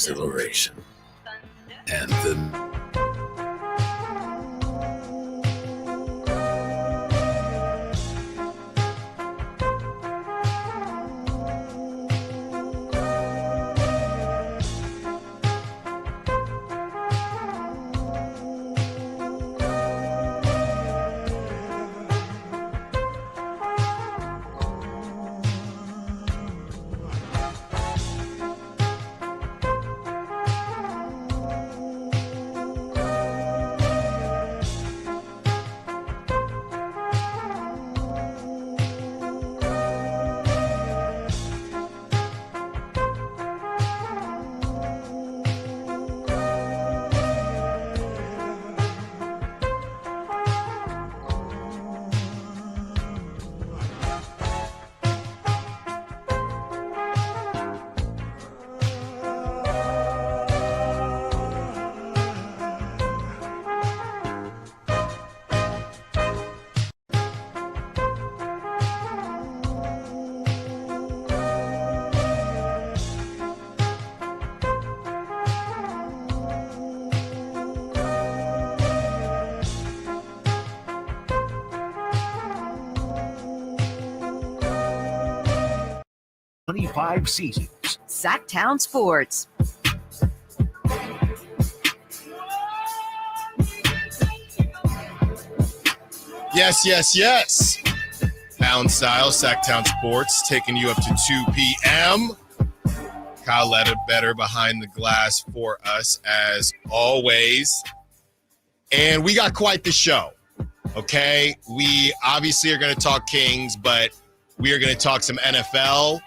exhilaration, and the seasons. Sacktown Sports. Yes. Allen Stiles, Sacramento Sports, taking you up to 2 p.m. Kyle Ledbetter behind the glass for us as always. And we got quite the show, okay? We obviously are going to talk Kings, but we are going to talk some NFL.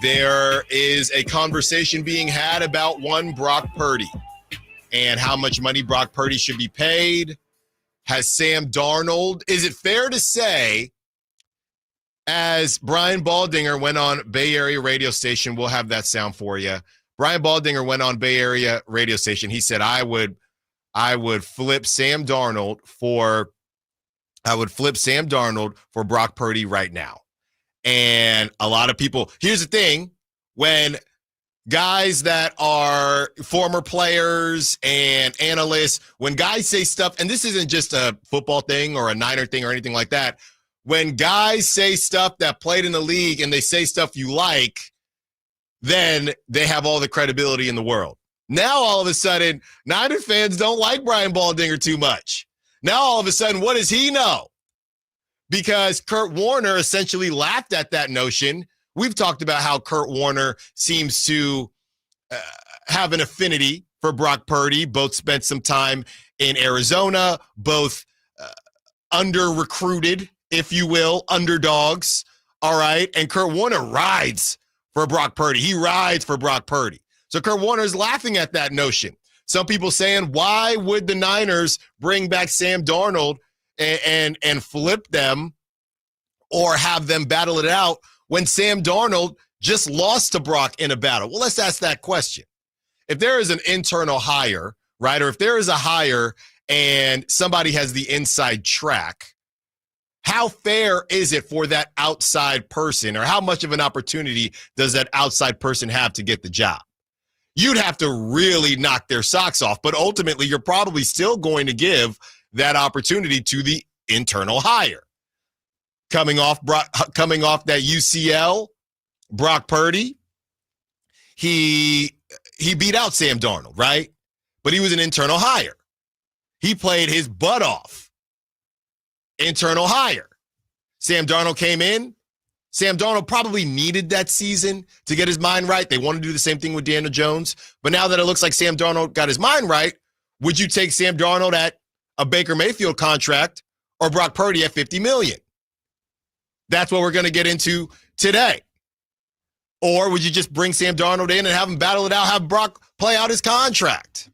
There is a conversation being had about one Brock Purdy and how much money Brock Purdy should be paid. Has Sam Darnold, is it fair to say, as Brian Baldinger went on Bay Area radio station, we'll have that sound for you. Brian Baldinger went on Bay Area radio station. He said, I would flip Sam Darnold for Brock Purdy right now. And a lot of people, here's the thing, when guys that are former players and analysts, when guys say stuff, and this isn't just a football thing or a Niner thing or anything like that, when guys say stuff that played in the league and they say stuff you like, then they have all the credibility in the world. Now, all of a sudden, Niner fans don't like Brian Baldinger too much. Now, all of a sudden, what does he know? Because Kurt Warner essentially laughed at that notion. We've talked about how Kurt Warner seems to have an affinity for Brock Purdy. Both spent some time in Arizona, both under-recruited, if you will, underdogs, all right? And Kurt Warner rides for Brock Purdy. He rides for Brock Purdy. So Kurt Warner is laughing at that notion. Some people saying, why would the Niners bring back Sam Darnold and flip them or have them battle it out when Sam Darnold just lost to Brock in a battle? Well, let's ask that question. If there is an internal hire, right, or if there is a hire and somebody has the inside track, how fair is it for that outside person, or how much of an opportunity does that outside person have to get the job? You'd have to really knock their socks off, but ultimately you're probably still going to give that opportunity to the internal hire. Coming off that UCL, Brock Purdy, he beat out Sam Darnold, right? But he was an internal hire. He played his butt off. Internal hire. Sam Darnold came in. Sam Darnold probably needed that season to get his mind right. They want to do the same thing with Daniel Jones. But now that it looks like Sam Darnold got his mind right, would you take Sam Darnold at a Baker Mayfield contract or Brock Purdy at $50 million? That's what we're going to get into today. Or would you just bring Sam Darnold in and have him battle it out, have Brock play out his contract?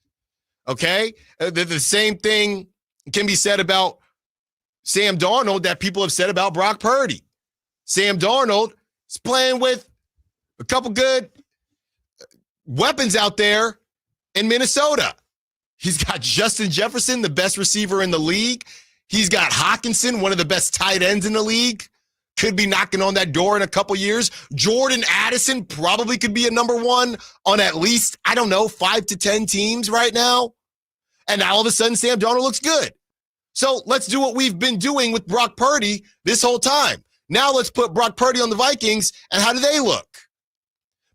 Okay? The same thing can be said about Sam Darnold that people have said about Brock Purdy. Sam Darnold is playing with a couple good weapons out there in Minnesota. He's got Justin Jefferson, the best receiver in the league. He's got Hawkinson, one of the best tight ends in the league. could be knocking on that door in a couple years. Jordan Addison probably could be a number one on at least, 5 to 10 teams right now. And now all of a sudden, Sam Darnold looks good. So let's do what we've been doing with Brock Purdy this whole time. Now let's put Brock Purdy on the Vikings, and how do they look?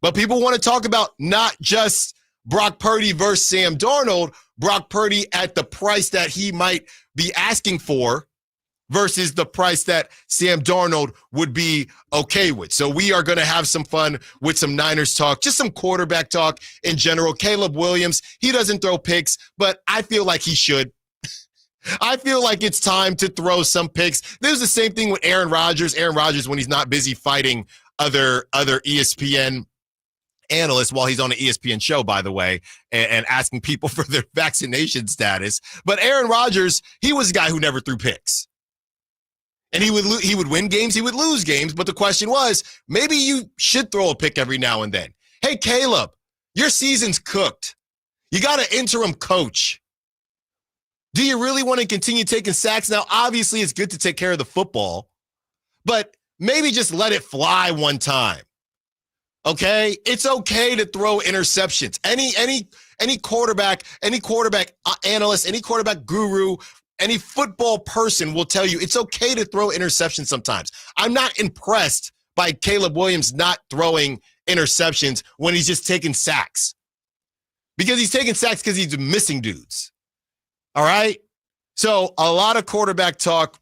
But people want to talk about not just Brock Purdy versus Sam Darnold, Brock Purdy at the price that he might be asking for versus the price that Sam Darnold would be okay with. So we are going to have some fun with some Niners talk, just some quarterback talk in general. Caleb Williams, he doesn't throw picks, but I feel like he should. I feel like it's time to throw some picks. There's the same thing with Aaron Rodgers. Aaron Rodgers, when he's not busy fighting other ESPN analysts while he's on an ESPN show, by the way, and asking people for their vaccination status. But Aaron Rodgers, he was a guy who never threw picks. And he would win games, he would lose games. But the question was, maybe you should throw a pick every now and then. Hey, Caleb, your season's cooked. You got an interim coach. Do you really want to continue taking sacks? Now, obviously, it's good to take care of the football, but maybe just let it fly one time. Okay? It's okay to throw interceptions. Any quarterback analyst, any quarterback guru, any football person will tell you it's okay to throw interceptions sometimes. I'm not impressed by Caleb Williams not throwing interceptions when he's just taking sacks. Because he's taking sacks because he's missing dudes. All right? So a lot of quarterback talk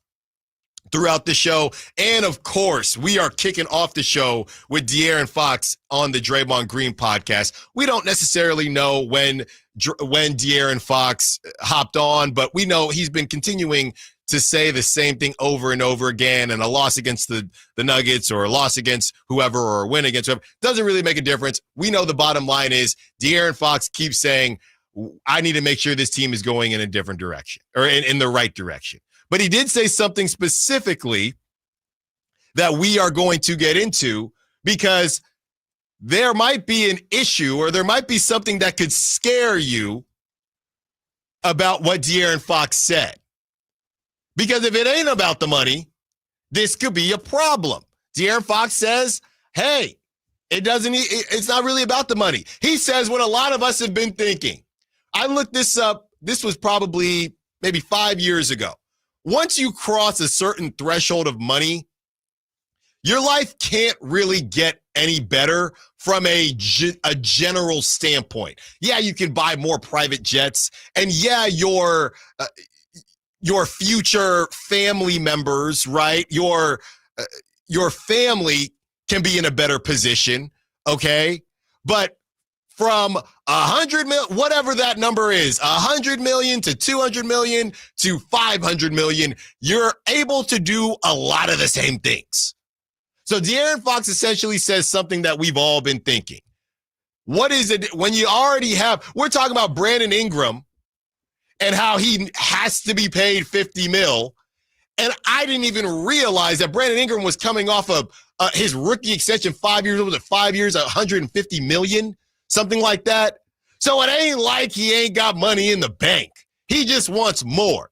throughout the show. And, of course, we are kicking off the show with De'Aaron Fox on the Draymond Green podcast. We don't necessarily know when De'Aaron Fox hopped on, but we know he's been continuing to say the same thing over and over again, and a loss against the Nuggets or a loss against whoever or a win against whoever doesn't really make a difference. We know the bottom line is De'Aaron Fox keeps saying, I need to make sure this team is going in a different direction or in the right direction. But he did say something specifically that we are going to get into because there might be an issue or there might be something that could scare you about what De'Aaron Fox said. Because if it ain't about the money, this could be a problem. De'Aaron Fox says, hey, it's not really about the money. He says what a lot of us have been thinking. I looked this up. This was probably maybe 5 years ago. Once you cross a certain threshold of money, your life can't really get any better from a general standpoint. Yeah, you can buy more private jets, and yeah, your future family members, right? Your family can be in a better position, okay? But from 100 million, whatever that number is, 100 million to 200 million to 500 million, you're able to do a lot of the same things. So De'Aaron Fox essentially says something that we've all been thinking. What is it when you already have, we're talking about Brandon Ingram and how he has to be paid 50 mil. And I didn't even realize that Brandon Ingram was coming off of his rookie extension, 5 years, was it 5 years, 150 million? Something like that. So it ain't like he ain't got money in the bank. He just wants more.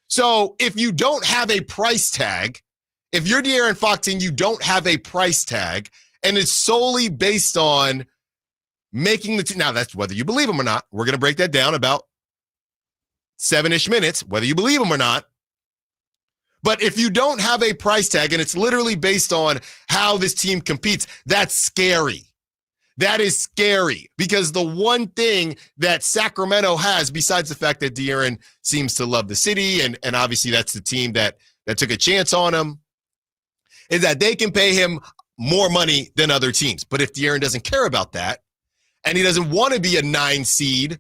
So if you don't have a price tag, if you're De'Aaron Fox and you don't have a price tag, and it's solely based on making the team, now that's whether you believe him or not. We're going to break that down about 7-ish minutes, whether you believe him or not. But if you don't have a price tag and it's literally based on how this team competes, that's scary. That is scary because the one thing that Sacramento has, besides the fact that De'Aaron seems to love the city, and obviously that's the team that took a chance on him, is that they can pay him more money than other teams. But if De'Aaron doesn't care about that, and he doesn't want to be a 9 seed,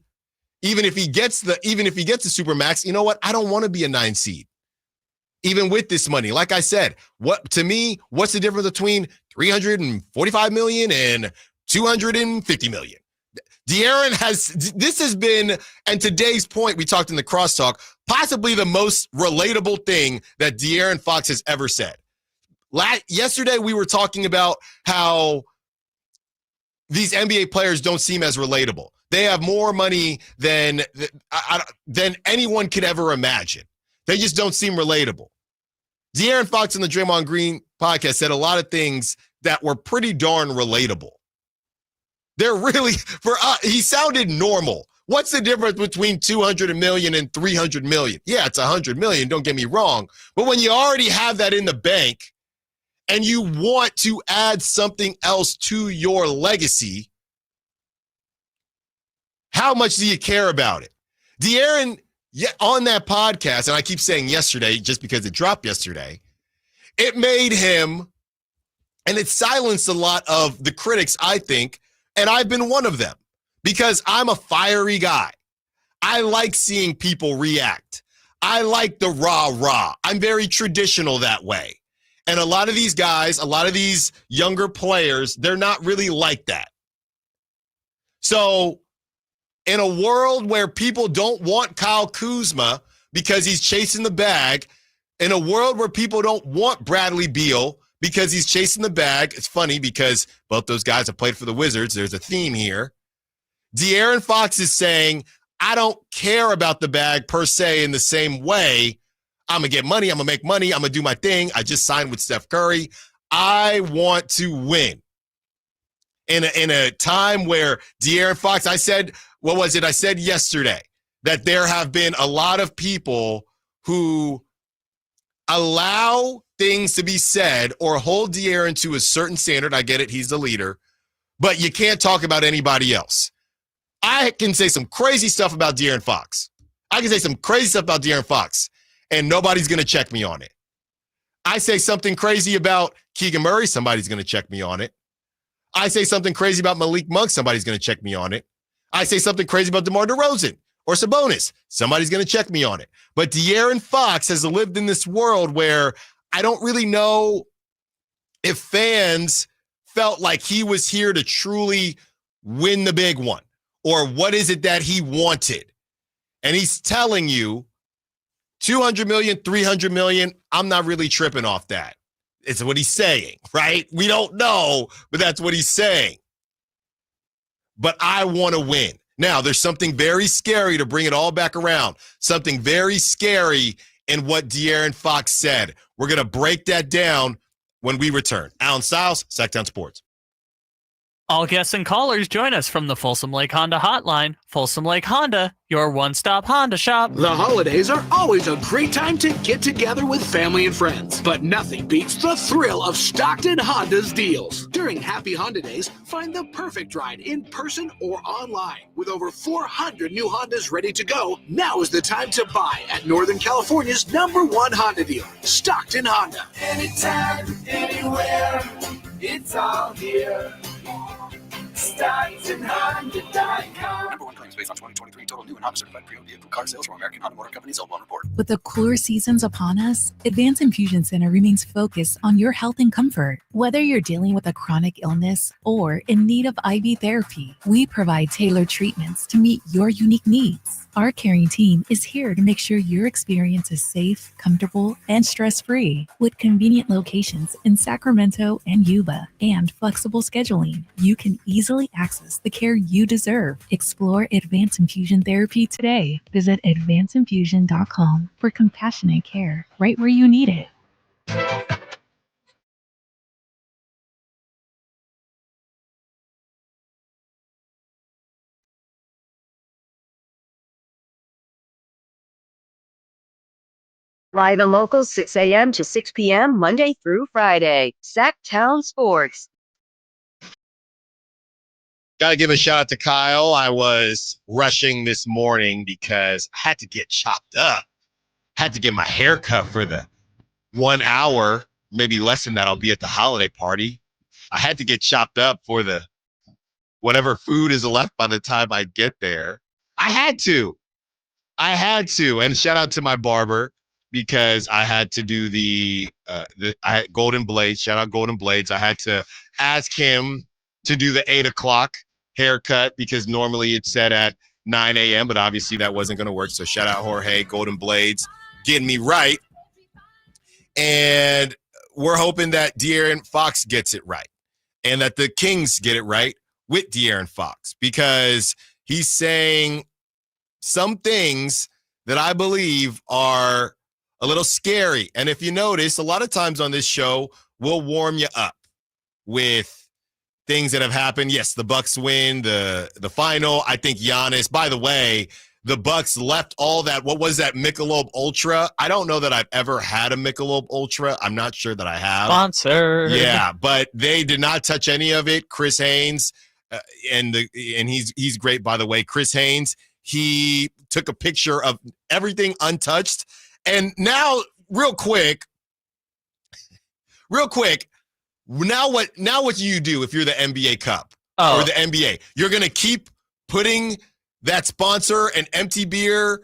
even if he gets the Supermax, you know what? I don't want to be a 9 seed. Even with this money, like I said, what's the difference between $345 million and $250 million? De'Aaron this has been, and today's point, we talked in the crosstalk, possibly the most relatable thing that De'Aaron Fox has ever said. Yesterday, we were talking about how these NBA players don't seem as relatable. They have more money than anyone could ever imagine. They just don't seem relatable. De'Aaron Fox on the Draymond Green podcast said a lot of things that were pretty darn relatable. They're really, for us, he sounded normal. What's the difference between 200 million and 300 million? Yeah, it's 100 million, don't get me wrong. But when you already have that in the bank and you want to add something else to your legacy, how much do you care about it? De'Aaron, on that podcast, and I keep saying yesterday just because it dropped yesterday, it made him, and it silenced a lot of the critics, I think, and I've been one of them because I'm a fiery guy. I like seeing people react. I like the rah-rah. I'm very traditional that way. And a lot of these guys, a lot of these younger players, they're not really like that. So in a world where people don't want Kyle Kuzma because he's chasing the bag, in a world where people don't want Bradley Beal because he's chasing the bag, it's funny because both those guys have played for the Wizards. There's a theme here. De'Aaron Fox is saying, I don't care about the bag per se in the same way. I'm going to get money. I'm going to make money. I'm going to do my thing. I just signed with Steph Curry. I want to win. In a time where De'Aaron Fox, I said, what was it? I said yesterday that there have been a lot of people who allow things to be said or hold De'Aaron to a certain standard. I get it. He's the leader. But you can't talk about anybody else. I can say some crazy stuff about De'Aaron Fox. I can say some crazy stuff about De'Aaron Fox, and nobody's going to check me on it. I say something crazy about Keegan Murray, somebody's going to check me on it. I say something crazy about Malik Monk, somebody's going to check me on it. I say something crazy about DeMar DeRozan or Sabonis, somebody's going to check me on it. But De'Aaron Fox has lived in this world where I don't really know if fans felt like he was here to truly win the big one, or what is it that he wanted. And he's telling you 200 million, 300 million, I'm not really tripping off that. It's what he's saying, right? We don't know, but that's what he's saying. But I want to win. Now, there's something very scary to bring it all back around. Something very scary in what De'Aaron Fox said. We're going to break that down when we return. Allen Stiles, Sactown Sports. All guests and callers join us from the Folsom Lake Honda Hotline. Folsom Lake Honda, your one-stop Honda shop. The holidays are always a great time to get together with family and friends, but nothing beats the thrill of Stockton Honda's deals. During Happy Honda Days, find the perfect ride in person or online. With over 400 new Hondas ready to go, now is the time to buy at Northern California's #1 Honda dealer, Stockton Honda. Anytime, anywhere, it's all here. StocktonHonda.com. Number one claims based on 2023 total new and Honda certified pre-owned vehicle car sales from American Honda Motor Company L1 report. With the cooler seasons upon us, Advanced Infusion Center remains focused on your health and comfort. Whether you're dealing with a chronic illness or in need of IV therapy, we provide tailored treatments to meet your unique needs. Our caring team is here to make sure your experience is safe, comfortable, and stress-free. With convenient locations in Sacramento and Yuba and flexible scheduling, you can easily access the care you deserve. Explore Advanced Infusion Therapy today. Visit advancedinfusion.com for compassionate care right where you need it. Live and local, 6 a.m. to 6 p.m., Monday through Friday. Sactown Sports. Got to give a shout out to Kyle. I was rushing this morning because I had to get chopped up. Had to get my hair cut for the 1 hour, maybe less than that. I'll be at the holiday party. I had to get chopped up for the whatever food is left by the time I get there. I had to. And shout out to my barber because I had to do the I had Golden Blades. Shout out Golden Blades. I had to ask him to do the 8 o'clock haircut because normally it's set at 9 a.m., but obviously that wasn't going to work. So shout out Jorge, Golden Blades, getting me right. And we're hoping that De'Aaron Fox gets it right and that the Kings get it right with De'Aaron Fox because he's saying some things that I believe are a little scary. And if you notice, a lot of times on this show, we'll warm you up with things that have happened. Yes, the Bucks win the final. I think Giannis, by the way, the Bucks left all that. What was that Michelob Ultra? I don't know that I've ever had a Michelob Ultra. I'm not sure that I have. Sponsor. Yeah, but they did not touch any of it. Chris Haynes, and he's great, by the way. Chris Haynes, he took a picture of everything untouched. And now, real quick, now what do you do if you're the NBA Cup or the NBA? You're going to keep putting that sponsor and empty beer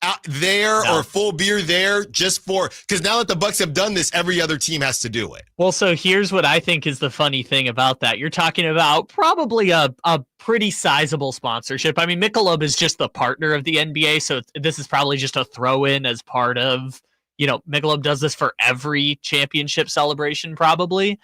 out there or full beer there just for, because now that the Bucks have done this, every other team has to do it. Well, so here's what I think is the funny thing about that. You're talking about probably a pretty sizable sponsorship. I mean, Michelob is just the partner of the NBA, so this is probably just a throw-in as part of, Michelob does this for every championship celebration probably.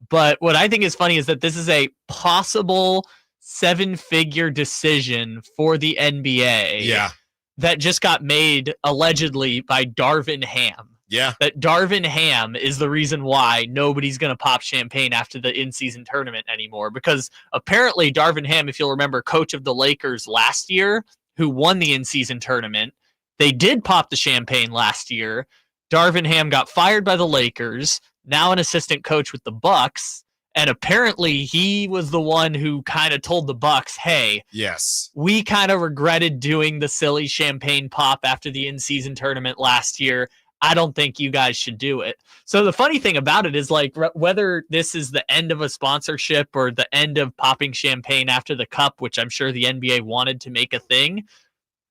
But what I think is funny is that this is a possible 7-figure decision for the NBA. Yeah. That just got made allegedly by Darvin Ham. Yeah. That Darvin Ham is the reason why nobody's going to pop champagne after the in-season tournament anymore. Because apparently Darvin Ham, if you'll remember, coach of the Lakers last year, who won the in-season tournament, they did pop the champagne last year. Darvin Ham got fired by the Lakers, now an assistant coach with the Bucks. And apparently he was the one who kind of told the Bucks, hey, yes, we kind of regretted doing the silly champagne pop after the in-season tournament last year. I don't think you guys should do it. So the funny thing about it is, like, whether this is the end of a sponsorship or the end of popping champagne after the cup, which I'm sure the NBA wanted to make a thing,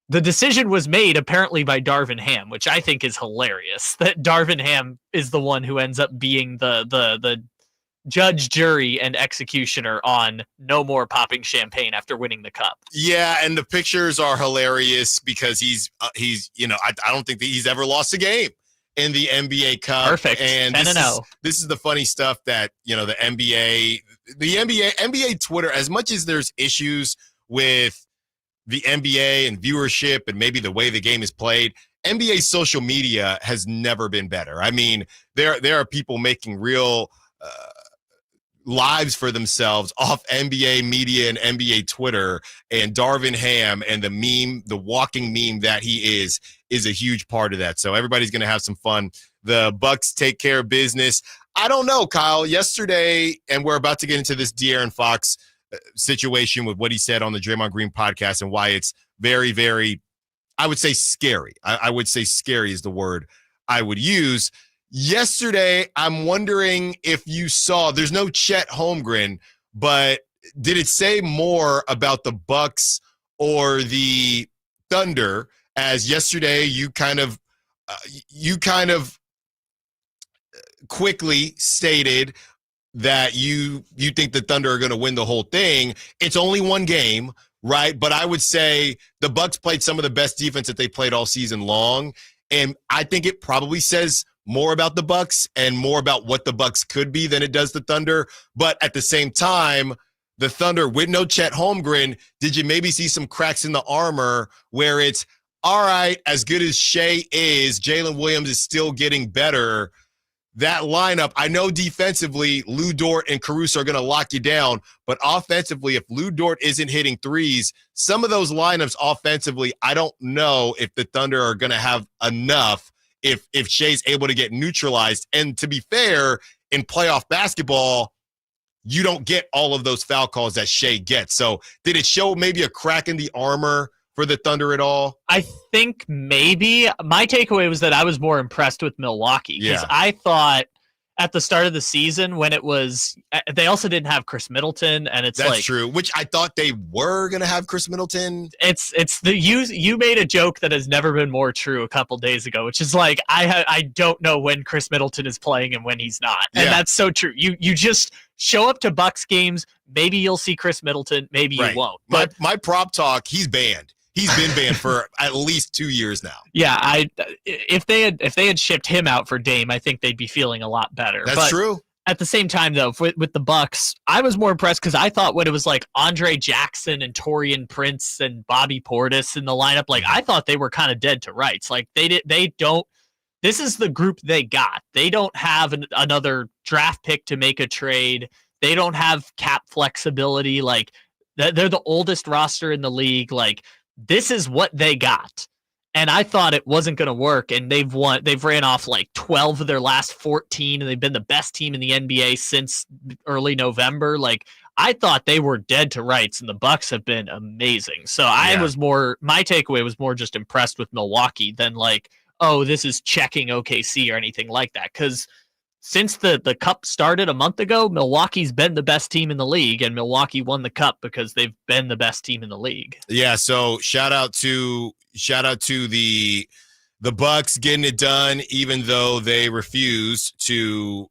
the decision was made apparently by Darvin Ham, which I think is hilarious, that Darvin Ham is the one who ends up being the judge, jury, and executioner on no more popping champagne after winning the cup. Yeah, and the pictures are hilarious because he's I don't think that he's ever lost a game in the NBA Cup. Perfect. And 10-0. This is the funny stuff that, the NBA Twitter, as much as there's issues with the NBA and viewership and maybe the way the game is played, NBA social media has never been better. I mean, there are people making real lives for themselves off NBA media and NBA Twitter, and Darvin Ham and the walking meme that he is a huge part of that. So everybody's going to have some fun. The Bucks take care of business. I don't know, Kyle. Yesterday, and we're about to get into this De'Aaron Fox situation with what he said on the Draymond Green podcast and why it's very, very, I would say scary. I would say scary is the word I would use. Yesterday, I'm wondering if you saw, there's no Chet Holmgren, but did it say more about the Bucks or the Thunder, as yesterday you kind of quickly stated that you think the Thunder are going to win the whole thing. It's only one game, right? But I would say the Bucks played some of the best defense that they played all season long, and I think it probably says more about the Bucks and more about what the Bucks could be than it does the Thunder. But at the same time, the Thunder with no Chet Holmgren, did you maybe see some cracks in the armor where it's, all right, as good as Shea is, Jalen Williams is still getting better. That lineup, I know defensively, Lou Dort and Caruso are going to lock you down, but offensively, if Lou Dort isn't hitting threes, some of those lineups offensively, I don't know if the Thunder are going to have enough if Shea's able to get neutralized. And to be fair, in playoff basketball, you don't get all of those foul calls that Shea gets. So did it show maybe a crack in the armor for the Thunder at all? I think maybe. My takeaway was that I was more impressed with Milwaukee because I thought at the start of the season when it was, they also didn't have Chris Middleton, and that's true. Which I thought they were going to have Chris Middleton. You made a joke that has never been more true a couple days ago, which is like I don't know when Chris Middleton is playing and when he's not, and that's so true. You just show up to Bucks games, maybe you'll see Chris Middleton, maybe you won't. But my prop talk, he's banned. He's been banned for at least 2 years now. Yeah, if they had shipped him out for Dame, I think they'd be feeling a lot better. That's true. At the same time, though, with the Bucks, I was more impressed because I thought when it was like Andre Jackson and Taurean Prince and Bobby Portis in the lineup, like I thought they were kind of dead to rights. Like they don't this is the group they got. They don't have another draft pick to make a trade. They don't have cap flexibility. Like, they're the oldest roster in the league. Like, this is what they got. And I thought it wasn't going to work. And they've ran off like 12 of their last 14, and they've been the best team in the NBA since early November. Like, I thought they were dead to rights, and the Bucks have been amazing. So my takeaway was more just impressed with Milwaukee than like, oh, this is checking OKC or anything like that. Because since the Cup started a month ago, Milwaukee's been the best team in the league, and Milwaukee won the Cup because they've been the best team in the league. Yeah, so shout out to the Bucks getting it done, even though they refuse to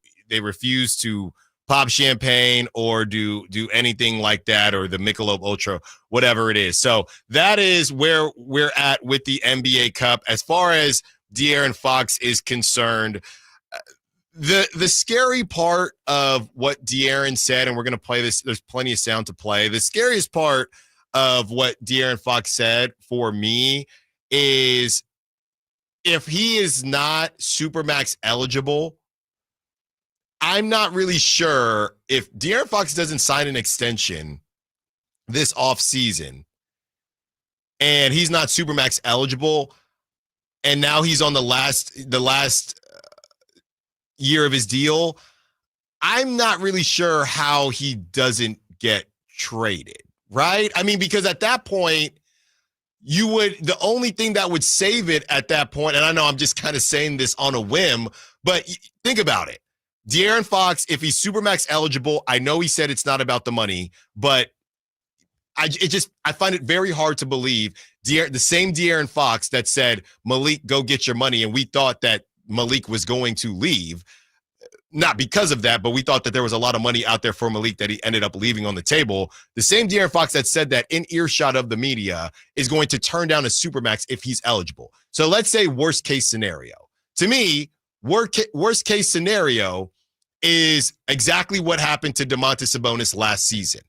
pop champagne or do anything like that, or the Michelob Ultra, whatever it is. So that is where we're at with the NBA Cup. As far as De'Aaron Fox is concerned, the scary part of what De'Aaron said, and we're going to play this, there's plenty of sound to play. The scariest part of what De'Aaron Fox said for me is, if he is not Supermax eligible, I'm not really sure if De'Aaron Fox doesn't sign an extension this offseason and he's not Supermax eligible, and now he's on the last year of his deal, I'm not really sure how he doesn't get traded, right? I mean, because at that point, the only thing that would save it at that point, and I know I'm just kind of saying this on a whim, but think about it. De'Aaron Fox, if he's Supermax eligible, I know he said it's not about the money, but I find it very hard to believe the same De'Aaron Fox that said, Malik, go get your money, and we thought that Malik was going to leave, not because of that, but we thought that there was a lot of money out there for Malik that he ended up leaving on the table. The same De'Aaron Fox that said that in earshot of the media is going to turn down a Supermax if he's eligible. So let's say worst case scenario. To me, worst case scenario is exactly what happened to Domantas Sabonis last season.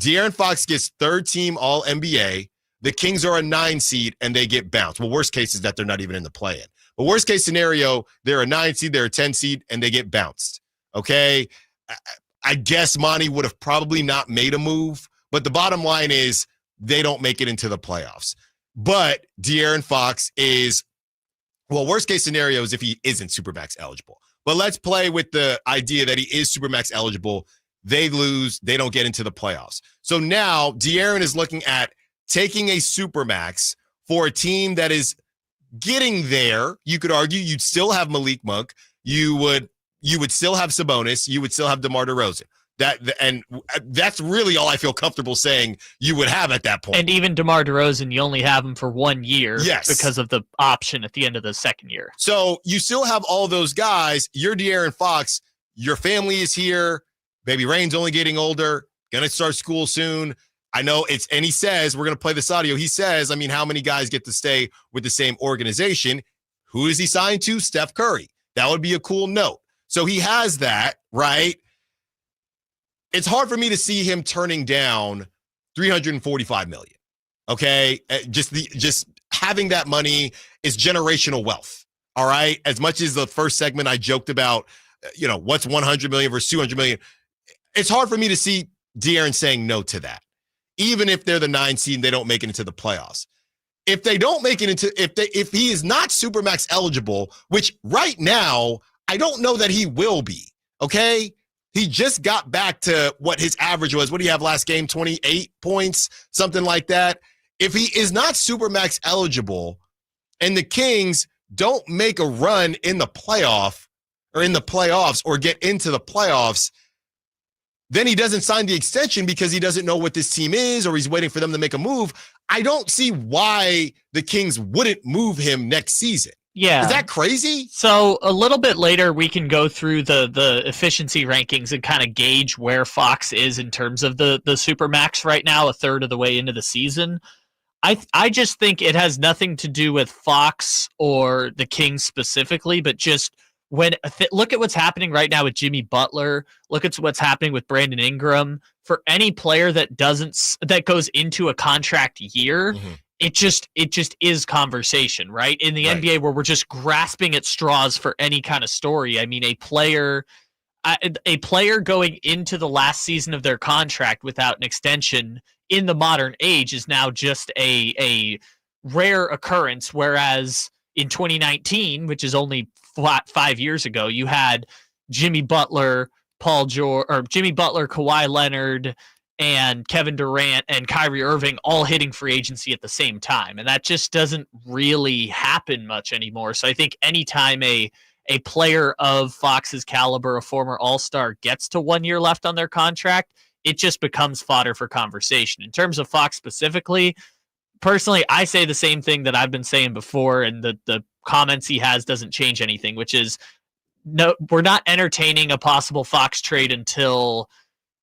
De'Aaron Fox gets third team All NBA. The Kings are a 9 seed and they get bounced. Well, worst case is that they're not even in the play-in. But worst case scenario, they're a 9 seed, they're a 10 seed, and they get bounced. Okay? I guess Monty would have probably not made a move, but the bottom line is they don't make it into the playoffs. But De'Aaron Fox is, well, worst case scenario is if he isn't Supermax eligible. But let's play with the idea that he is Supermax eligible. They lose, they don't get into the playoffs. So now De'Aaron is looking at taking a Supermax for a team that is getting there. You could argue you'd still have Malik Monk. You would still have Sabonis. You would still have DeMar DeRozan. That's really all I feel comfortable saying you would have at that point. And even DeMar DeRozan, you only have him for 1 year, yes, because of the option at the end of the second year. So you still have all those guys. You're De'Aaron Fox. Your family is here. Baby Rain's only getting older. Gonna start school soon. I know and he says, we're going to play this audio. He says, I mean, how many guys get to stay with the same organization? Who is he signed to? Steph Curry. That would be a cool note. So he has that, right? It's hard for me to see him turning down $345 million. Okay. Just having that money is generational wealth. All right. As much as the first segment I joked about, what's 100 million versus 200 million. It's hard for me to see De'Aaron saying no to that. Even if they're the 9 seed and they don't make it into the playoffs. If they don't make it into, if he is not Supermax eligible, which right now, I don't know that he will be, okay? He just got back to what his average was. What do you have last game? 28 points, something like that. If he is not Supermax eligible and the Kings don't make a run in the playoffs or get into the playoffs, then he doesn't sign the extension because he doesn't know what this team is, or he's waiting for them to make a move. I don't see why the Kings wouldn't move him next season. Yeah. Is that crazy? So a little bit later, we can go through the efficiency rankings and kind of gauge where Fox is in terms of the Supermax right now, a third of the way into the season. I just think it has nothing to do with Fox or the Kings specifically, but just look at what's happening right now with Jimmy Butler. Look at what's happening with Brandon Ingram. For any player that goes into a contract year, it just is conversation, right? In the NBA, where we're just grasping at straws for any kind of story. I mean, a player going into the last season of their contract without an extension in the modern age is now just a rare occurrence, whereas in 2019, which is only 5 years ago, you had Jimmy Butler, Kawhi Leonard, and Kevin Durant and Kyrie Irving all hitting free agency at the same time. And that just doesn't really happen much anymore. So I think anytime a player of Fox's caliber, a former All-Star, gets to 1 year left on their contract, it just becomes fodder for conversation. In terms of Fox specifically, personally, I say the same thing that I've been saying before, and the comments he has doesn't change anything, which is, no, we're not entertaining a possible Fox trade until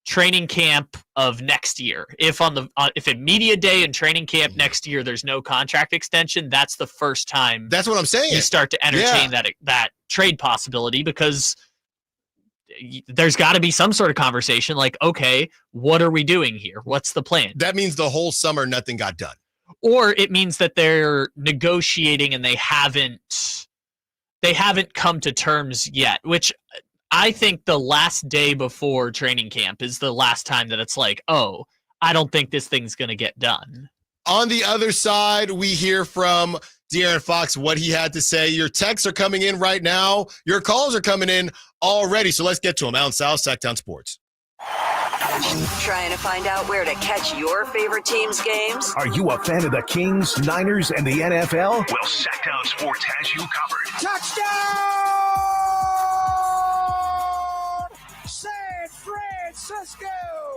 training camp of next year. If at media day and training camp next year there's no contract extension, that's the first time. That's what I'm saying. You start to entertain that trade possibility, because there's got to be some sort of conversation like, okay, what are we doing here? What's the plan? That means the whole summer nothing got done. Or it means that they're negotiating and they haven't come to terms yet, which I think the last day before training camp is the last time that it's like, oh, I don't think this thing's going to get done. On the other side, we hear from De'Aaron Fox what he had to say. Your texts are coming in right now. Your calls are coming in already. So let's get to them. Allen Stiles, Sacktown Sports. Trying to find out where to catch your favorite team's games? Are you a fan of the Kings, Niners, and the NFL? Well, Sacktown Sports has you covered. Touchdown! San Francisco!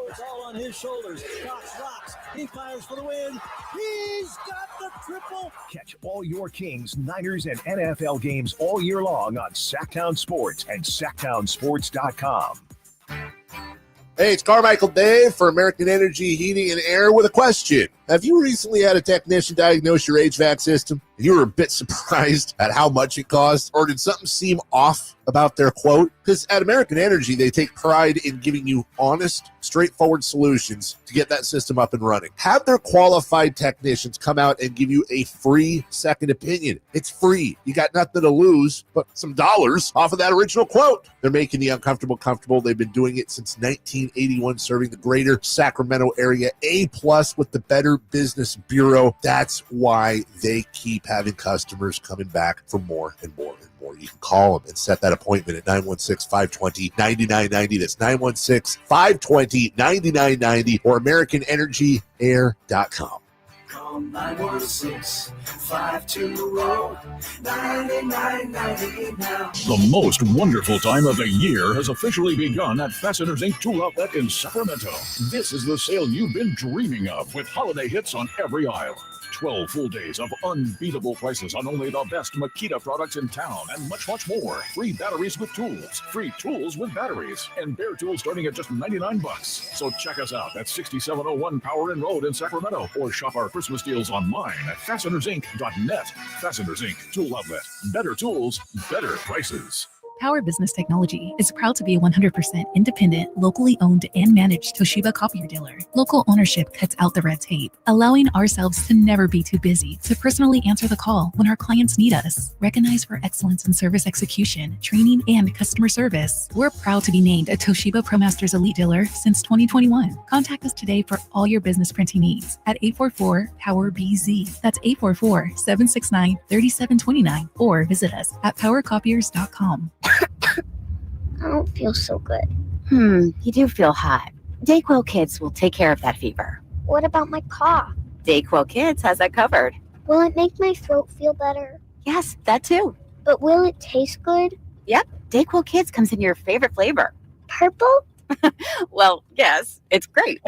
It's all on his shoulders. Cox rocks. He fires for the win. He's got the triple. Catch all your Kings, Niners, and NFL games all year long on Sacktown Sports and SacktownSports.com. Hey, it's Carmichael Dave for American Energy Heating and Air with a question. Have you recently had a technician diagnose your HVAC system and you were a bit surprised at how much it cost? Or did something seem off about their quote? Because at American Energy, they take pride in giving you honest, straightforward solutions to get that system up and running. Have their qualified technicians come out and give you a free second opinion. It's free. You got nothing to lose but some dollars off of that original quote. They're making the uncomfortable comfortable. They've been doing it since 1981, serving the greater Sacramento area. A+ with the Better Business Bureau. That's why they keep having customers coming back for more and more and more. You can call them and set that appointment at 916-520-9990. That's 916-520-9990 or AmericanEnergyAir.com. Call 916-520-9990 now. The most wonderful time of the year has officially begun at Fasteners Inc. Tool Outlet in Sacramento. This is the sale you've been dreaming of, with holiday hits on every aisle. 12 full days of unbeatable prices on only the best Makita products in town, and much, much more. Free batteries with tools, free tools with batteries, and bare tools starting at just $99. So check us out at 6701 Power Inn Road in Sacramento, or shop our Christmas deals online at fastenersinc.net. Fasteners Inc. Tool Outlet. Better tools, better prices. Power Business Technology is proud to be a 100% independent, locally owned and managed Toshiba copier dealer. Local ownership cuts out the red tape, allowing ourselves to never be too busy to personally answer the call when our clients need us. Recognized for excellence in service execution, training, and customer service, we're proud to be named a Toshiba ProMasters Elite Dealer since 2021. Contact us today for all your business printing needs at 844-POWER-BZ. That's 844-769-3729, or visit us at powercopiers.com. I don't feel so good. You do feel hot. Dayquil Kids will take care of that fever. What about my cough? Dayquil Kids has that covered. Will it make my throat feel better? Yes, that too. But will it taste good? Yep, Dayquil Kids comes in your favorite flavor. Purple? Well, yes, it's great.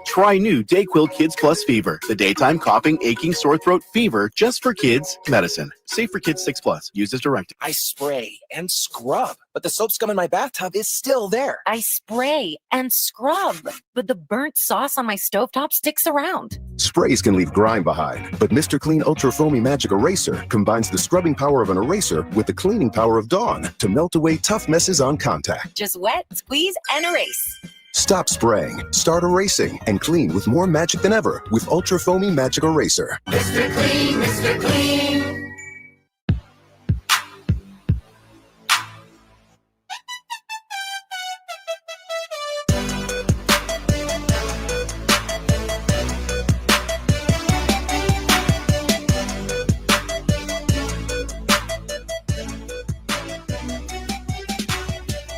Try new Dayquil Kids Plus Fever, the daytime coughing, aching, sore throat fever, just for kids medicine. Safe for kids 6+. Used as directed. I spray and scrub, but the soap scum in my bathtub is still there. I spray and scrub, but the burnt sauce on my stovetop sticks around. Sprays can leave grime behind, but Mr. Clean Ultra Foamy Magic Eraser combines the scrubbing power of an eraser with the cleaning power of Dawn to melt away tough messes on contact. Just wet, squeeze, and erase. Stop spraying, start erasing, and clean with more magic than ever with Ultra Foamy Magic Eraser. Mr. Clean, Mr. Clean.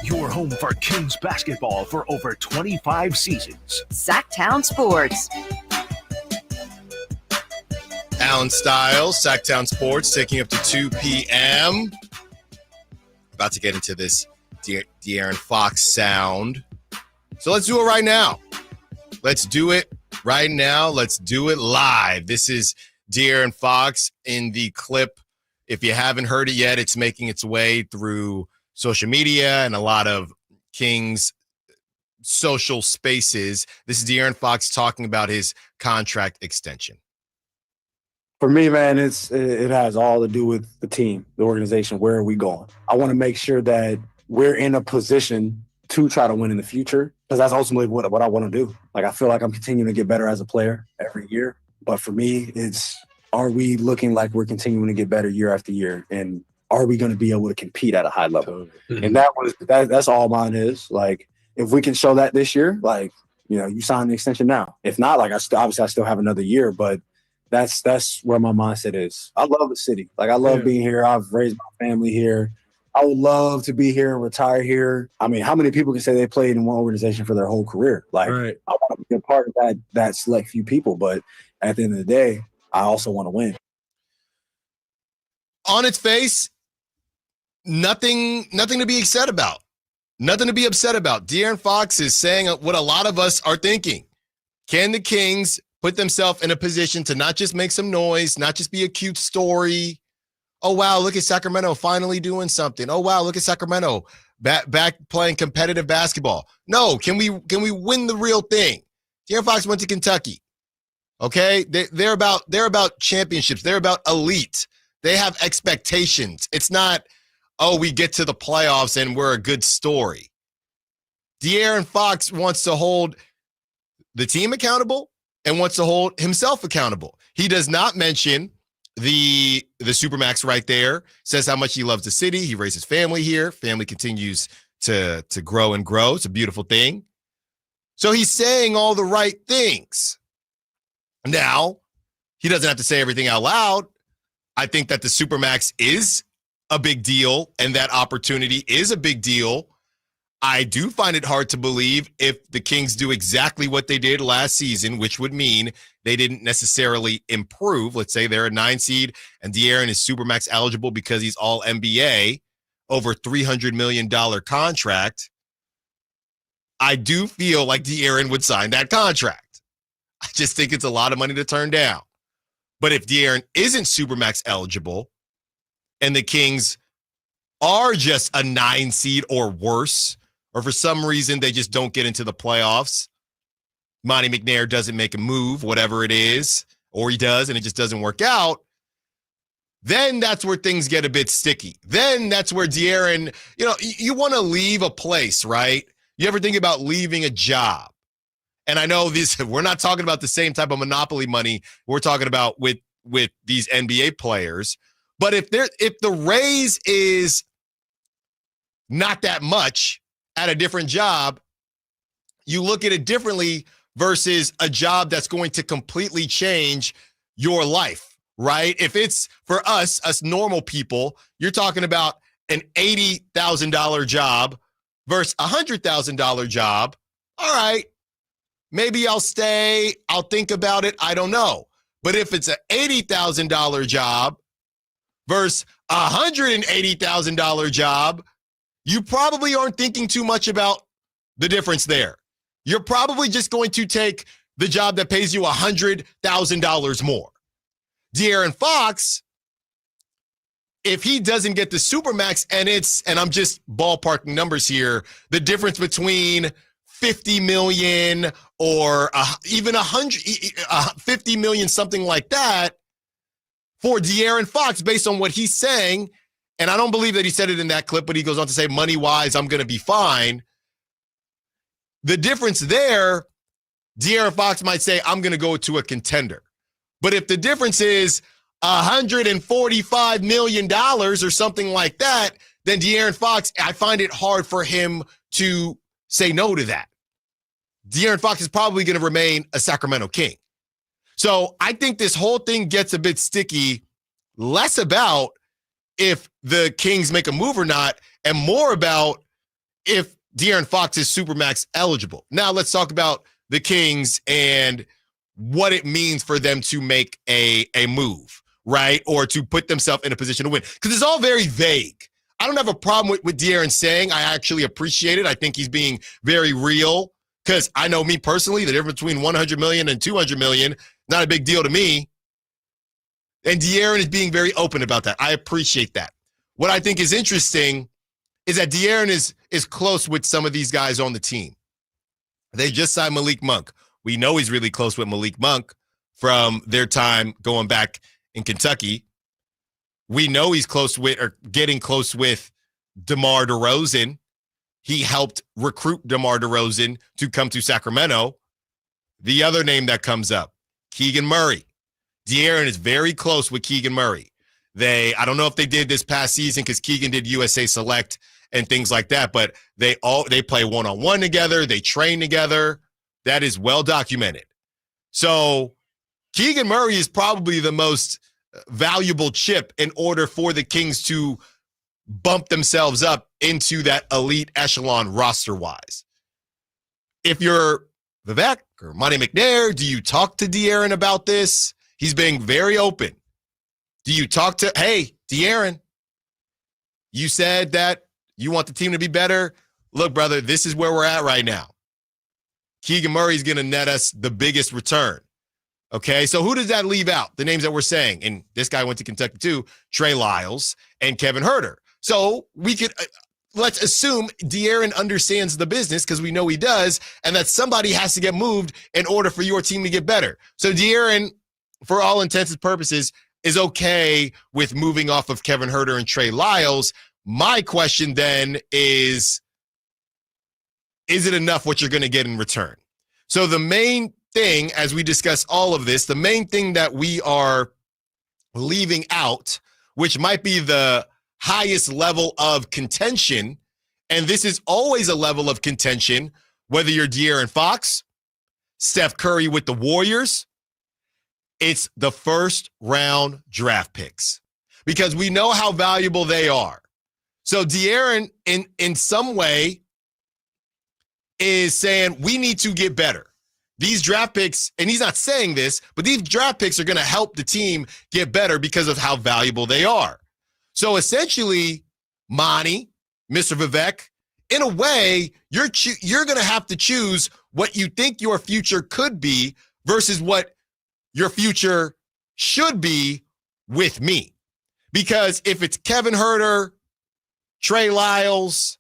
Your home for Kings basketball for over 25 seasons. Sacktown Sports. Allen Stiles, Sacramento Sports, taking up to 2 p.m. About to get into this De'Aaron Fox sound. So let's do it right now. Let's do it right now. Let's do it live. This is De'Aaron Fox in the clip. If you haven't heard it yet, it's making its way through social media and a lot of Kings social spaces. This is De'Aaron Fox talking about his contract extension. For me, man, it has all to do with the team, the organization. Where are we going? I want to make sure that we're in a position to try to win in the future, because that's ultimately what I want to do. Like, I feel like I'm continuing to get better as a player every year. But for me, are we looking like we're continuing to get better year after year? And are we going to be able to compete at a high level? And that's all mine is. Like, if we can show that this year, like, you sign the extension now. If not, like, I still have another year, but that's where my mindset is. I love the city. Like, I love being here. I've raised my family here. I would love to be here and retire here. I mean, how many people can say they played in one organization for their whole career? Like, I want to be a part of that select few people, but at the end of the day, I also want to win. On its face, nothing to be upset about. Nothing to be upset about. De'Aaron Fox is saying what a lot of us are thinking. Can the Kings put themselves in a position to not just make some noise, not just be a cute story? Oh, wow, look at Sacramento finally doing something. Oh, wow, look at Sacramento back playing competitive basketball. No, can we win the real thing? De'Aaron Fox went to Kentucky. Okay? They're about championships. They're about elite. They have expectations. It's not, oh, we get to the playoffs and we're a good story. De'Aaron Fox wants to hold the team accountable and wants to hold himself accountable. He does not mention the Supermax right there. Says how much he loves the city. He raised his family here. Family continues to grow and grow. It's a beautiful thing. So he's saying all the right things. Now, he doesn't have to say everything out loud. I think that the Supermax is a big deal and that opportunity is a big deal. I do find it hard to believe if the Kings do exactly what they did last season, which would mean they didn't necessarily improve. Let's say they're a 9 seed and De'Aaron is Supermax eligible because he's all NBA, over $300 million contract. I do feel like De'Aaron would sign that contract. I just think it's a lot of money to turn down. But if De'Aaron isn't Supermax eligible and the Kings are just a 9 seed or worse, or for some reason they just don't get into the playoffs, Monty McNair doesn't make a move, whatever it is, or he does and it just doesn't work out, then that's where things get a bit sticky. Then that's where De'Aaron, you want to leave a place, right? You ever think about leaving a job? And I know we're not talking about the same type of monopoly money we're talking about with these NBA players. But if the raise is not that much at a different job, you look at it differently versus a job that's going to completely change your life, right? If it's for us normal people, you're talking about an $80,000 job versus a $100,000 job. All right. Maybe I'll stay. I'll think about it. I don't know. But if it's an $80,000 job versus a $180,000 job, you probably aren't thinking too much about the difference there. You're probably just going to take the job that pays you $100,000 more. De'Aaron Fox, if he doesn't get the Supermax and I'm just ballparking numbers here, the difference between $50 million or even $50 million, something like that, for De'Aaron Fox, based on what he's saying, and I don't believe that he said it in that clip, but he goes on to say, money-wise, I'm going to be fine. the difference there, De'Aaron Fox might say, I'm going to go to a contender. But if the difference is $145 million or something like that, then De'Aaron Fox, I find it hard for him to say no to that. De'Aaron Fox is probably going to remain a Sacramento King. So I think this whole thing gets a bit sticky, less about if the Kings make a move or not, and more about if De'Aaron Fox is Supermax eligible. Now let's talk about the Kings and what it means for them to make a move, right? Or to put themselves in a position to win. Because it's all very vague. I don't have a problem with De'Aaron saying. I actually appreciate it. I think he's being very real. Because I know me personally, the difference between $100 million and $200 million, not a big deal to me. And De'Aaron is being very open about that. I appreciate that. What I think is interesting is that De'Aaron is close with some of these guys on the team. They just signed Malik Monk. We know he's really close with Malik Monk from their time going back in Kentucky. We know he's close with or getting close with DeMar DeRozan. He helped recruit DeMar DeRozan to come to Sacramento. The other name that comes up, Keegan Murray. De'Aaron is very close with Keegan Murray. I don't know if they did this past season because Keegan did USA Select and things like that, but they play one-on-one together. They train together. That is well documented. So Keegan Murray is probably the most valuable chip in order for the Kings to bump themselves up into that elite echelon roster-wise. If you're Vivek or Monty McNair, do you talk to De'Aaron about this? He's being very open. Do you talk to, hey, De'Aaron, you said that you want the team to be better. Look, brother, this is where we're at right now. Keegan Murray's going to net us the biggest return. Okay, so who does that leave out? The names that we're saying, and this guy went to Kentucky too, Trey Lyles and Kevin Huerter. So we could, let's assume De'Aaron understands the business because we know he does, and that somebody has to get moved in order for your team to get better. So De'Aaron, for all intents and purposes, is okay with moving off of Kevin Huerter and Trey Lyles. My question then is it enough what you're going to get in return? So the main thing, as we discuss all of this, the main thing that we are leaving out, which might be the highest level of contention, and this is always a level of contention, whether you're De'Aaron Fox, Steph Curry with the Warriors, it's the first round draft picks because we know how valuable they are. So De'Aaron, in some way, is saying we need to get better. These draft picks, and he's not saying this, but these draft picks are going to help the team get better because of how valuable they are. So essentially, Monty, Mr. Vivek, in a way, you're going to have to choose what you think your future could be versus what your future should be with me. Because if it's Kevin Huerter, Trey Lyles,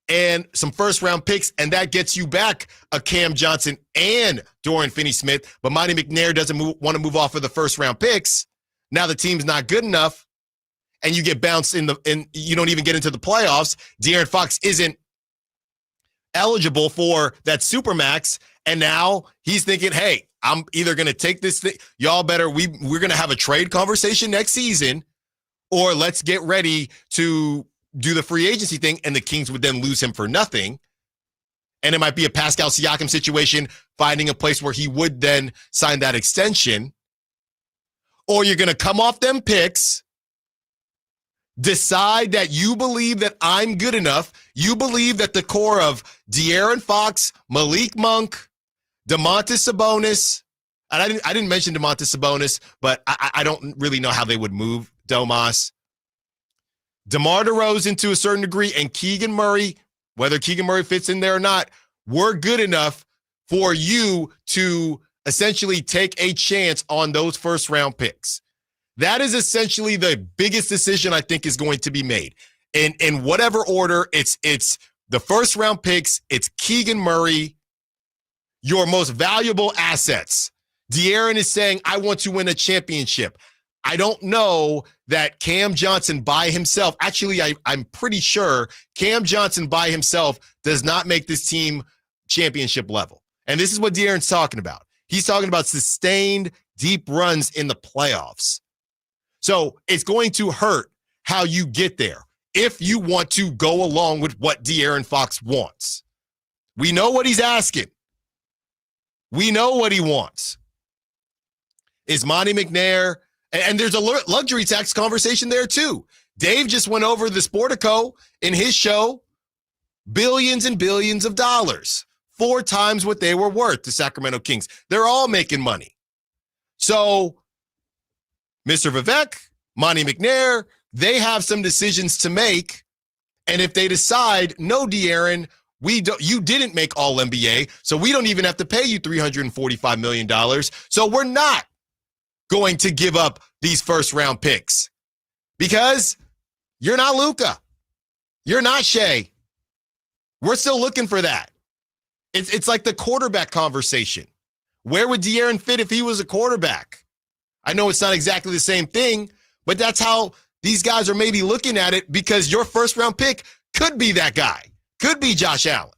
and some first-round picks, and that gets you back a Cam Johnson and Dorian Finney-Smith, but Monty McNair doesn't want to move off of the first-round picks, now the team's not good enough, and you get bounced and you don't even get into the playoffs. De'Aaron Fox isn't eligible for that Supermax, and now he's thinking, hey, I'm either going to take this thing, y'all better, we're going to have a trade conversation next season, or let's get ready to do the free agency thing, and the Kings would then lose him for nothing. And it might be a Pascal Siakam situation, finding a place where he would then sign that extension. Or you're going to come off them picks, decide that you believe that I'm good enough. You believe that the core of De'Aaron Fox, Malik Monk, Domantas Sabonis, and I didn't mention Domantas Sabonis, but I don't really know how they would move Domas. DeMar DeRozan to a certain degree, and Keegan Murray, whether Keegan Murray fits in there or not, we're good enough for you to essentially take a chance on those first-round picks. That is essentially the biggest decision I think is going to be made. In whatever order, it's the first-round picks, it's Keegan Murray, your most valuable assets. De'Aaron is saying, I want to win a championship. I don't know that Cam Johnson by himself, actually, I'm pretty sure Cam Johnson by himself does not make this team championship level. And this is what De'Aaron's talking about. He's talking about sustained deep runs in the playoffs. So it's going to hurt how you get there if you want to go along with what De'Aaron Fox wants. We know what he's asking. We know what he wants. Is Monty McNair, and there's a luxury tax conversation there too. Dave just went over the Sportico in his show, billions and billions of dollars, 4 times what they were worth, the Sacramento Kings. They're all making money. So Mr. Vivek, Monty McNair, they have some decisions to make. And if they decide, no, De'Aaron, you didn't make all NBA, so we don't even have to pay you $345 million. So we're not going to give up these first round picks because you're not Luka. You're not Shea. We're still looking for that. It's like the quarterback conversation. Where would De'Aaron fit if he was a quarterback? I know it's not exactly the same thing, but that's how these guys are maybe looking at it, because your first round pick could be that guy. Could be Josh Allen.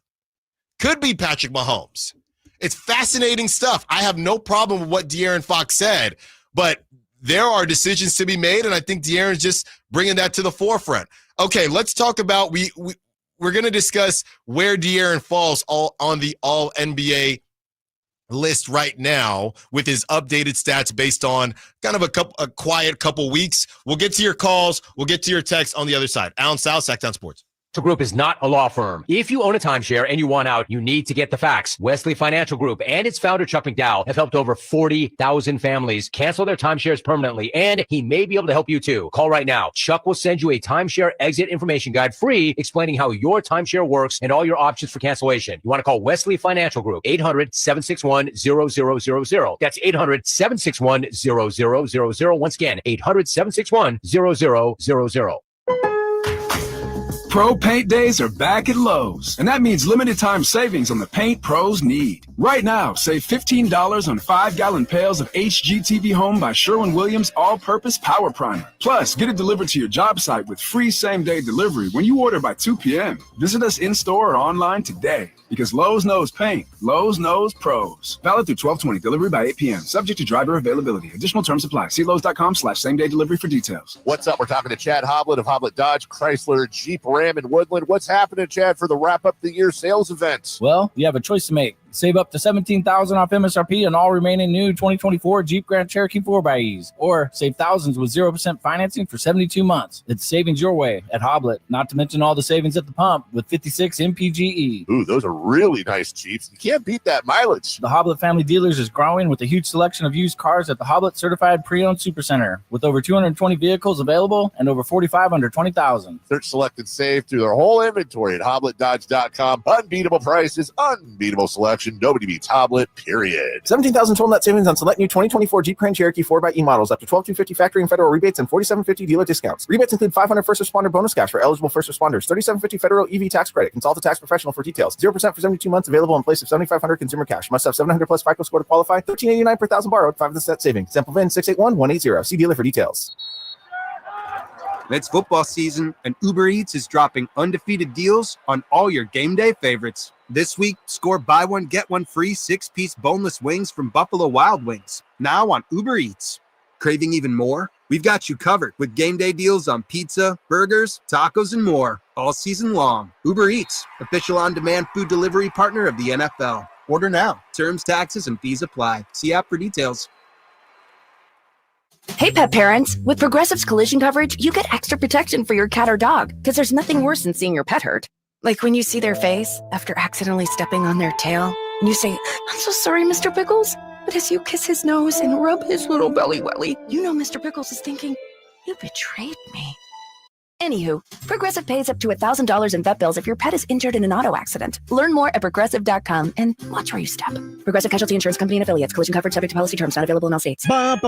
Could be Patrick Mahomes. It's fascinating stuff. I have no problem with what De'Aaron Fox said, but there are decisions to be made, and I think De'Aaron's just bringing that to the forefront. Okay, let's talk about, we're going to discuss where De'Aaron falls on the All-NBA list right now with his updated stats based on kind of a quiet couple weeks. We'll get to your calls. We'll get to your texts on the other side. Allen Stiles, Sacktown Sports. Group is not a law firm. If you own a timeshare and you want out, you need to get the facts. Wesley Financial Group and its founder, Chuck McDowell, have helped over 40,000 families cancel their timeshares permanently, and he may be able to help you too. Call right now. Chuck will send you a timeshare exit information guide free, explaining how your timeshare works and all your options for cancellation. You want to call Wesley Financial Group, 800-761-0000. That's 800-761-0000. Once again, 800-761-0000. Pro Paint Days are back at Lowe's, and that means limited time savings on the paint pros need. Right now, save $15 on 5-gallon pails of HGTV Home by Sherwin-Williams All-Purpose Power Primer. Plus, get it delivered to your job site with free same-day delivery when you order by 2 p.m. Visit us in-store or online today, because Lowe's knows paint. Lowe's knows pros. Valid through 12/20. Delivery by 8 p.m. Subject to driver availability. Additional terms apply. See Lowe's.com/same-day delivery for details. What's up? We're talking to Chad Hoblet of Hoblet Dodge, Chrysler, Jeep, Ram, and Woodland. What's happening, Chad, for the wrap-up the year sales events? Well, you have a choice to make. Save up to $17,000 off MSRP on all remaining new 2024 Jeep Grand Cherokee 4xEs, or save thousands with 0% financing for 72 months. It's savings your way at Hoblet, not to mention all the savings at the pump with 56 MPGE. Ooh, those are really nice Jeeps. You can't beat that mileage. The Hoblet family dealers is growing with a huge selection of used cars at the Hoblet Certified Pre-Owned Supercenter, with over 220 vehicles available and over 45 under 20,000. Search, select, and save through their whole inventory at HobletDodge.com. Unbeatable prices, unbeatable selection. Nobody beats Hoblet, period. $17,000 total net savings on select new 2024 Jeep Grand Cherokee 4xE models, up to $12,250 factory and federal rebates and $4,750 dealer discounts. Rebates include $500 first responder bonus cash for eligible first responders, $3,750 federal EV tax credit. Consult a tax professional for details. 0% for 72 months available in place of $7,500 consumer cash. Must have 700 plus FICO score to qualify. $1,389 per thousand borrowed. 5% savings. Sample VIN 681-180. See dealer for details. It's football season, and Uber Eats is dropping undefeated deals on all your game day favorites. This week, score buy one, get one free 6-piece boneless wings from Buffalo Wild Wings, now on Uber Eats. Craving even more? We've got you covered with game day deals on pizza, burgers, tacos, and more all season long. Uber Eats, official on-demand food delivery partner of the NFL. Order now. Terms, taxes, and fees apply. See app for details. Hey, pet parents. With Progressive's collision coverage, you get extra protection for your cat or dog, because there's nothing worse than seeing your pet hurt. Like when you see their face after accidentally stepping on their tail, and you say, "I'm so sorry, Mr. Pickles." But as you kiss his nose and rub his little belly welly, you know Mr. Pickles is thinking, "You betrayed me." Anywho, Progressive pays up to $1,000 in vet bills if your pet is injured in an auto accident. Learn more at Progressive.com and watch where you step. Progressive Casualty Insurance Company and Affiliates. Collision coverage subject to policy terms. Not available in all states. Yep,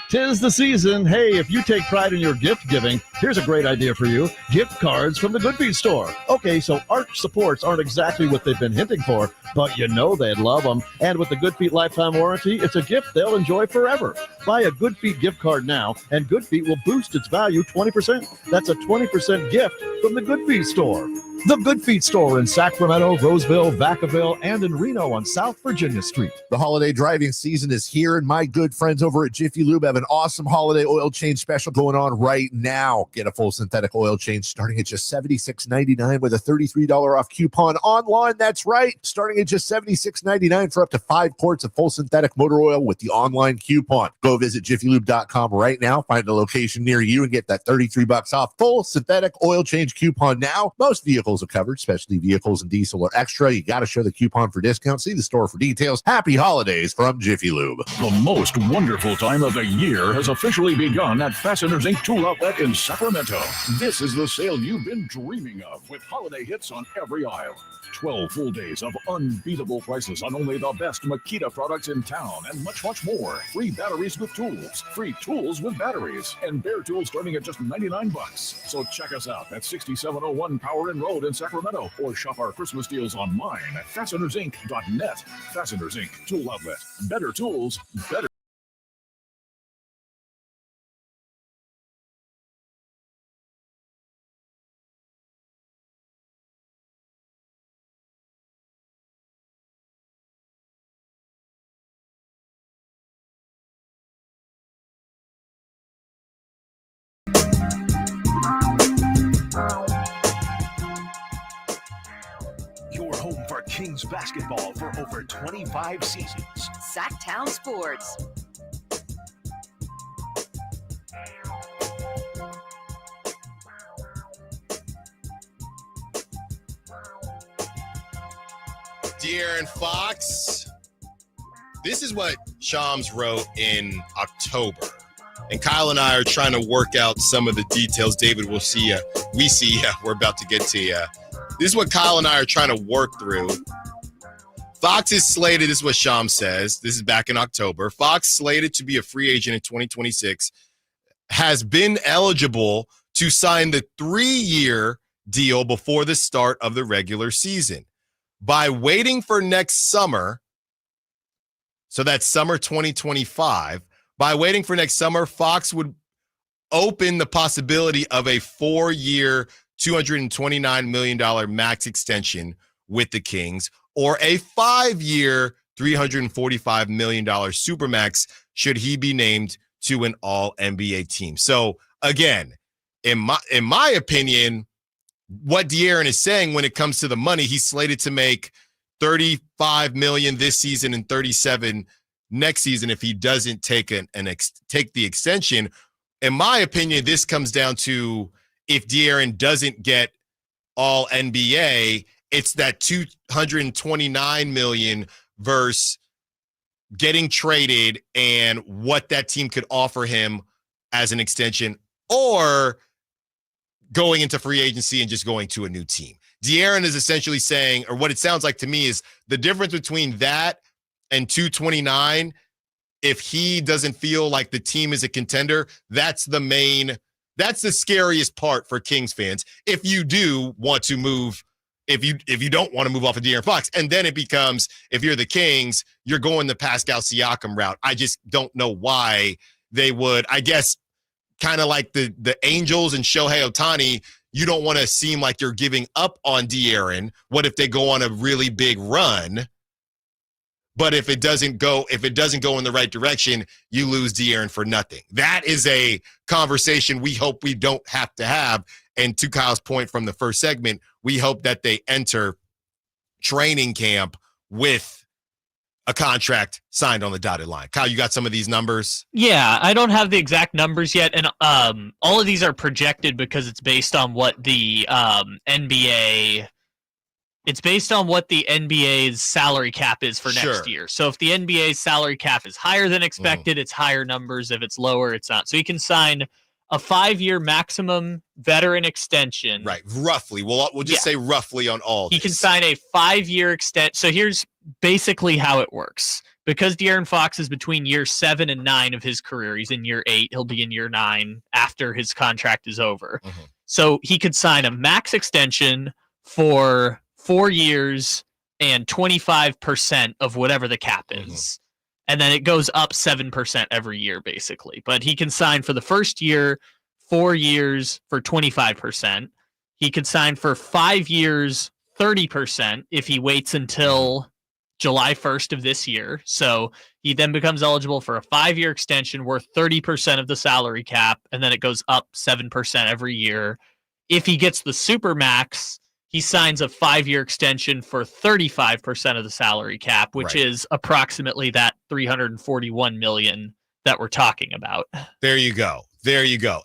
'tis the season. Hey, if you take pride in your gift giving, here's a great idea for you. Gift cards from the Good Feet store. Okay, so arch supports aren't exactly what they've been hinting for, but you know they'd love them. And with the Good Feet lifetime warranty, it's a gift they'll enjoy forever. Buy a Good Feet gift card now, and Good Feet will boost its value 20%. That's a 20% gift from the Good Feet store. The Good Feet Store in Sacramento, Roseville, Vacaville, and in Reno on South Virginia Street. The holiday driving season is here, and my good friends over at Jiffy Lube have an awesome holiday oil change special going on right now. Get a full synthetic oil change starting at just $76.99 with a $33 off coupon online. That's right, starting at just $76.99 for up to 5 quarts of full synthetic motor oil with the online coupon. Go visit jiffylube.com right now, find a location near you, and get that $33 off full synthetic oil change coupon now. Most vehicles are covered, especially vehicles and diesel are extra. You got to show the coupon for discount. See the store for details. Happy holidays from Jiffy Lube. The most wonderful time of the year has officially begun at Fasteners Inc. Tool Outlet in Sacramento. This is the sale you've been dreaming of, with holiday hits on every aisle. 12 full days of unbeatable prices on only the best Makita products in town, and much, much more. Free batteries with tools, free tools with batteries, and bare tools starting at just $99. So check us out at 6701 Power Inn Road in Sacramento, or shop our Christmas deals online at fastenersinc.net. Fasteners Inc. Tool Outlet. Better tools, better. Your home for Kings basketball for over 25 seasons. Sacktown Sports. De'Aaron Fox. This is what Shams wrote in October. And Kyle and I are trying to work out some of the details. David, we'll see you. We see you. We're about to get to you. This is what Kyle and I are trying to work through. Fox is slated, this is what Shams says. This is back in October. Fox slated to be a free agent in 2026, has been eligible to sign the 3-year deal before the start of the regular season. By waiting for next summer, so that's summer 2025, by waiting for next summer, Fox would open the possibility of a 4-year, $229 million max extension with the Kings, or a 5-year, $345 million supermax should he be named to an all-NBA team. So again, in my opinion, what De'Aaron is saying when it comes to the money, he's slated to make $35 million this season and $37 next season if he doesn't take take the extension. In my opinion, this comes down to if De'Aaron doesn't get all NBA, it's that $229 million versus getting traded and what that team could offer him as an extension, or going into free agency and just going to a new team. De'Aaron is essentially saying, or what it sounds like to me is the difference between that and 229, if he doesn't feel like the team is a contender, that's the scariest part for Kings fans. If you do want to move, if you don't want to move off of De'Aaron Fox, and then it becomes, if you're the Kings, you're going the Pascal Siakam route. I just don't know why they would. I guess kind of like the Angels and Shohei Ohtani, you don't want to seem like you're giving up on De'Aaron. What if they go on a really big run? But if it doesn't go in the right direction, you lose De'Aaron for nothing. That is a conversation we hope we don't have to have. And to Kyle's point from the first segment, we hope that they enter training camp with a contract signed on the dotted line. Kyle, you got some of these numbers? Yeah, I don't have the exact numbers yet, and all of these are projected because it's based on what the NBA. It's based on what the NBA's salary cap is for next year. So if the NBA's salary cap is higher than expected, it's higher numbers. If it's lower, it's not. So he can sign a 5-year maximum veteran extension. Right, roughly. We'll just say roughly on all. He can sign a 5-year extension. So here's basically how it works. Because De'Aaron Fox is between year 7 and 9 of his career. He's in year 8. He'll be in year 9 after his contract is over. So he could sign a max extension for 4 years and 25% of whatever the cap is. And then it goes up 7% every year, basically. But he can sign for the first year, 4 years for 25%. he could sign for 5 years, 30% if he waits until July 1st of this year. So he then becomes eligible for a 5-year extension worth 30% of the salary cap, and then it goes up 7% every year. If he gets the Supermax, he signs a 5-year extension for 35% of the salary cap, which is approximately that $341 million that we're talking about. There you go.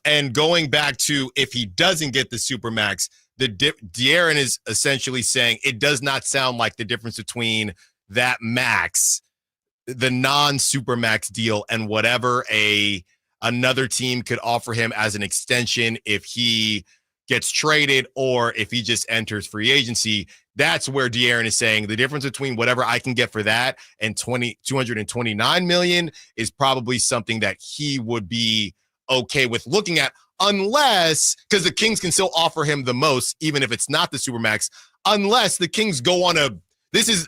And going back to if he doesn't get the Supermax, De'Aaron is essentially saying it does not sound like the difference between that max, the non-Supermax deal, and whatever another team could offer him as an extension if he gets traded or if he just enters free agency. That's where De'Aaron is saying the difference between whatever I can get for that and $229 million is probably something that he would be okay with looking at, unless, because the Kings can still offer him the most, even if it's not the Supermax, unless the Kings go on and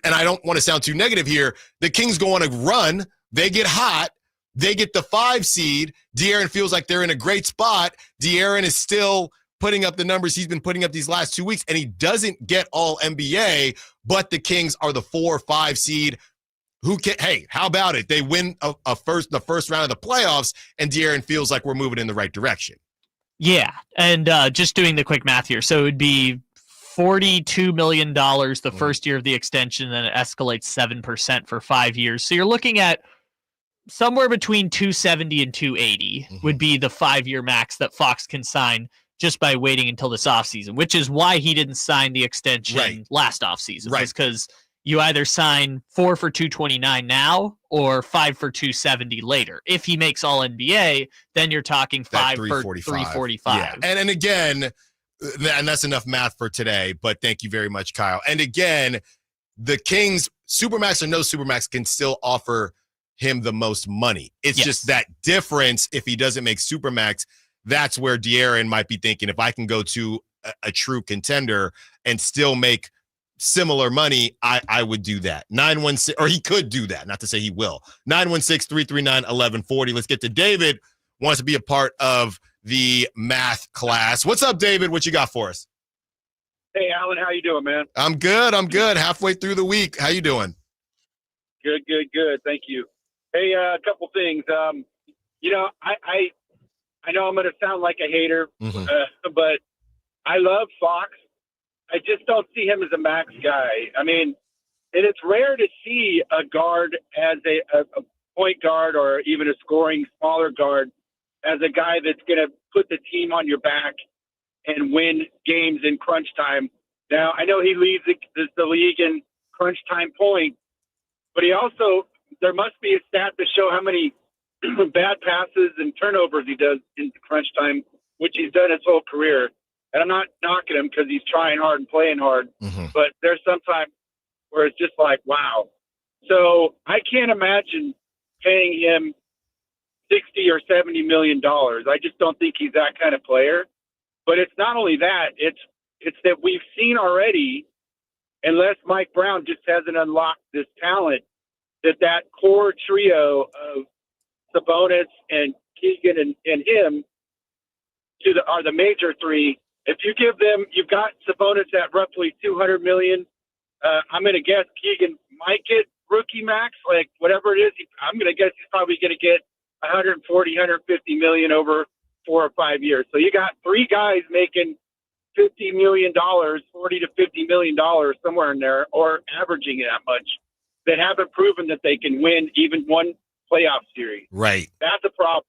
I don't want to sound too negative here, the Kings go on a run, they get hot, they get the 5 seed, De'Aaron feels like they're in a great spot, De'Aaron is still putting up the numbers he's been putting up these last 2 weeks, and he doesn't get all NBA, but the Kings are the 4 or 5 seed. Hey, how about it? They win the first round of the playoffs, and De'Aaron feels like we're moving in the right direction. Yeah, and just doing the quick math here. So it would be $42 million the first year of the extension, then it escalates 7% for 5 years. So you're looking at somewhere between 270 and 280 would be the 5-year max that Fox can sign just by waiting until this offseason, which is why he didn't sign the extension last offseason. Right. Because you either sign 4 for $229 now or 5 for $270 later. If he makes all NBA, then you're talking 5 for $345. Yeah. And again, and that's enough math for today, but thank you very much, Kyle. And again, the Kings, Supermax or no Supermax, can still offer him the most money. It's just that difference if he doesn't make Supermax. That's where De'Aaron might be thinking, if I can go to a true contender and still make similar money, I would do that. 916, or he could do that, not to say he will. 916-339-1140. Let's get to David, wants to be a part of the math class. What's up, David? What you got for us? Hey, Allen, how you doing, man? I'm good. Halfway through the week. How you doing? Good. Thank you. Hey, a couple things. I know I'm going to sound like a hater, but I love Fox. I just don't see him as a max guy. I mean, and it's rare to see a guard as a point guard or even a scoring smaller guard as a guy that's going to put the team on your back and win games in crunch time. Now, I know he leads the league in crunch time points, but there must be a stat to show how many bad passes and turnovers he does in crunch time, which he's done his whole career. And I'm not knocking him because he's trying hard and playing hard, but there's sometimes where it's just like, wow. So I can't imagine paying him $60 or $70 million. I just don't think he's that kind of player. But it's not only that, it's that we've seen already, unless Mike Brown just hasn't unlocked this talent, that core trio of Sabonis and Keegan and him are the major three. If you give them, you've got Sabonis at roughly $200 million. I'm going to guess Keegan might get rookie max, like whatever it is. I'm going to guess he's probably going to get $140, $150 million over 4 or 5 years. So you got 3 guys making $50 million, $40 to $50 million, somewhere in there, or averaging that much, that haven't proven that they can win even one playoff series. Right. That's a problem.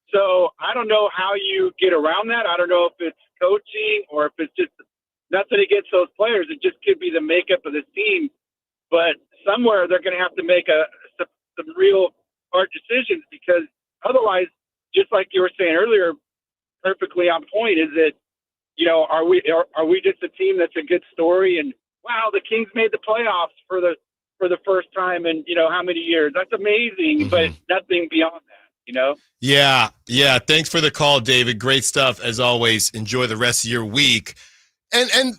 So I don't know how you get around that. I don't know if it's coaching or if it's just nothing against those players. It just could be the makeup of the team. But somewhere they're going to have to make some real hard decisions, because otherwise, just like you were saying earlier, perfectly on point, is that, are we just a team that's a good story and wow, the Kings made the playoffs for the first time in how many years? That's amazing, but nothing beyond that. Yeah. Thanks for the call, David. Great stuff as always. Enjoy the rest of your week. And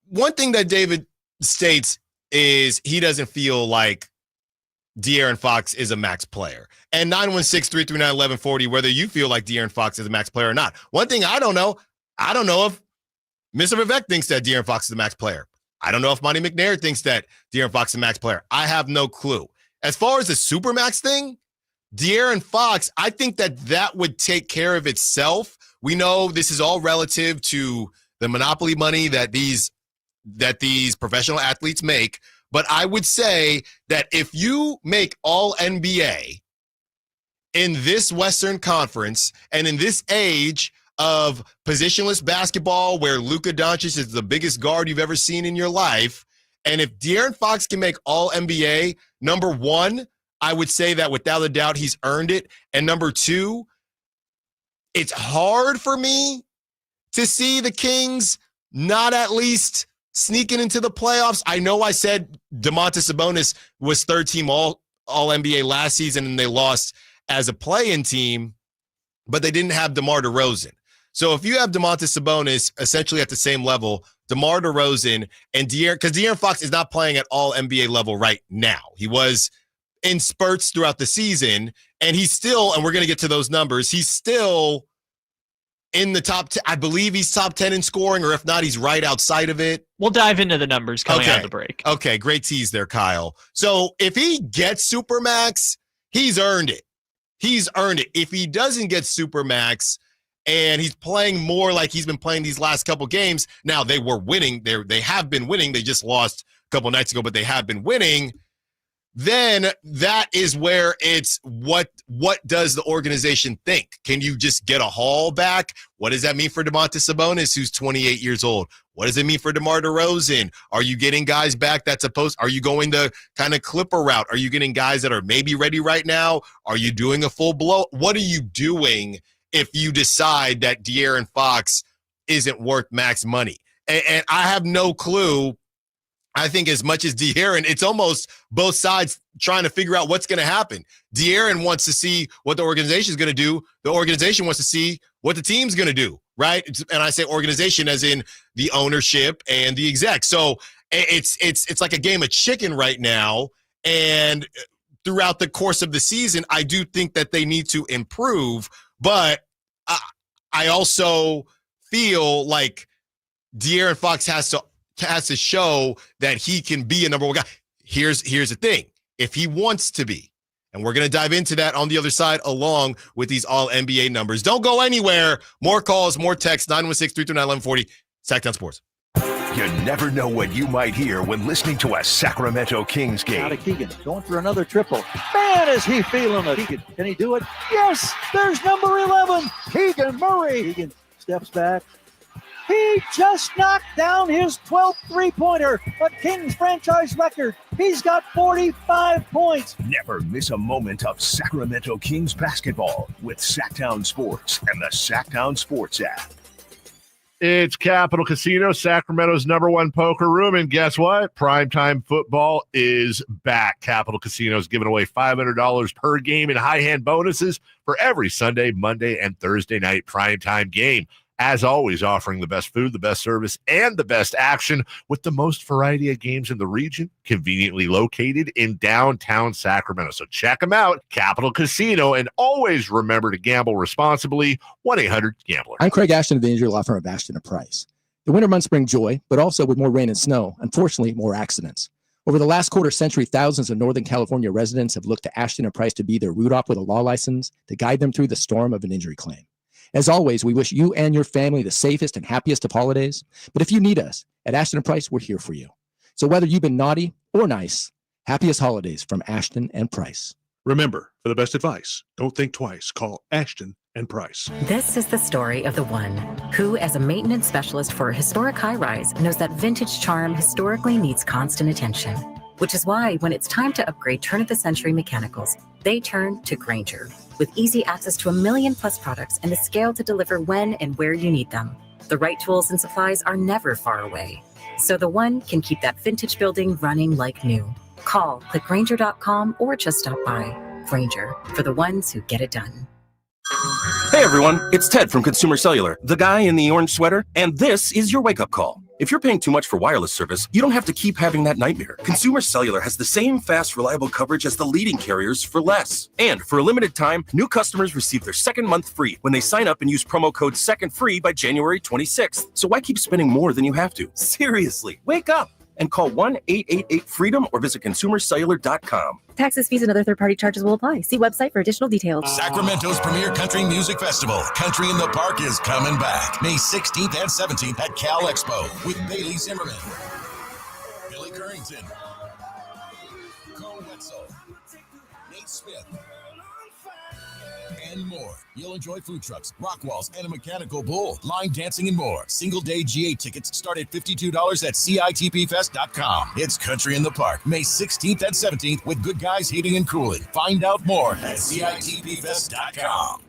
one thing that David states is he doesn't feel like De'Aaron Fox is a max player. And 916-339-1140, whether you feel like De'Aaron Fox is a max player or not. One thing I don't know if Mr. Vivek thinks that De'Aaron Fox is the max player. I don't know if Monty McNair thinks that De'Aaron Fox is the max player. I have no clue. As far as the Supermax thing, De'Aaron Fox, I think that would take care of itself. We know this is all relative to the monopoly money that these professional athletes make. But I would say that if you make all NBA in this Western Conference and in this age of positionless basketball where Luka Doncic is the biggest guard you've ever seen in your life, and if De'Aaron Fox can make all NBA, number one, I would say that without a doubt he's earned it. And number two, it's hard for me to see the Kings not at least sneaking into the playoffs. I know I said Domantas Sabonis was third team all NBA last season and they lost as a play-in team, but they didn't have DeMar DeRozan. So if you have Domantas Sabonis essentially at the same level, DeMar DeRozan and because De'Aaron Fox is not playing at all NBA level right now. He was in spurts throughout the season, and he's still, and we're going to get to those numbers, he's still in the top 10. I believe he's top 10 in scoring, or if not, he's right outside of it. We'll dive into the numbers coming out of the break. Okay, great tease there, Kyle. So if he gets Supermax, he's earned it. He's earned it. If he doesn't get Supermax and he's playing more like he's been playing these last couple games, now they were winning. They have been winning. They just lost a couple nights ago, but they have been winning. Then that is where it's what does the organization think? Can you just get a haul back? What does that mean for Domantas Sabonis, who's 28 years old? What does it mean for DeMar DeRozan? Are you getting guys back are you going the kind of Clipper route? Are you getting guys that are maybe ready right now? Are you doing a full blow? What are you doing if you decide that De'Aaron Fox isn't worth max money? And I have no clue. I think as much as De'Aaron, it's almost both sides trying to figure out what's going to happen. De'Aaron wants to see what the organization is going to do. The organization wants to see what the team's going to do, right? And I say organization as in the ownership and the exec. So it's like a game of chicken right now. And throughout the course of the season, I do think that they need to improve. But I also feel like De'Aaron Fox has to show that he can be a number one guy. Here's the thing. If he wants to be, and we're going to dive into that on the other side along with these all NBA numbers. Don't go anywhere. More calls, more texts, 916-339-1140, Sacktown Sports. You never know what you might hear when listening to a Sacramento Kings game. Out of Keegan, going for another triple. Man, is he feeling it. Keegan, can he do it? Yes, there's number 11, Keegan Murray. Keegan steps back. He just knocked down his 12th three-pointer, a Kings franchise record. He's got 45 points. Never miss a moment of Sacramento Kings basketball with Sacktown Sports and the Sacktown Sports app. It's Capital Casino, Sacramento's number one poker room. And guess what? Primetime football is back. Capital Casino is giving away $500 per game in high hand bonuses for every Sunday, Monday, and Thursday night primetime game. As always, offering the best food, the best service, and the best action with the most variety of games in the region, conveniently located in downtown Sacramento. So check them out, Capital Casino, and always remember to gamble responsibly. 1-800-GAMBLER. I'm Craig Ashton of the injury law firm of Ashton & Price. The winter months bring joy, but also with more rain and snow, unfortunately, more accidents. Over the last quarter century, thousands of Northern California residents have looked to Ashton & Price to be their root op with a law license to guide them through the storm of an injury claim. As always, we wish you and your family the safest and happiest of holidays. But if you need us, at Ashton & Price, we're here for you. So whether you've been naughty or nice, happiest holidays from Ashton & Price. Remember, for the best advice, don't think twice. Call Ashton & Price. This is the story of the one who, as a maintenance specialist for a historic high-rise, knows that vintage charm historically needs constant attention. Which is why when it's time to upgrade turn-of-the-century mechanicals, they turn to Grainger. With easy access to 1 million+ products and the scale to deliver when and where you need them. The right tools and supplies are never far away. So the one can keep that vintage building running like new. Call, click Grainger.com, or just stop by. Grainger, for the ones who get it done. Hey everyone, it's Ted from Consumer Cellular, the guy in the orange sweater, and this is your wake-up call. If you're paying too much for wireless service, you don't have to keep having that nightmare. Consumer Cellular has the same fast, reliable coverage as the leading carriers for less. And for a limited time, new customers receive their second month free when they sign up and use promo code SECONDFREE by January 26th. So why keep spending more than you have to? Seriously, wake up and call 1-888-FREEDOM or visit consumercellular.com. Taxes, fees, and other third-party charges will apply. See website for additional details. Sacramento's premier country music festival, Country in the Park, is coming back May 16th and 17th at Cal Expo with Bailey Zimmerman, Billy Currington, Cole Wetzel, Nate Smith, and more. You'll enjoy food trucks, rock walls, and a mechanical bull, line dancing, and more. Single-day GA tickets start at $52 at CITPFest.com. It's Country in the Park, May 16th and 17th with Good Guys Heating and Cooling. Find out more at CITPFest.com.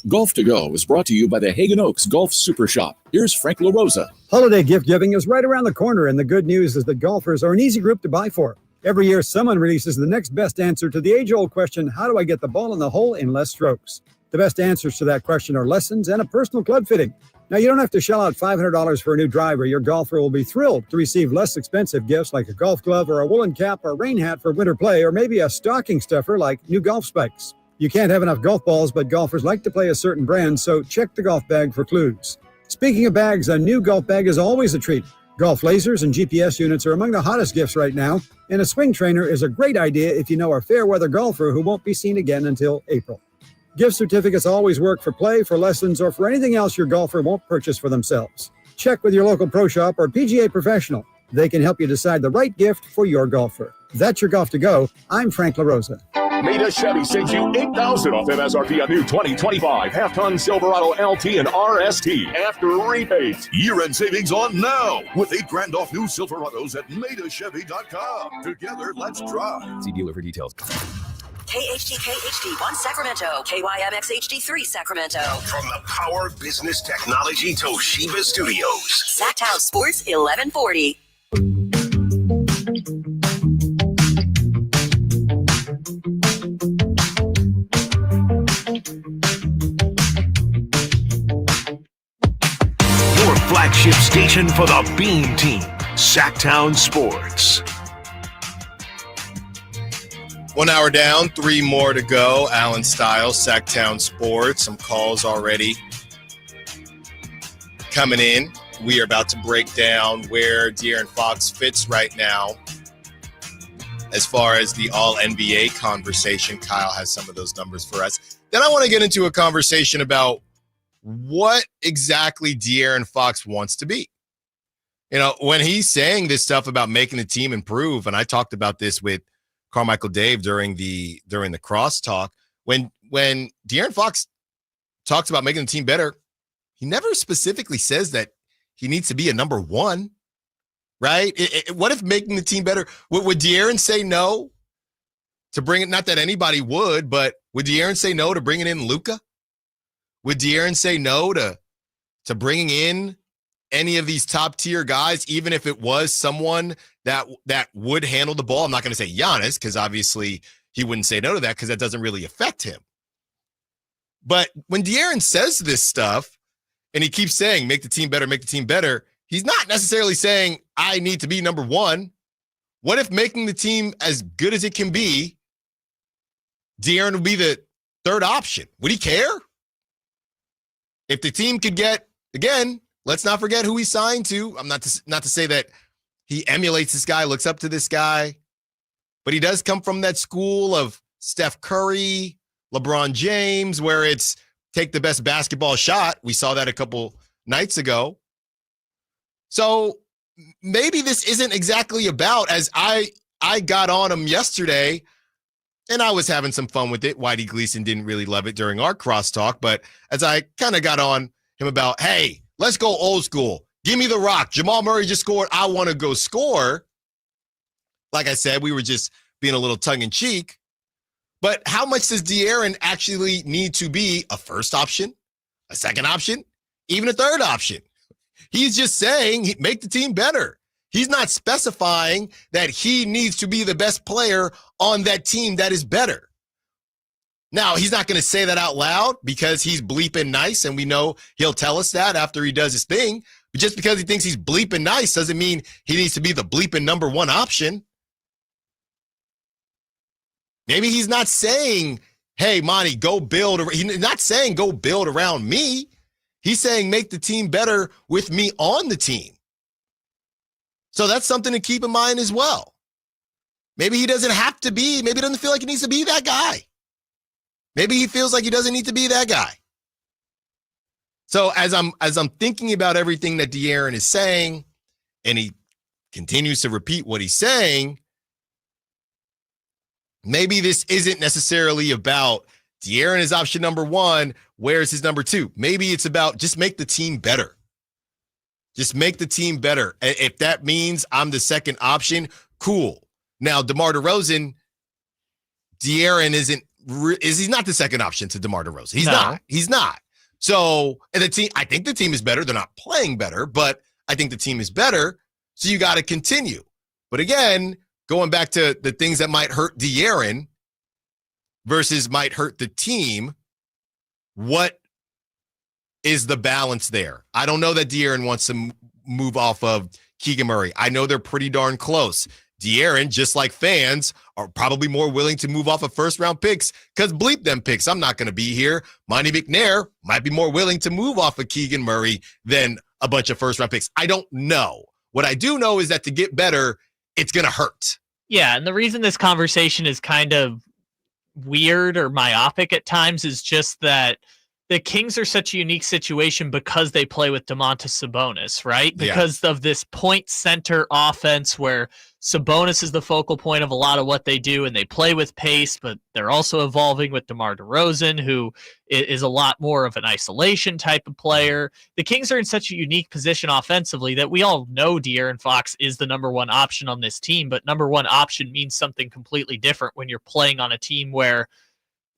Golf to Go is brought to you by the Hagen Oaks Golf Super Shop. Here's Frank LaRosa. Holiday gift giving is right around the corner, and the good news is that golfers are an easy group to buy for. Every year, someone releases the next best answer to the age-old question, how do I get the ball in the hole in less strokes? The best answers to that question are lessons and a personal club fitting. Now, you don't have to shell out $500 for a new driver. Your golfer will be thrilled to receive less expensive gifts like a golf glove or a woolen cap or rain hat for winter play, or maybe a stocking stuffer like new golf spikes. You can't have enough golf balls, but golfers like to play a certain brand, so check the golf bag for clues. Speaking of bags, a new golf bag is always a treat. Golf lasers and GPS units are among the hottest gifts right now, and a swing trainer is a great idea if you know a fair weather golfer who won't be seen again until April. Gift certificates always work for play, for lessons, or for anything else your golfer won't purchase for themselves. Check with your local pro shop or PGA professional. They can help you decide the right gift for your golfer. That's your Golf to Go. I'm Frank LaRosa. Meda Chevy sends you $8,000 off MSRP on new 2025 half-ton Silverado LT and RST after rebate. Year-end savings on now with $8,000 off new Silverados at MedaChevy.com. Together, let's drive. See dealer for details. KHD1 Sacramento, KYMX HD3 Sacramento. From the Power Business Technology Toshiba Studios. Sacktown Sports 1140. Your flagship station for the Beam Team, Sacktown Sports. 1 hour down, 3 more to go. Allen Stiles, Sacktown Sports. Some calls already coming in. We are about to break down where De'Aaron Fox fits right now as far as the All-NBA conversation. Kyle has some of those numbers for us. Then I want to get into a conversation about what exactly De'Aaron Fox wants to be. You know, when he's saying this stuff about making the team improve, and I talked about this with Carmichael Dave during the crosstalk, when De'Aaron Fox talks about making the team better, he never specifically says that he needs to be a number one, right? What if making the team better? Would De'Aaron say no to bring it? Not that anybody would, but would De'Aaron say no to bringing in Luka? Would De'Aaron say no to bringing in any of these top tier guys, even if it was someone that would handle the ball? I'm not going to say Giannis, because obviously he wouldn't say no to that because that doesn't really affect him. But when De'Aaron says this stuff and he keeps saying, make the team better, he's not necessarily saying, I need to be number one. What if making the team as good as it can be, De'Aaron would be the third option? Would he care? If the team could get, again, let's not forget who he signed to. I'm not to say that he emulates this guy, looks up to this guy, but he does come from that school of Steph Curry, LeBron James, where it's take the best basketball shot. We saw that a couple nights ago. So maybe this isn't exactly about, as I got on him yesterday, and I was having some fun with it. Whitey Gleason didn't really love it during our crosstalk, but as I kind of got on him about, hey, let's go old school. Give me the rock. Jamal Murray just scored. I want to go score. Like I said, we were just being a little tongue-in-cheek. But how much does De'Aaron actually need to be a first option, a second option, even a third option? He's just saying make the team better. He's not specifying that he needs to be the best player on that team that is better. Now, he's not going to say that out loud because he's bleeping nice, and we know he'll tell us that after he does his thing. Just because he thinks he's bleeping nice doesn't mean he needs to be the bleeping number one option. Maybe he's not saying, hey, Monty, go build. He's not saying go build around me. He's saying make the team better with me on the team. So that's something to keep in mind as well. Maybe he doesn't have to be, maybe he doesn't feel like he needs to be that guy. Maybe he feels like he doesn't need to be that guy. So as I'm thinking about everything that De'Aaron is saying, and he continues to repeat what he's saying, maybe this isn't necessarily about De'Aaron is option number one. Where's his number two? Maybe it's about just make the team better. Just make the team better. If that means I'm the second option, cool. Now, DeMar DeRozan, De'Aaron he's not the second option to DeMar DeRozan. He's not. So, and I think the team is better. They're not playing better, but I think the team is better. So you got to continue. But again, going back to the things that might hurt De'Aaron versus might hurt the team, what is the balance there? I don't know that De'Aaron wants to move off of Keegan Murray. I know they're pretty darn close. De'Aaron, just like fans, are probably more willing to move off of first-round picks because bleep them picks. I'm not going to be here. Monty McNair might be more willing to move off of Keegan Murray than a bunch of first-round picks. I don't know. What I do know is that to get better, it's going to hurt. Yeah, and the reason this conversation is kind of weird or myopic at times is just that the Kings are such a unique situation because they play with Domantas Sabonis, right? Because of this point center offense where Sabonis is the focal point of a lot of what they do, and they play with pace, but they're also evolving with DeMar DeRozan, who is a lot more of an isolation type of player. The Kings are in such a unique position offensively that we all know De'Aaron Fox is the number one option on this team, but number one option means something completely different when you're playing on a team where,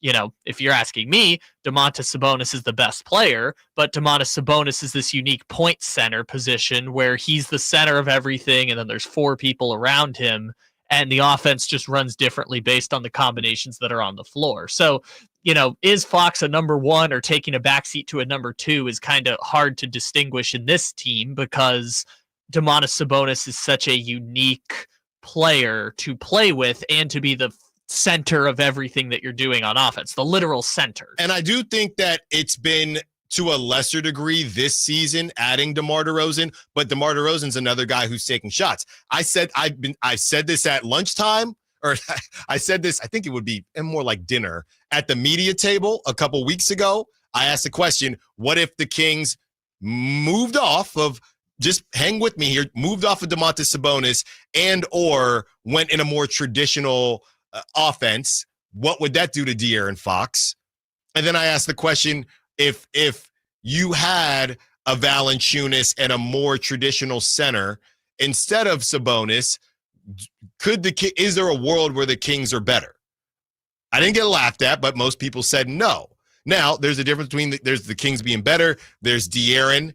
you know, if you're asking me, Domantas Sabonis is the best player, but Domantas Sabonis is this unique point center position where he's the center of everything, and then there's four people around him, and the offense just runs differently based on the combinations that are on the floor. So, you know, is Fox a number one or taking a backseat to a number two is kind of hard to distinguish in this team because Domantas Sabonis is such a unique player to play with and to be the center of everything that you're doing on offense, the literal center. And I do think that it's been to a lesser degree this season adding DeMar DeRozan, but DeMar DeRozan's another guy who's taking shots. I said this at lunchtime, or I said this, I think it would be more like dinner at the media table a couple weeks ago. I asked the question, what if the Kings moved off of, just hang with me here, moved off of Domantas Sabonis and or went in a more traditional offense, what would that do to De'Aaron Fox? And then I asked the question, if you had a Valanciunas and a more traditional center instead of Sabonis, is there a world where the Kings are better? I didn't get laughed at, but most people said no. Now, there's a difference between there's the Kings being better, there's De'Aaron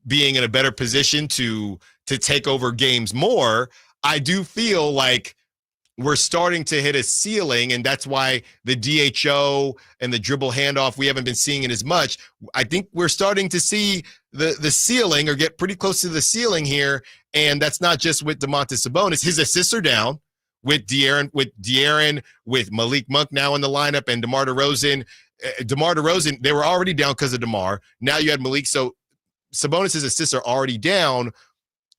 being in a better position to take over games more. I do feel like we're starting to hit a ceiling, and that's why the DHO and the dribble handoff, we haven't been seeing it as much. I think we're starting to see the ceiling or get pretty close to the ceiling here, and that's not just with Domantas Sabonis. His assists are down with De'Aaron, with Malik Monk now in the lineup, and DeMar DeRozan. DeMar DeRozan, they were already down because of DeMar. Now you had Malik, so Sabonis' assists are already down.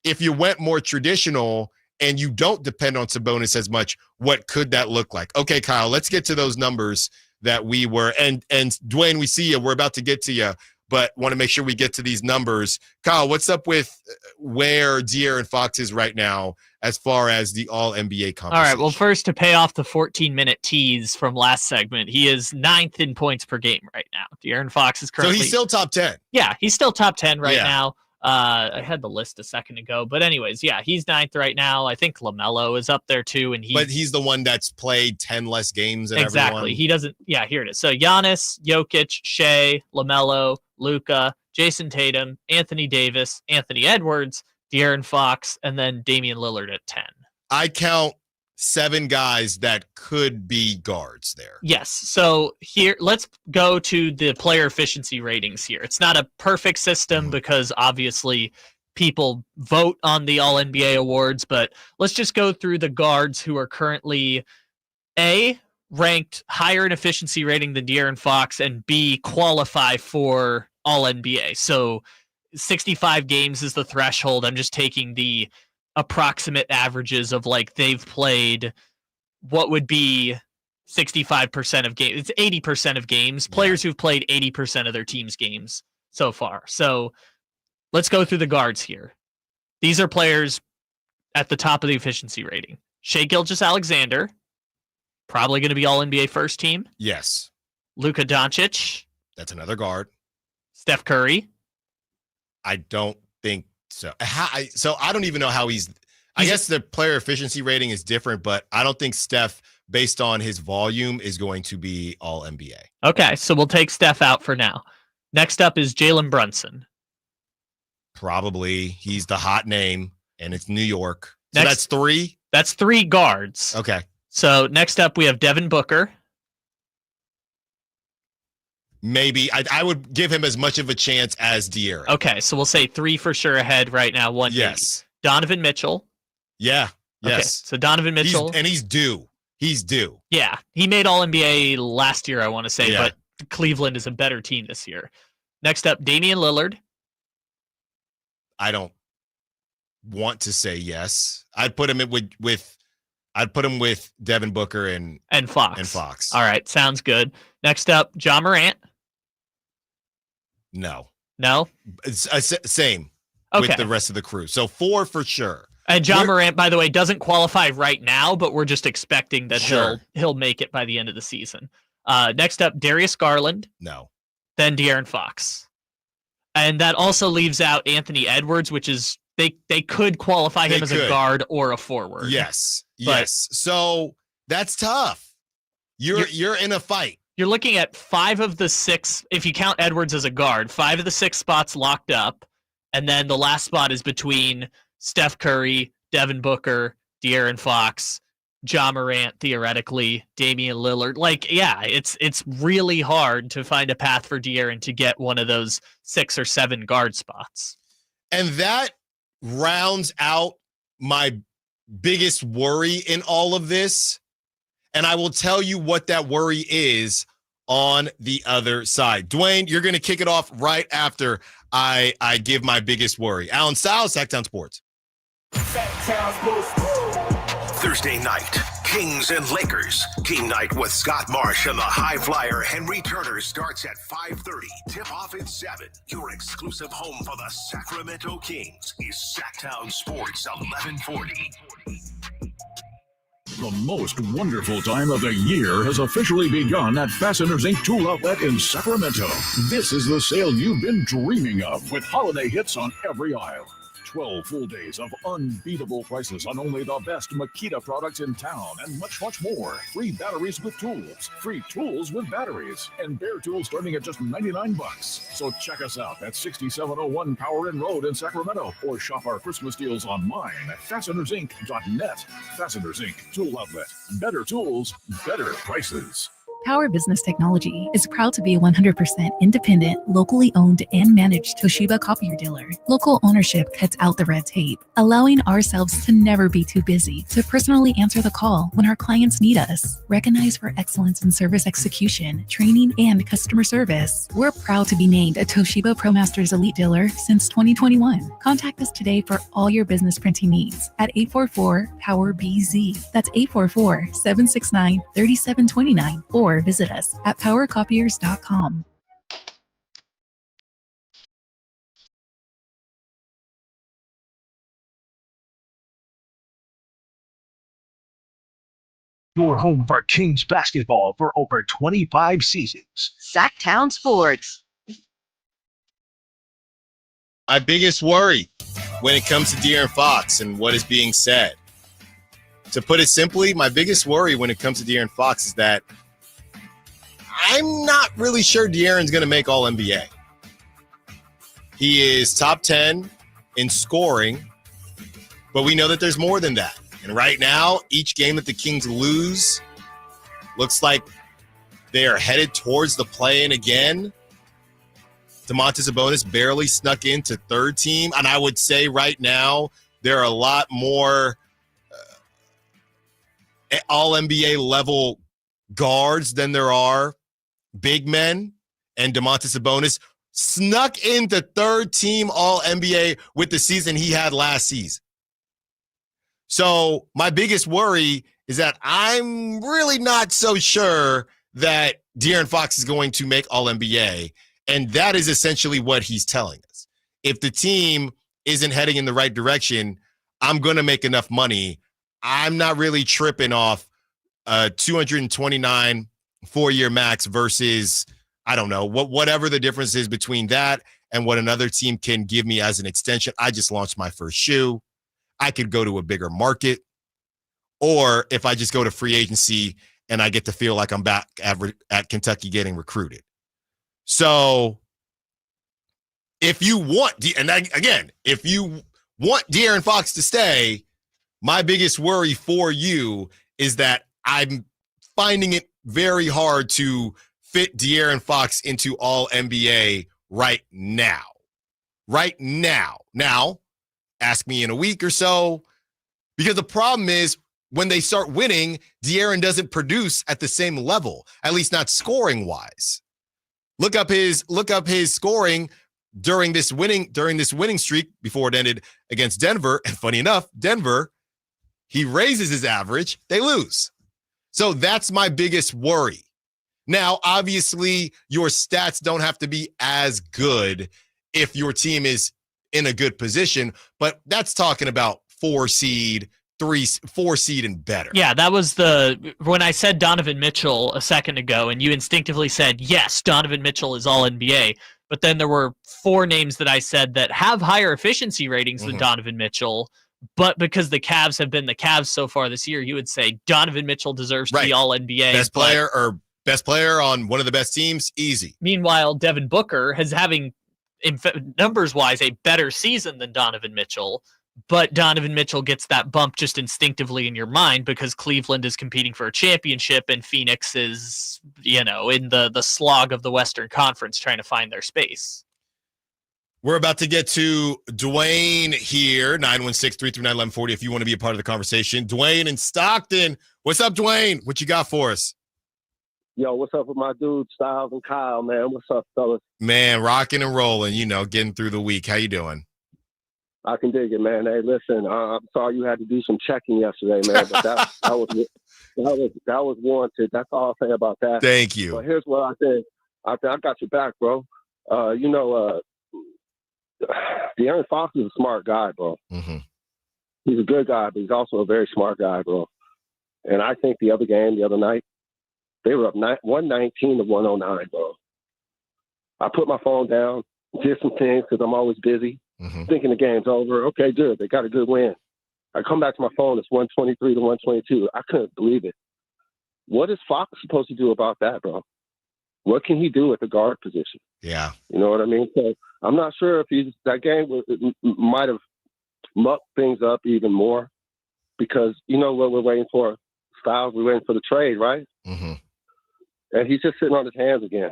If you went more traditional and you don't depend on Sabonis as much, what could that look like? Okay, Kyle, let's get to those numbers that we were, and Dwayne, we see you. We're about to get to you, but want to make sure we get to these numbers. Kyle, what's up with where De'Aaron Fox is right now as far as the All-NBA conversation? All right, well, first, to pay off the 14-minute tease from last segment, he is 9th in points per game right now. De'Aaron Fox is currently... So he's still top 10. Yeah, he's still top 10 right now. I had the list a second ago, but anyways, yeah, he's 9th right now. I think LaMelo is up there too, and but he's the one that's played 10 less games than everyone. He doesn't. Yeah, here it is. So Giannis, Jokic, Shea, LaMelo, Luka, Jason Tatum, Anthony Davis, Anthony Edwards, De'Aaron Fox, and then Damian Lillard at 10. I count 7 guys that could be guards there. Yes. So here, let's go to the player efficiency ratings here. It's not a perfect system because obviously people vote on the All-NBA awards, but let's just go through the guards who are currently A, ranked higher in efficiency rating than De'Aaron Fox, and B, qualify for All-NBA. So 65 games is the threshold. I'm just taking the approximate averages of like they've played what would be 65% of games. It's 80% of games. Players who've played 80% of their team's games so far. So let's go through the guards here. These are players at the top of the efficiency rating. Shai Gilgeous-Alexander, probably going to be All-NBA first team. Yes. Luka Doncic. That's another guard. Steph Curry. I don't think so. So I don't even know how he's I guess the player efficiency rating is different, but I don't think Steph, based on his volume, is going to be all NBA. Okay, so we'll take Steph out for now. Next up is Jalen Brunson. Probably. He's the hot name, and it's New York. So that's three? That's three guards. Okay. So next up, we have Devin Booker. Maybe. I would give him as much of a chance as De'Aaron. Okay, so we'll say three for sure ahead right now. One. Yes. Maybe. Donovan Mitchell. Yeah. Yes. Okay, so Donovan Mitchell. He's due. He's due. Yeah. He made All-NBA last year, I want to say, Yeah. but Cleveland is a better team this year. Next up, Damian Lillard. I don't want to say yes. I'd put him with Devin Booker and Fox. All right, sounds good. Next up, Ja Morant. No. It's same with the rest of the crew. So 4 for sure. And Ja Morant, by the way, doesn't qualify right now, but we're just expecting that he'll make it by the end of the season. Next up, Darius Garland. No. Then De'Aaron Fox. And that also leaves out Anthony Edwards, which is they could qualify him as a guard or a forward. Yes. Yes. So that's tough. You're in a fight. You're looking at 5 of the 6, if you count Edwards as a guard, 5 of the 6 spots locked up. And then the last spot is between Steph Curry, Devin Booker, De'Aaron Fox, Ja Morant, theoretically, Damian Lillard. It's really hard to find a path for De'Aaron to get one of those 6 or 7 guard spots. And that rounds out my biggest worry in all of this. And I will tell you what that worry is on the other side. Dwayne, you're going to kick it off right after I give my biggest worry. Allen Stiles, Sacktown Sports. Thursday night, Kings and Lakers. Game night with Scott Marsh and the high flyer Henry Turner starts at 5:30. Tip-off at 7. Your exclusive home for the Sacramento Kings is Sacktown Sports 1140. The most wonderful time of the year has officially begun at Fasteners Inc. Tool Outlet in Sacramento. This is the sale you've been dreaming of, with holiday hits on every aisle. 12 full days of unbeatable prices on only the best Makita products in town, and much, much more. Free batteries with tools, free tools with batteries, and bare tools starting at just $99. So check us out at 6701 Power Inn Road in Sacramento, or shop our Christmas deals online at fastenersinc.net. Fasteners Inc. Tool Outlet. Better tools, better prices. Power Business Technology is proud to be a 100% independent, locally owned and managed Toshiba copier dealer. Local ownership cuts out the red tape, allowing ourselves to never be too busy to personally answer the call when our clients need us. Recognized for excellence in service execution, training, and customer service, we're proud to be named a Toshiba ProMasters Elite Dealer since 2021. Contact us today for all your business printing needs at 844-POWER-BZ. That's 844-769-3729, or visit us at powercopiers.com. Your home for Kings basketball for over 25 seasons. Sacktown Sports. My biggest worry when it comes to De'Aaron Fox and what is being said. To put it simply, my biggest worry when it comes to De'Aaron Fox is that I'm not really sure De'Aaron's going to make All-NBA. He is top 10 in scoring, but we know that there's more than that. And right now, each game that the Kings lose looks like they are headed towards the play-in again. Domantas Sabonis barely snuck into third team. And I would say right now there are a lot more all-NBA level guards than there are big men. And Domantas Sabonis snuck into third team all-NBA with the season he had last season. So my biggest worry is that I'm really not so sure that De'Aaron Fox is going to make all-NBA. And that is essentially what he's telling us. If the team isn't heading in the right direction, I'm going to make enough money. I'm not really tripping off 229 4-year max versus, I don't know, whatever the difference is between that and what another team can give me as an extension. I just launched my first shoe. I could go to a bigger market. Or if I just go to free agency and I get to feel like I'm back at Kentucky getting recruited. So if you want, if you want De'Aaron Fox to stay, my biggest worry for you is that I'm finding it very hard to fit De'Aaron Fox into all NBA right now. Right now. Now, ask me in a week or so, because the problem is when they start winning, De'Aaron doesn't produce at the same level, at least not scoring wise. Look up his scoring during this winning streak before it ended against Denver. And funny enough, Denver, he raises his average, they lose. So that's my biggest worry. Now, obviously, your stats don't have to be as good if your team is in a good position, but that's talking about 4 seed and better. Yeah, that was when I said Donovan Mitchell a second ago, and you instinctively said, yes, Donovan Mitchell is all NBA. But then there were 4 names that I said that have higher efficiency ratings than Donovan Mitchell. But because the Cavs have been the Cavs so far this year, you would say Donovan Mitchell deserves to be all NBA. Best player on one of the best teams, easy. Meanwhile, Devin Booker is having, numbers-wise, a better season than Donovan Mitchell. But Donovan Mitchell gets that bump just instinctively in your mind because Cleveland is competing for a championship and Phoenix is, in the slog of the Western Conference trying to find their space. We're about to get to Dwayne here, 916-339-1140 if you want to be a part of the conversation. Dwayne in Stockton. What's up, Dwayne? What you got for us? Yo, what's up with my dude, Styles and Kyle, man? What's up, fellas? Man, rocking and rolling, getting through the week. How you doing? I can dig it, man. Hey, listen, I'm sorry you had to do some checking yesterday, man, but that was warranted. That's all I'll say about that. Thank you. But here's what I think. I got your back, bro. De'Aaron Fox is a smart guy, bro. Mm-hmm. He's a good guy, but he's also a very smart guy, bro. And I think the other night, they were up 119 to 109, bro. I put my phone down, did some things because I'm always busy, thinking the game's over. Okay, good. They got a good win. I come back to my phone, it's 123 to 122. I couldn't believe it. What is Fox supposed to do about that, bro? What can he do at the guard position? Yeah. You know what I mean? So I'm not sure if that game might have mucked things up even more because you know what we're waiting for? Styles, we're waiting for the trade, right? Mm-hmm. And he's just sitting on his hands again.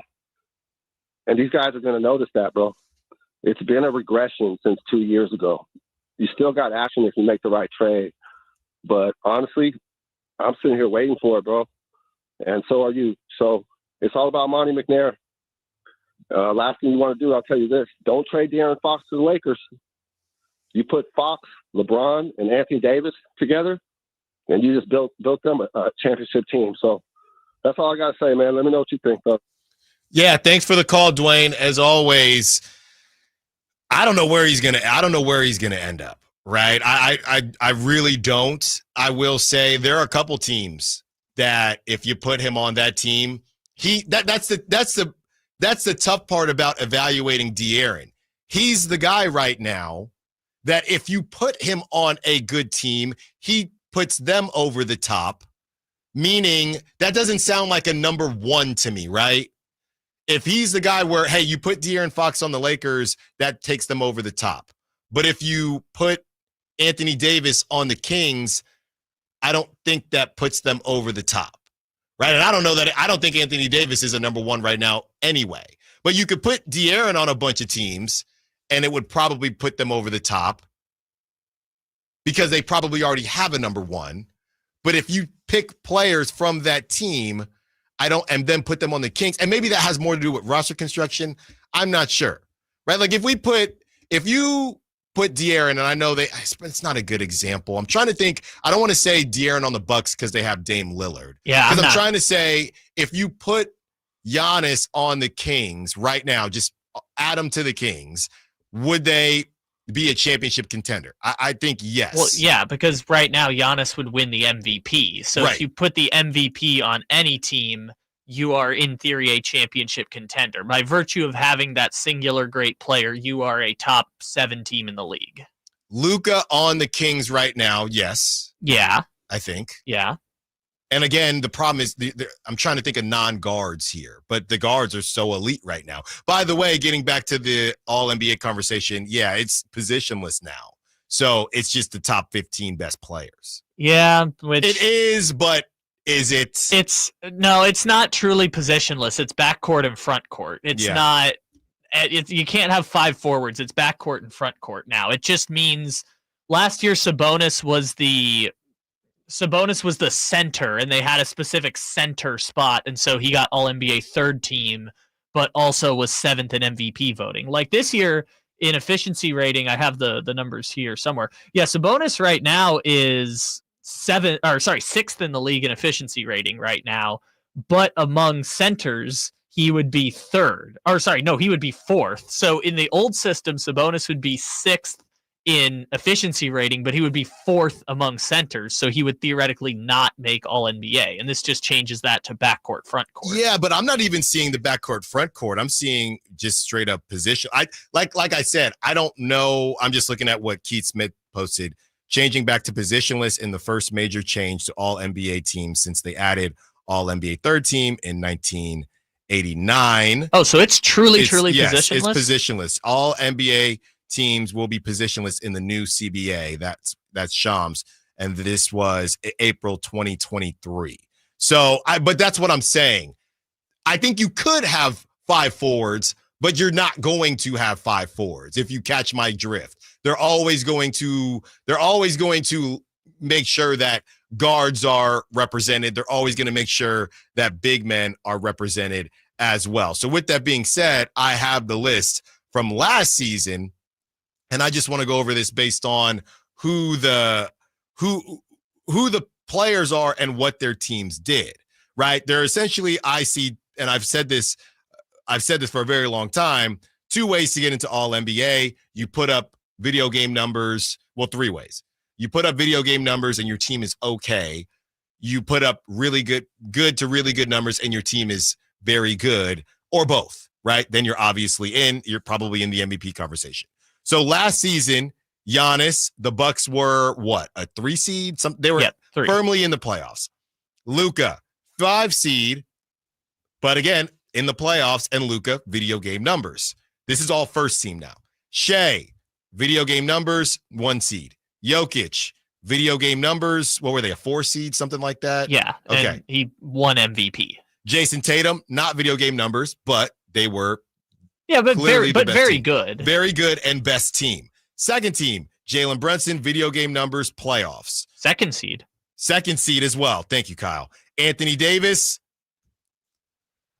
And these guys are going to notice that, bro. It's been a regression since 2 years ago. You still got action if you make the right trade. But honestly, I'm sitting here waiting for it, bro. And so are you. So it's all about Monty McNair. Last thing you want to do, I'll tell you this. Don't trade De'Aaron Fox to the Lakers. You put Fox, LeBron, and Anthony Davis together, and you just built them a championship team. So that's all I got to say, man. Let me know what you think, though. Yeah, thanks for the call, Dwayne. As always, I don't know where he's gonna end up. Right? I really don't. I will say there are a couple teams that if you put him on that team, that's the tough part about evaluating De'Aaron. He's the guy right now that if you put him on a good team, he puts them over the top. Meaning that doesn't sound like a number one to me, right? If he's the guy where, hey, you put De'Aaron Fox on the Lakers, that takes them over the top. But if you put Anthony Davis on the Kings, I don't think that puts them over the top, right? And I don't think Anthony Davis is a number one right now anyway. But you could put De'Aaron on a bunch of teams, and it would probably put them over the top because they probably already have a number one. But if you pick players from that team, and then put them on the Kings, and maybe that has more to do with roster construction. I'm not sure, right? Like if you put De'Aaron, and I know it's not a good example. I'm trying to think. I don't want to say De'Aaron on the Bucks because they have Dame Lillard. Yeah, because I'm trying to say if you put Giannis on the Kings right now, just add them to the Kings, would they be a championship contender? I think yes. Well, yeah, because right now Giannis would win the MVP. So if you put the MVP on any team, you are in theory a championship contender. By virtue of having that singular great player, you are a top 7 team in the league. Luka on the Kings right now, yes. Yeah. I think. Yeah. And again, the problem is I'm trying to think of non-guards here, but the guards are so elite right now. By the way, getting back to the All-NBA conversation, yeah, it's positionless now. So it's just the top 15 best players. Yeah. It is, but is it? No, it's not truly positionless. It's backcourt and front court. It's not. You can't have 5 forwards. It's backcourt and front court now. It just means last year Sabonis was the center, and they had a specific center spot, and so he got All-NBA third team, but also was 7th in MVP voting. Like this year in efficiency rating, I have the numbers here somewhere. Yeah, Sabonis right now is 6th in the league in efficiency rating right now, but among centers, he would be 3rd. He would be 4th. So in the old system, Sabonis would be 6th in efficiency rating, but he would be 4th among centers, so he would theoretically not make All-NBA, and this just changes that to backcourt, front court. Yeah, but I'm not even seeing the backcourt, front court. I'm seeing just straight up position. Like I said, I don't know. I'm just looking at what Keith Smith posted, changing back to positionless in the first major change to All-NBA teams since they added All-NBA third team in 1989. Oh, so it's truly positionless? Yes, it's positionless. All-NBA teams will be positionless in the new CBA. That's Shams, and this was April 2023. So, but that's what I'm saying. I think you could have 5 forwards, but you're not going to have 5 forwards. If you catch my drift, they're always going to make sure that guards are represented. They're always going to make sure that big men are represented as well. So, with that being said, I have the list from last season. And I just want to go over this based on who the players are and what their teams did, right? They're essentially, I see, and I've said this for a very long time, 2 ways to get into All-NBA. You put up video game numbers, 3 ways. You put up video game numbers and your team is okay. You put up really good to really good numbers and your team is very good, or both, right? Then you're obviously you're probably in the MVP conversation. So last season, Giannis, the Bucks were what, a 3 seed? They were 3. Firmly in the playoffs. Luka, 5 seed, but again, in the playoffs, and Luka, video game numbers. This is all first team now. Shea, video game numbers, 1 seed. Jokic, video game numbers, what were they, a 4 seed, something like that? Yeah, okay. And he won MVP. Jason Tatum, not video game numbers, but they were very team. good. Very good and best team. Second team, Jalen Brunson, video game numbers, playoffs. Second seed as well. Thank you, Kyle. Anthony Davis,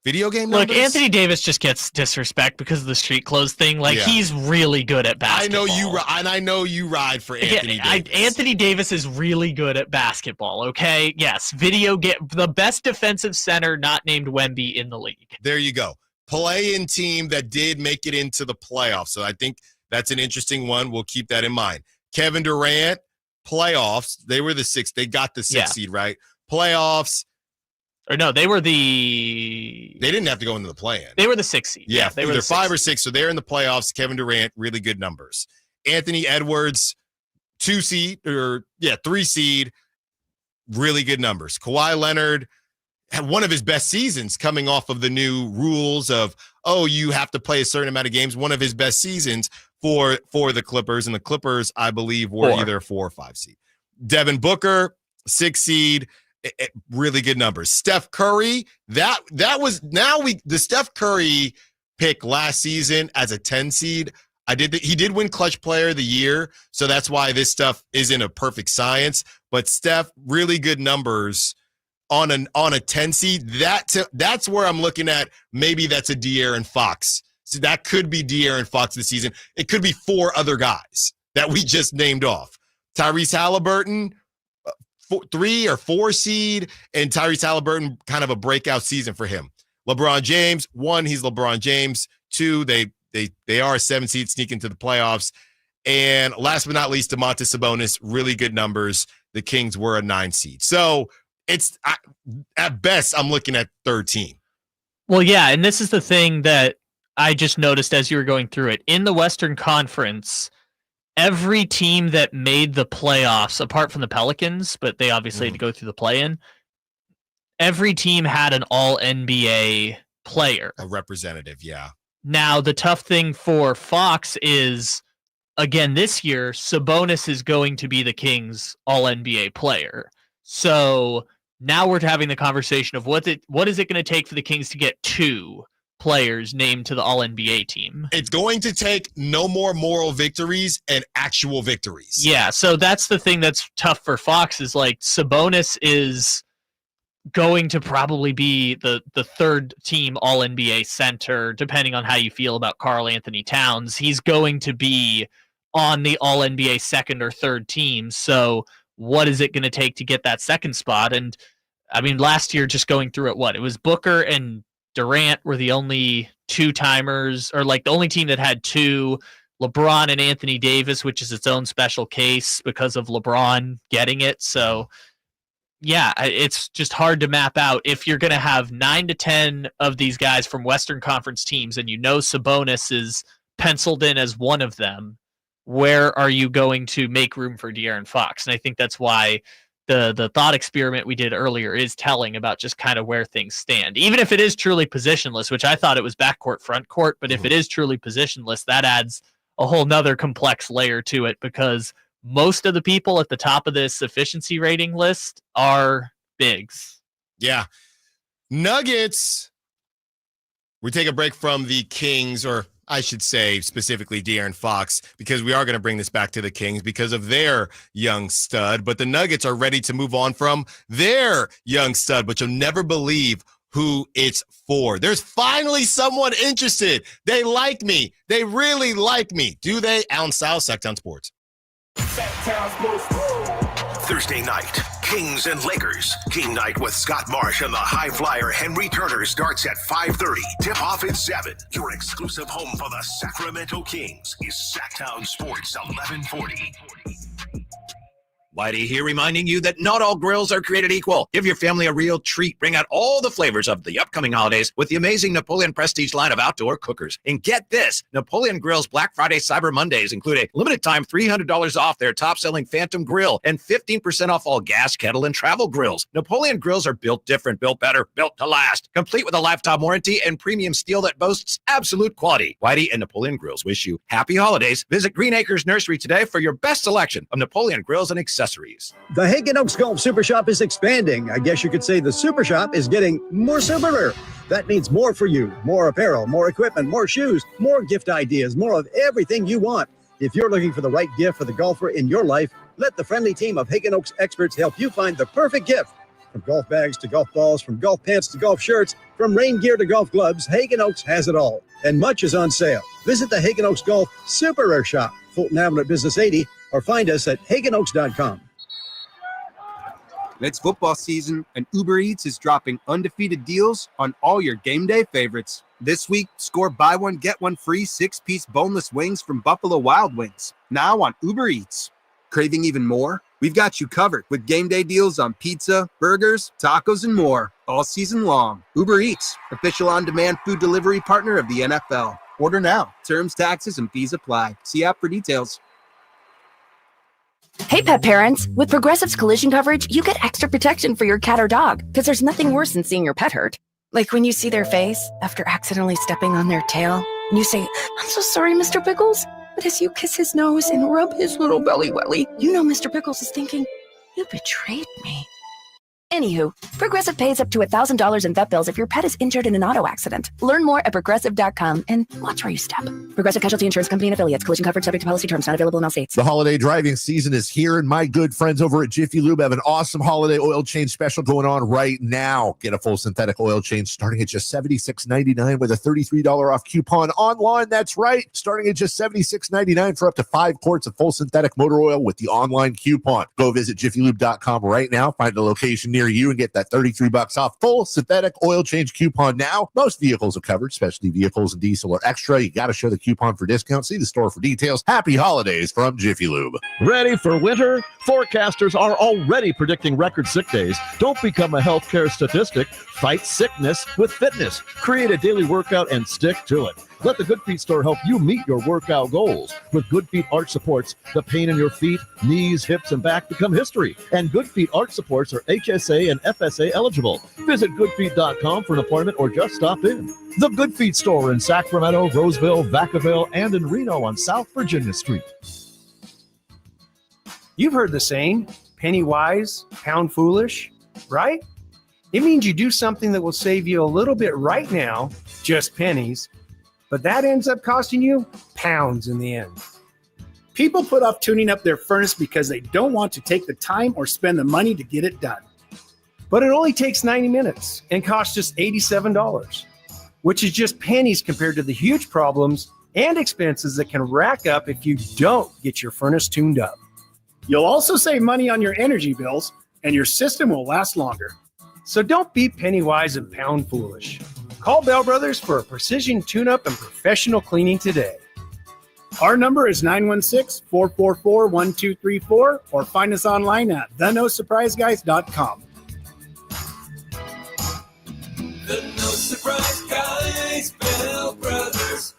video game numbers. Look, Anthony Davis just gets disrespect because of the street clothes thing. He's really good at basketball. I know you ride for Anthony Davis. Anthony Davis is really good at basketball, okay? Yes, the best defensive center not named Wemby in the league. There you go. Play-in team that did make it into the playoffs. So I think that's an interesting one. We'll keep that in mind. Kevin Durant, playoffs. They were the 6th. They got the 6th seed, right? Playoffs. Or no, they didn't have to go into the play-in. They were the 6th seed. Yeah, they were 5 or 6. So they're in the playoffs. Kevin Durant, really good numbers. Anthony Edwards, 3 seed, really good numbers. Kawhi Leonard had one of his best seasons coming off of the new rules of, you have to play a certain amount of games. One of his best seasons for the Clippers. And the Clippers, I believe, were either a 4 or 5 seed. Devin Booker, 6 seed, really good numbers. Steph Curry, the Steph Curry pick last season as a 10 seed. He did win Clutch Player of the Year, so that's why this stuff isn't a perfect science. But Steph, really good numbers on a 10 seed. That's where I'm looking at. Maybe that's a De'Aaron Fox. So that could be De'Aaron Fox this season. It could be 4 other guys that we just named off. Tyrese Halliburton, 3 or 4 seed, and Tyrese Halliburton, kind of a breakout season for him. LeBron James, 1, he's LeBron James. 2, they are a 7 seed, sneak into the playoffs. And last but not least, Domantas Sabonis, really good numbers. The Kings were a 9 seed. So it's at best, I'm looking at 13. Well, yeah, and this is the thing that I just noticed as you were going through it. In the Western Conference, every team that made the playoffs, apart from the Pelicans, but they obviously had to go through the play-in, every team had an all-NBA player. A representative, yeah. Now, the tough thing for Fox is, again, this year, Sabonis is going to be the Kings all-NBA player. So now we're having the conversation of what is it going to take for the Kings to get 2 players named to the all-NBA team. It's going to take no more moral victories and actual victories. Yeah, so that's the thing that's tough for Fox is like Sabonis is going to probably be the third team all-NBA center, depending on how you feel about Karl Anthony Towns. He's going to be on the all-NBA second or third team. So what is it going to take to get that second spot? And I mean, last year, just going through it, it was Booker and Durant were the only 2-timers, or like the only team that had 2. LeBron and Anthony Davis, which is its own special case because of LeBron getting it. So yeah, it's just hard to map out. If you're going to have 9 to 10 of these guys from Western Conference teams, and Sabonis is penciled in as one of them, where are you going to make room for De'Aaron Fox? And I think that's why the thought experiment we did earlier is telling about just kind of where things stand. Even if it is truly positionless, which I thought it was backcourt, front court, but if it is truly positionless, that adds a whole nother complex layer to it, because most of the people at the top of this efficiency rating list are bigs. Yeah. Nuggets. We take a break from the Kings, or I should say specifically De'Aaron Fox, because we are going to bring this back to the Kings because of their young stud. But the Nuggets are ready to move on from their young stud, but you'll never believe who it's for. There's finally someone interested. They like me. They really like me. Do they? Allen Stiles, Sacktown Sports. Thursday night, Kings and Lakers. King night with Scott Marsh and the high flyer Henry Turner starts at 5:30. Tip off at 7. Your exclusive home for the Sacramento Kings is Sacktown Sports 1140. Whitey here reminding you that not all grills are created equal. Give your family a real treat. Bring out all the flavors of the upcoming holidays with the amazing Napoleon Prestige line of outdoor cookers. And get this, Napoleon Grill's Black Friday Cyber Mondays include a limited time $300 off their top-selling Phantom Grill and 15% off all gas, kettle, and travel grills. Napoleon grills are built different, built better, built to last. Complete with a lifetime warranty and premium steel that boasts absolute quality. Whitey and Napoleon Grills wish you happy holidays. Visit Green Acres Nursery today for your best selection of Napoleon Grills and accessories. The Hagen Oaks Golf Super Shop is expanding. I guess you could say the Super Shop is getting more superer. That means more for you, more apparel, more equipment, more shoes, more gift ideas, more of everything you want. If you're looking for the right gift for the golfer in your life, let the friendly team of Hagen Oaks experts help you find the perfect gift. From golf bags to golf balls, from golf pants to golf shirts, from rain gear to golf gloves, Hagen Oaks has it all. And much is on sale. Visit the Hagen Oaks Golf Superer Shop, Fulton Avenue at Business 80, or find us at HagenOaks.com. It's football season, and Uber Eats is dropping undefeated deals on all your game day favorites. This week, score buy one, get one free 6-piece boneless wings from Buffalo Wild Wings. Now on Uber Eats. Craving even more? We've got you covered with game day deals on pizza, burgers, tacos, and more all season long. Uber Eats, official on-demand food delivery partner of the NFL. Order now. Terms, taxes, and fees apply. See app for details. Hey, pet parents. With Progressive's collision coverage, you get extra protection for your cat or dog, because there's nothing worse than seeing your pet hurt. Like when you see their face after accidentally stepping on their tail, and you say, "I'm so sorry, Mr. Pickles." But as you kiss his nose and rub his little belly welly, you know Mr. Pickles is thinking, "You betrayed me." Anywho, Progressive pays up to $1,000 in vet bills if your pet is injured in an auto accident. Learn more at Progressive.com and watch where you step. Progressive Casualty Insurance Company and Affiliates. Collision coverage subject to policy terms. Not available in all states. The holiday driving season is here, and my good friends over at Jiffy Lube have an awesome holiday oil change special going on right now. Get a full synthetic oil change starting at just $76.99 with a $33 off coupon online. That's right, starting at just $76.99 for up to 5 quarts of full synthetic motor oil with the online coupon. Go visit jiffylube.com right now, find a location near you, and get that $33 off full synthetic oil change coupon now. Most vehicles are covered, especially vehicles and diesel are extra. You got to show the coupon for discount. See the store for details. Happy holidays from Jiffy Lube. Ready for winter? Forecasters are already predicting record sick days. Don't become a healthcare statistic. Fight sickness with fitness. Create a daily workout and stick to it. Let the Good Feet store help you meet your workout goals. With Good Feet Arch Supports, the pain in your feet, knees, hips, and back become history. And Good Feet Arch Supports are HSA and FSA eligible. Visit goodfeet.com for an appointment or just stop in. The Good Feet store in Sacramento, Roseville, Vacaville, and in Reno on South Virginia Street. You've heard the saying, penny wise, pound foolish, right? It means you do something that will save you a little bit right now, just pennies, but that ends up costing you pounds in the end. People put off tuning up their furnace because they don't want to take the time or spend the money to get it done. But it only takes 90 minutes and costs just $87, which is just pennies compared to the huge problems and expenses that can rack up if you don't get your furnace tuned up. You'll also save money on your energy bills, and your system will last longer. So don't be penny wise and pound foolish. Call Bell Brothers for a precision tune-up and professional cleaning today. Our number is 916-444-1234, or find us online at thenosurpriseguys.com. The No Surprise Guys, Bell Brothers.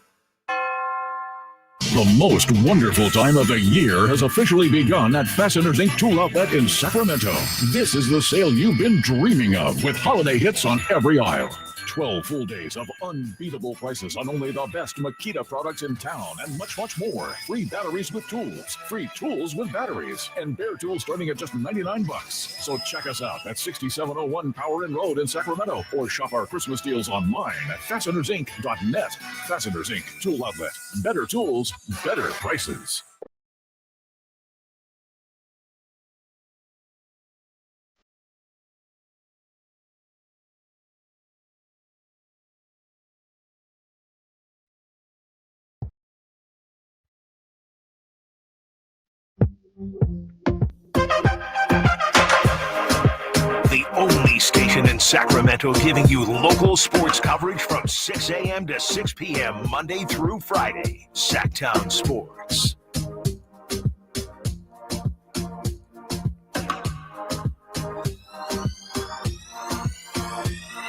The most wonderful time of the year has officially begun at Fasteners Inc. Tool Outlet in Sacramento. This is the sale you've been dreaming of, with holiday hits on every aisle. 12 full days of unbeatable prices on only the best Makita products in town, and much, much more. Free batteries with tools, free tools with batteries, and bare tools starting at just $99. So check us out at 6701 Power Inn Road in Sacramento, or shop our Christmas deals online at fastenersinc.net. Fasteners Inc. Tool Outlet. Better tools, better prices. The only station in Sacramento giving you local sports coverage from 6 a.m. to 6 p.m. Monday through Friday. Sacktown Sports.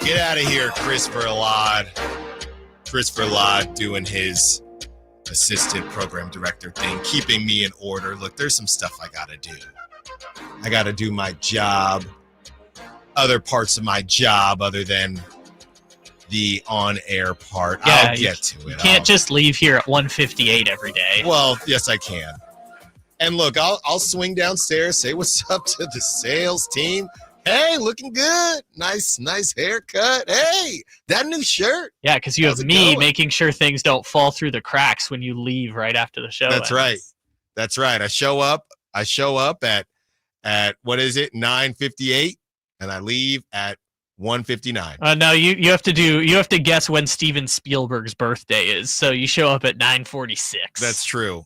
Get out of here, Christopher Ladd. Christopher Ladd doing his assistant program director thing, keeping me in order. Look, there's some stuff I got to do. I got to do my job, other parts of my job other than the on-air part. Yeah, I'll get to it. You can't just leave here at 1:58 every day. Well, yes, I can. And look, I'll swing downstairs, say what's up to the sales team. Hey, looking good. Nice haircut. Hey, that new shirt. Yeah, because you have me making sure things don't fall through the cracks when you leave right after the show. That's right. That's right. I show up at what is it, 9:58, and I leave at 1:59. No, you have to guess when Steven Spielberg's birthday is. So you show up at 9:46. That's true.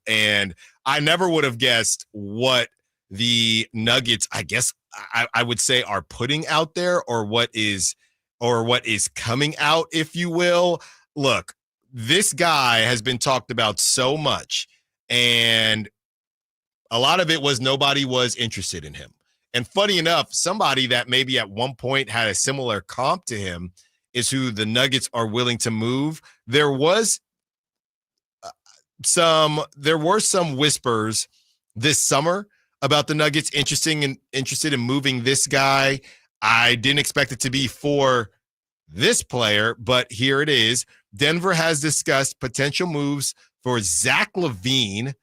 And I never would have guessed what the Nuggets, I guess I would say, are putting out there, or what is coming out, if you will. Look, this guy has been talked about so much, and a lot of it was nobody was interested in him. And funny enough, somebody that maybe at one point had a similar comp to him is who the Nuggets are willing to move. There were some whispers this summer about the Nuggets interested in moving this guy. I didn't expect it to be for this player, but here it is. Denver has discussed potential moves for Zach LaVine,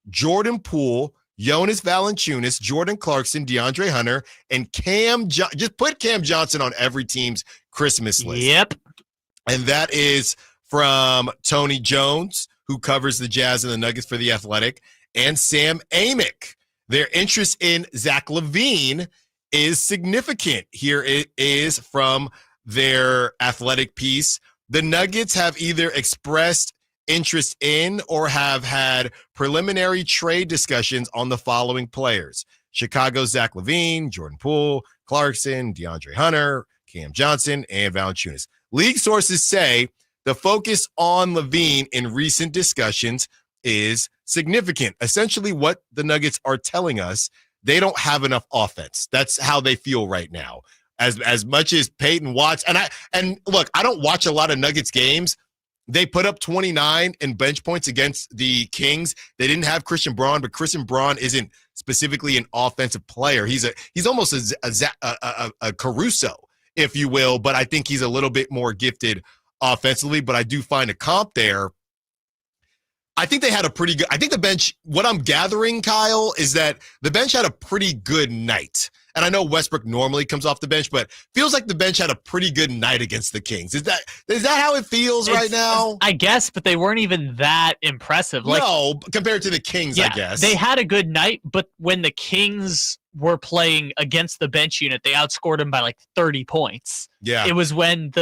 Jordan Poole, Jonas Valanciunas, Jordan Clarkson, DeAndre Hunter, and just put Cam Johnson on every team's Christmas list. Yep. And that is from Tony Jones, who covers the Jazz and the Nuggets for The Athletic, and Sam Amick. Their interest in Zach LaVine is significant. Here it is from their Athletic piece. The Nuggets have either expressed interest in or have had preliminary trade discussions on the following players: Chicago's Zach LaVine, Jordan Poole, Clarkson, DeAndre Hunter, Cam Johnson, and Valanciunas. League sources say the focus on LaVine in recent discussions is significant. Essentially, what the Nuggets are telling us, they don't have enough offense. That's how they feel right now. As much as Peyton Watts, and look, I don't watch a lot of Nuggets games. They put up 29 in bench points against the Kings. They didn't have Christian Braun, but Christian Braun isn't specifically an offensive player. He's almost a Caruso, if you will, but I think he's a little bit more gifted offensively. But I do find a comp there. I think they had a pretty good – I think the bench – what I'm gathering, Kyle, is that the bench had a pretty good night. And I know Westbrook normally comes off the bench, but feels like the bench had a pretty good night against the Kings. Is that how it feels right now? I guess, but they weren't even that impressive. No, compared to the Kings, yeah, I guess. They had a good night, but when the Kings were playing against the bench unit, they outscored them by like 30 points. Yeah. It was when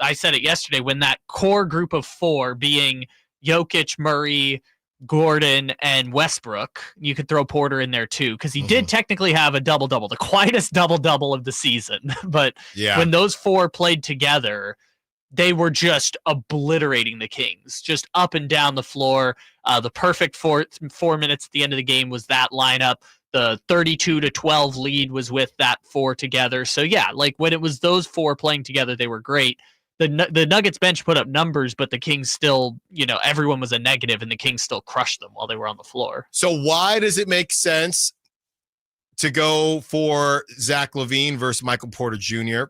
I said it yesterday, when that core group of four being Jokic, Murray, Gordon, and Westbrook, you could throw Porter in there too, because he did technically have a double-double, the quietest double-double of the season. But when those four played together, they were just obliterating the Kings, just up and down the floor. The perfect 4 minutes at the end of the game was that lineup. The 32-12 lead was with that four together. So yeah, like when it was those four playing together, they were great. The Nuggets bench put up numbers, but the Kings still, everyone was a negative, and the Kings still crushed them while they were on the floor. So why does it make sense to go for Zach LaVine versus Michael Porter Jr.?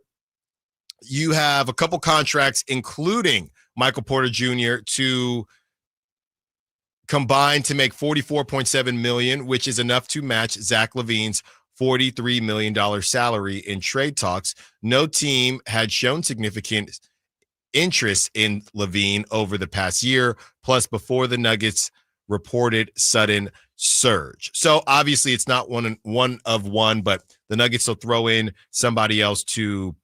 You have a couple contracts, including Michael Porter Jr., to combine to make $44.7 million, which is enough to match Zach LaVine's $43 million salary in trade talks. No team had shown significant interest in LaVine over the past year, plus before the Nuggets reported sudden surge. So obviously it's not one of one, but the Nuggets will throw in somebody else to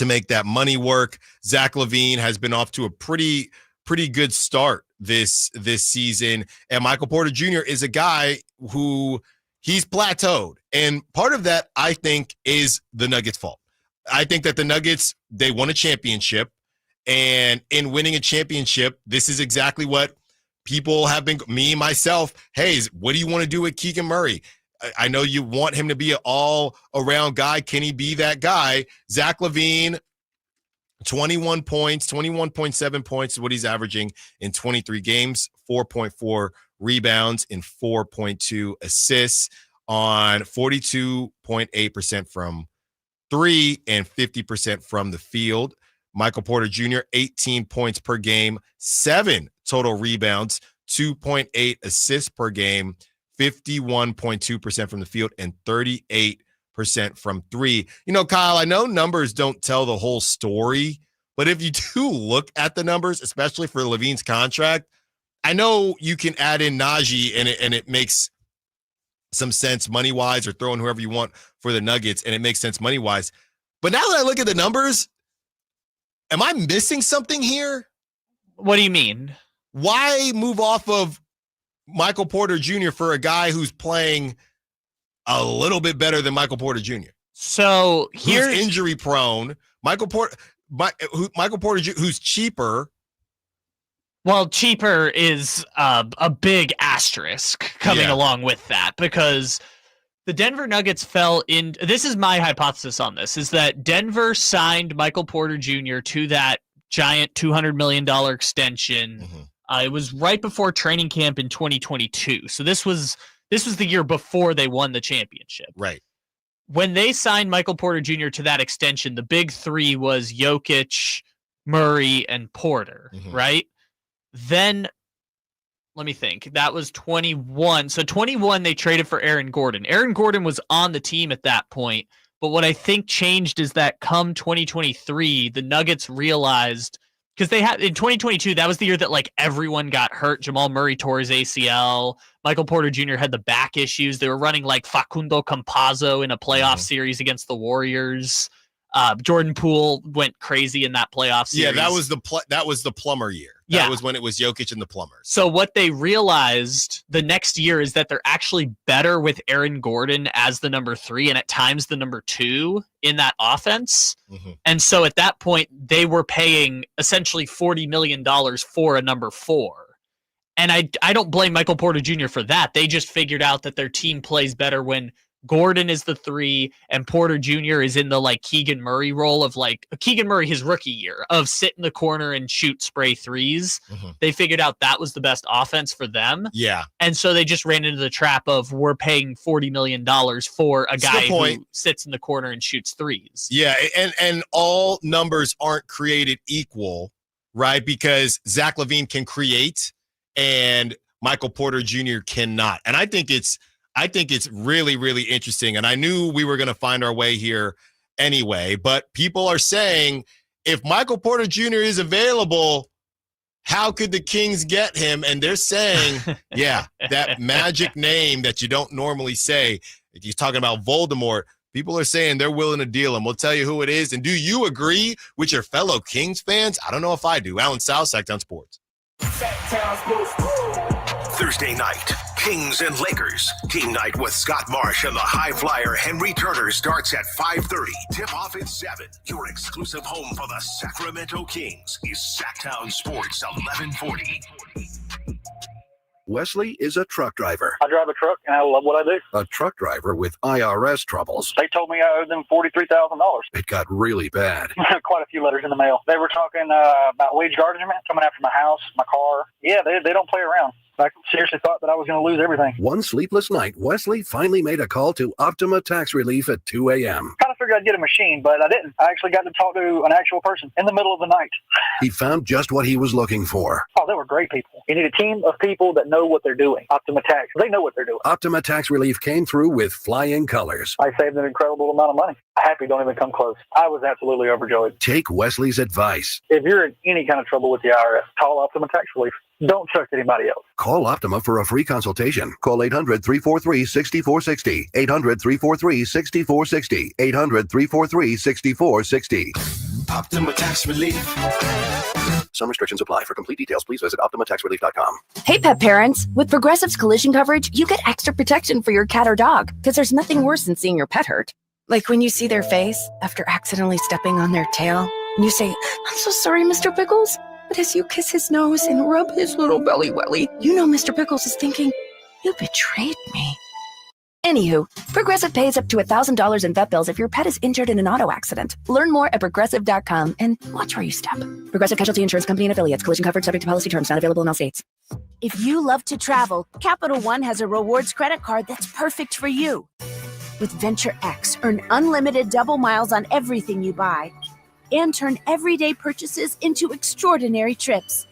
make that money work. Zach LaVine has been off to a pretty good start this season, and Michael Porter Jr. is a guy who he's plateaued, and part of that I think is the Nuggets' fault. I think that the Nuggets, they won a championship, and in winning a championship, this is exactly what people have been, me, myself, hey, what do you want to do with Keegan Murray? I know you want him to be an all-around guy. Can he be that guy? Zach LaVine, 21 points, 21.7 points is what he's averaging in 23 games, 4.4 rebounds and 4.2 assists on 42.8% from three and 50% from the field. Michael Porter Jr., 18 points per game, 7 total rebounds, 2.8 assists per game, 51.2% from the field, and 38% from three. Kyle, I know numbers don't tell the whole story, but if you do look at the numbers, especially for LaVine's contract, I know you can add in Najee and it makes some sense money-wise, or throw in whoever you want for the Nuggets, and it makes sense money-wise. But now that I look at the numbers, am I missing something here? What do you mean? Why move off of Michael Porter Jr. for a guy who's playing a little bit better than Michael Porter Jr.? So here's who's injury prone. Michael Porter Jr., who's cheaper. Well, cheaper is a big asterisk coming along with that, because the Denver Nuggets fell in. This is my hypothesis on this, is that Denver signed Michael Porter Jr. to that giant $200 million extension. It was right before training camp in 2022. So this was the year before they won the championship. Right. When they signed Michael Porter Jr. to that extension, the big three was Jokic, Murray, and Porter, right? Then, let me think. That was 21. So 21, they traded for Aaron Gordon. Aaron Gordon was on the team at that point. But what I think changed is that come 2023, the Nuggets realized, because they had in 2022, that was the year that like everyone got hurt. Jamal Murray tore his ACL. Michael Porter Jr. had the back issues. They were running like Facundo Campazzo in a playoff series against the Warriors. Jordan Poole went crazy in that playoff series. Yeah, that was the plumber year. That was when it was Jokic and the plumbers. So what they realized the next year is that they're actually better with Aaron Gordon as the number 3 and at times the number 2 in that offense. Mm-hmm. And so at that point, they were paying essentially $40 million for a number 4. And I don't blame Michael Porter Jr. for that. They just figured out that their team plays better when Gordon is the 3 and Porter Jr. is in the like Keegan Murray role of like Keegan Murray his rookie year of sit in the corner and shoot spray threes. Mm-hmm. They figured out that was the best offense for them. Yeah. And so they just ran into the trap of we're paying $40 million for a guy who sits in the corner and shoots threes. Yeah. And all numbers aren't created equal, right? Because Zach LaVine can create and Michael Porter Jr. cannot. And I think it's really, really interesting. And I knew we were going to find our way here anyway, but people are saying if Michael Porter Jr. is available, how could the Kings get him? And they're saying, yeah, that magic name that you don't normally say. If he's talking about Voldemort, people are saying they're willing to deal him. We'll tell you who it is. And do you agree with your fellow Kings fans? I don't know if I do. Allen Stiles, Sacramento Sports. Thursday night, Kings and Lakers. Game night with Scott Marsh and the high flyer Henry Turner starts at 5:30. Tip off at 7. Your exclusive home for the Sacramento Kings is Sacktown Sports 1140. Wesley is a truck driver. I drive a truck and I love what I do. A truck driver with IRS troubles. They told me I owed them $43,000. It got really bad. Quite a few letters in the mail. They were talking about wage garnishment, coming after my house, my car. Yeah, they don't play around. I seriously thought that I was going to lose everything. One sleepless night, Wesley finally made a call to Optima Tax Relief at 2 a.m. Kind of figured I'd get a machine, but I didn't. I actually got to talk to an actual person in the middle of the night. He found just what he was looking for. Oh, they were great people. You need a team of people that know what they're doing. Optima Tax, they know what they're doing. Optima Tax Relief came through with flying colors. I saved an incredible amount of money. Happy don't even come close. I was absolutely overjoyed. Take Wesley's advice. If you're in any kind of trouble with the IRS, call Optima Tax Relief. Don't trust anybody else. Call Optima for a free consultation. Call 800-343-6460. 800-343-6460. 800-343-6460. Optima Tax Relief. Some restrictions apply. For complete details, please visit OptimaTaxRelief.com. Hey, pet parents. With Progressive's collision coverage, you get extra protection for your cat or dog, because there's nothing worse than seeing your pet hurt. Like when you see their face after accidentally stepping on their tail, and you say, "I'm so sorry, Mr. Pickles." But as you kiss his nose and rub his little belly welly, you know Mr. Pickles is thinking, "You betrayed me." Anywho, Progressive pays up to $1,000 in vet bills if your pet is injured in an auto accident. Learn more at Progressive.com and watch where you step. Progressive Casualty Insurance Company and Affiliates. Collision coverage subject to policy terms. Not available in all states. If you love to travel, Capital One has a rewards credit card that's perfect for you. With Venture X, earn unlimited double miles on everything you buy and turn everyday purchases into extraordinary trips.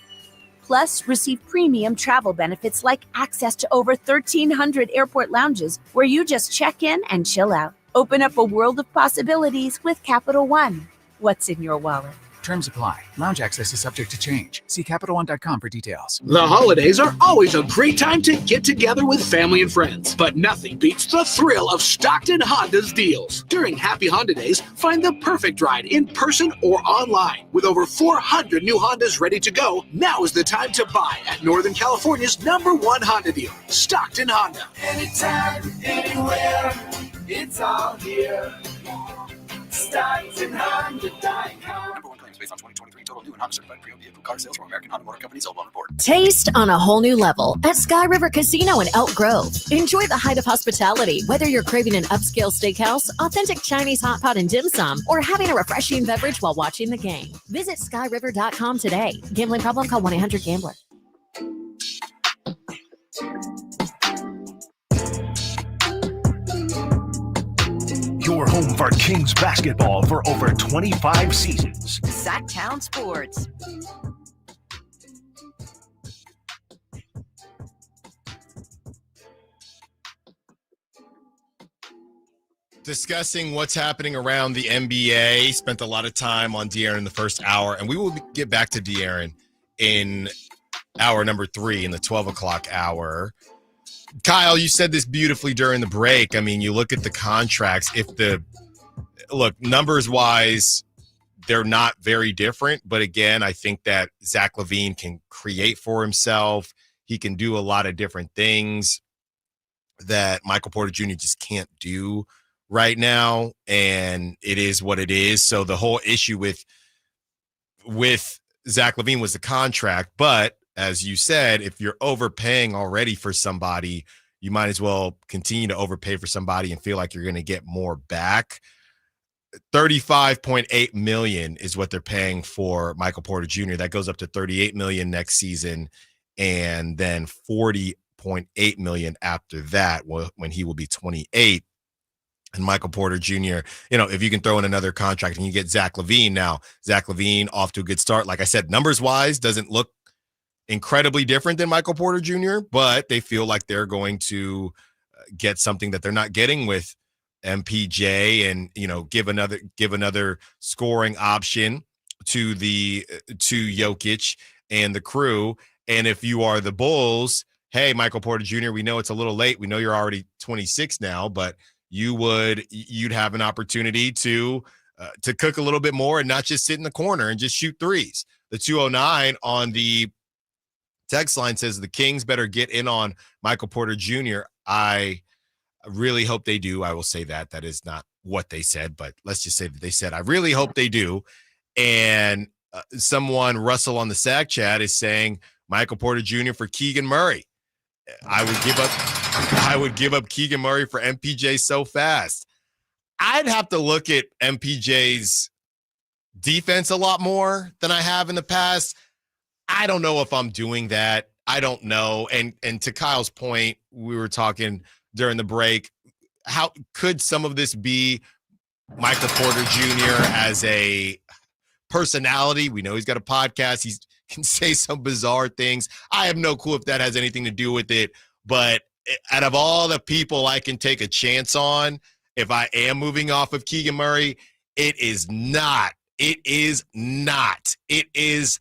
Plus, receive premium travel benefits like access to over 1,300 airport lounges where you just check in and chill out. Open up a world of possibilities with Capital One. What's in your wallet? Terms apply. Lounge access is subject to change. See CapitalOne.com for details. The holidays are always a great time to get together with family and friends, but nothing beats the thrill of Stockton Honda's deals. During Happy Honda Days, find the perfect ride in person or online. With over 400 new Hondas ready to go, now is the time to buy at Northern California's #1 Honda deal, Stockton Honda. Anytime, anywhere, it's all here. Stocktonhonda.com. Based on 2023 total new and Honda certified pre-owned vehicle car sales from American Honda Motor Company, sold on report. Taste on a whole new level at Sky River Casino in Elk Grove. Enjoy the height of hospitality, whether you're craving an upscale steakhouse, authentic Chinese hot pot and dim sum, or having a refreshing beverage while watching the game. Visit skyriver.com today. Gambling problem? Call 1-800-GAMBLER. Your home for Kings basketball for over 25 seasons. Sacktown Sports. discussing what's happening around the NBA. Spent a lot of time on De'Aaron in the first hour, and we will get back to De'Aaron in hour number 3 in the 12 o'clock hour. Kyle, you said this beautifully during the break. I mean, you look at the contracts. Numbers-wise, they're not very different. But again, I think that Zach LaVine can create for himself. He can do a lot of different things that Michael Porter Jr. just can't do right now. And it is what it is. So the whole issue with Zach LaVine was the contract. But as you said, if you're overpaying already for somebody, you might as well continue to overpay for somebody and feel like you're going to get more back. $35.8 million is what they're paying for Michael Porter Jr. That goes up to $38 million next season, and then $40.8 million after that when he will be 28. And Michael Porter Jr., if you can throw in another contract and you get Zach LaVine now, Zach LaVine off to a good start. Like I said, numbers-wise, doesn't look incredibly different than Michael Porter Jr., but they feel like they're going to get something that they're not getting with MPJ, and give another scoring option to Jokic and the crew. And if you are the Bulls, hey, Michael Porter Jr., we know it's a little late. We know you're already 26 now, but you'd have an opportunity to cook a little bit more and not just sit in the corner and just shoot threes. The 209 on the text line says the Kings better get in on Michael Porter Jr. I really hope they do. I will say that. That is not what they said, but let's just say that they said, I really hope they do. And Russell on the SAC chat is saying Michael Porter Jr. for Keegan Murray. I would give up Keegan Murray for MPJ so fast. I'd have to look at MPJ's defense a lot more than I have in the past. I don't know if I'm doing that. I don't know. And to Kyle's point, we were talking during the break, how could some of this be Michael Porter Jr. as a personality? We know he's got a podcast. He can say some bizarre things. I have no clue if that has anything to do with it. But out of all the people I can take a chance on, if I am moving off of Keegan Murray, it is not. It is not. It is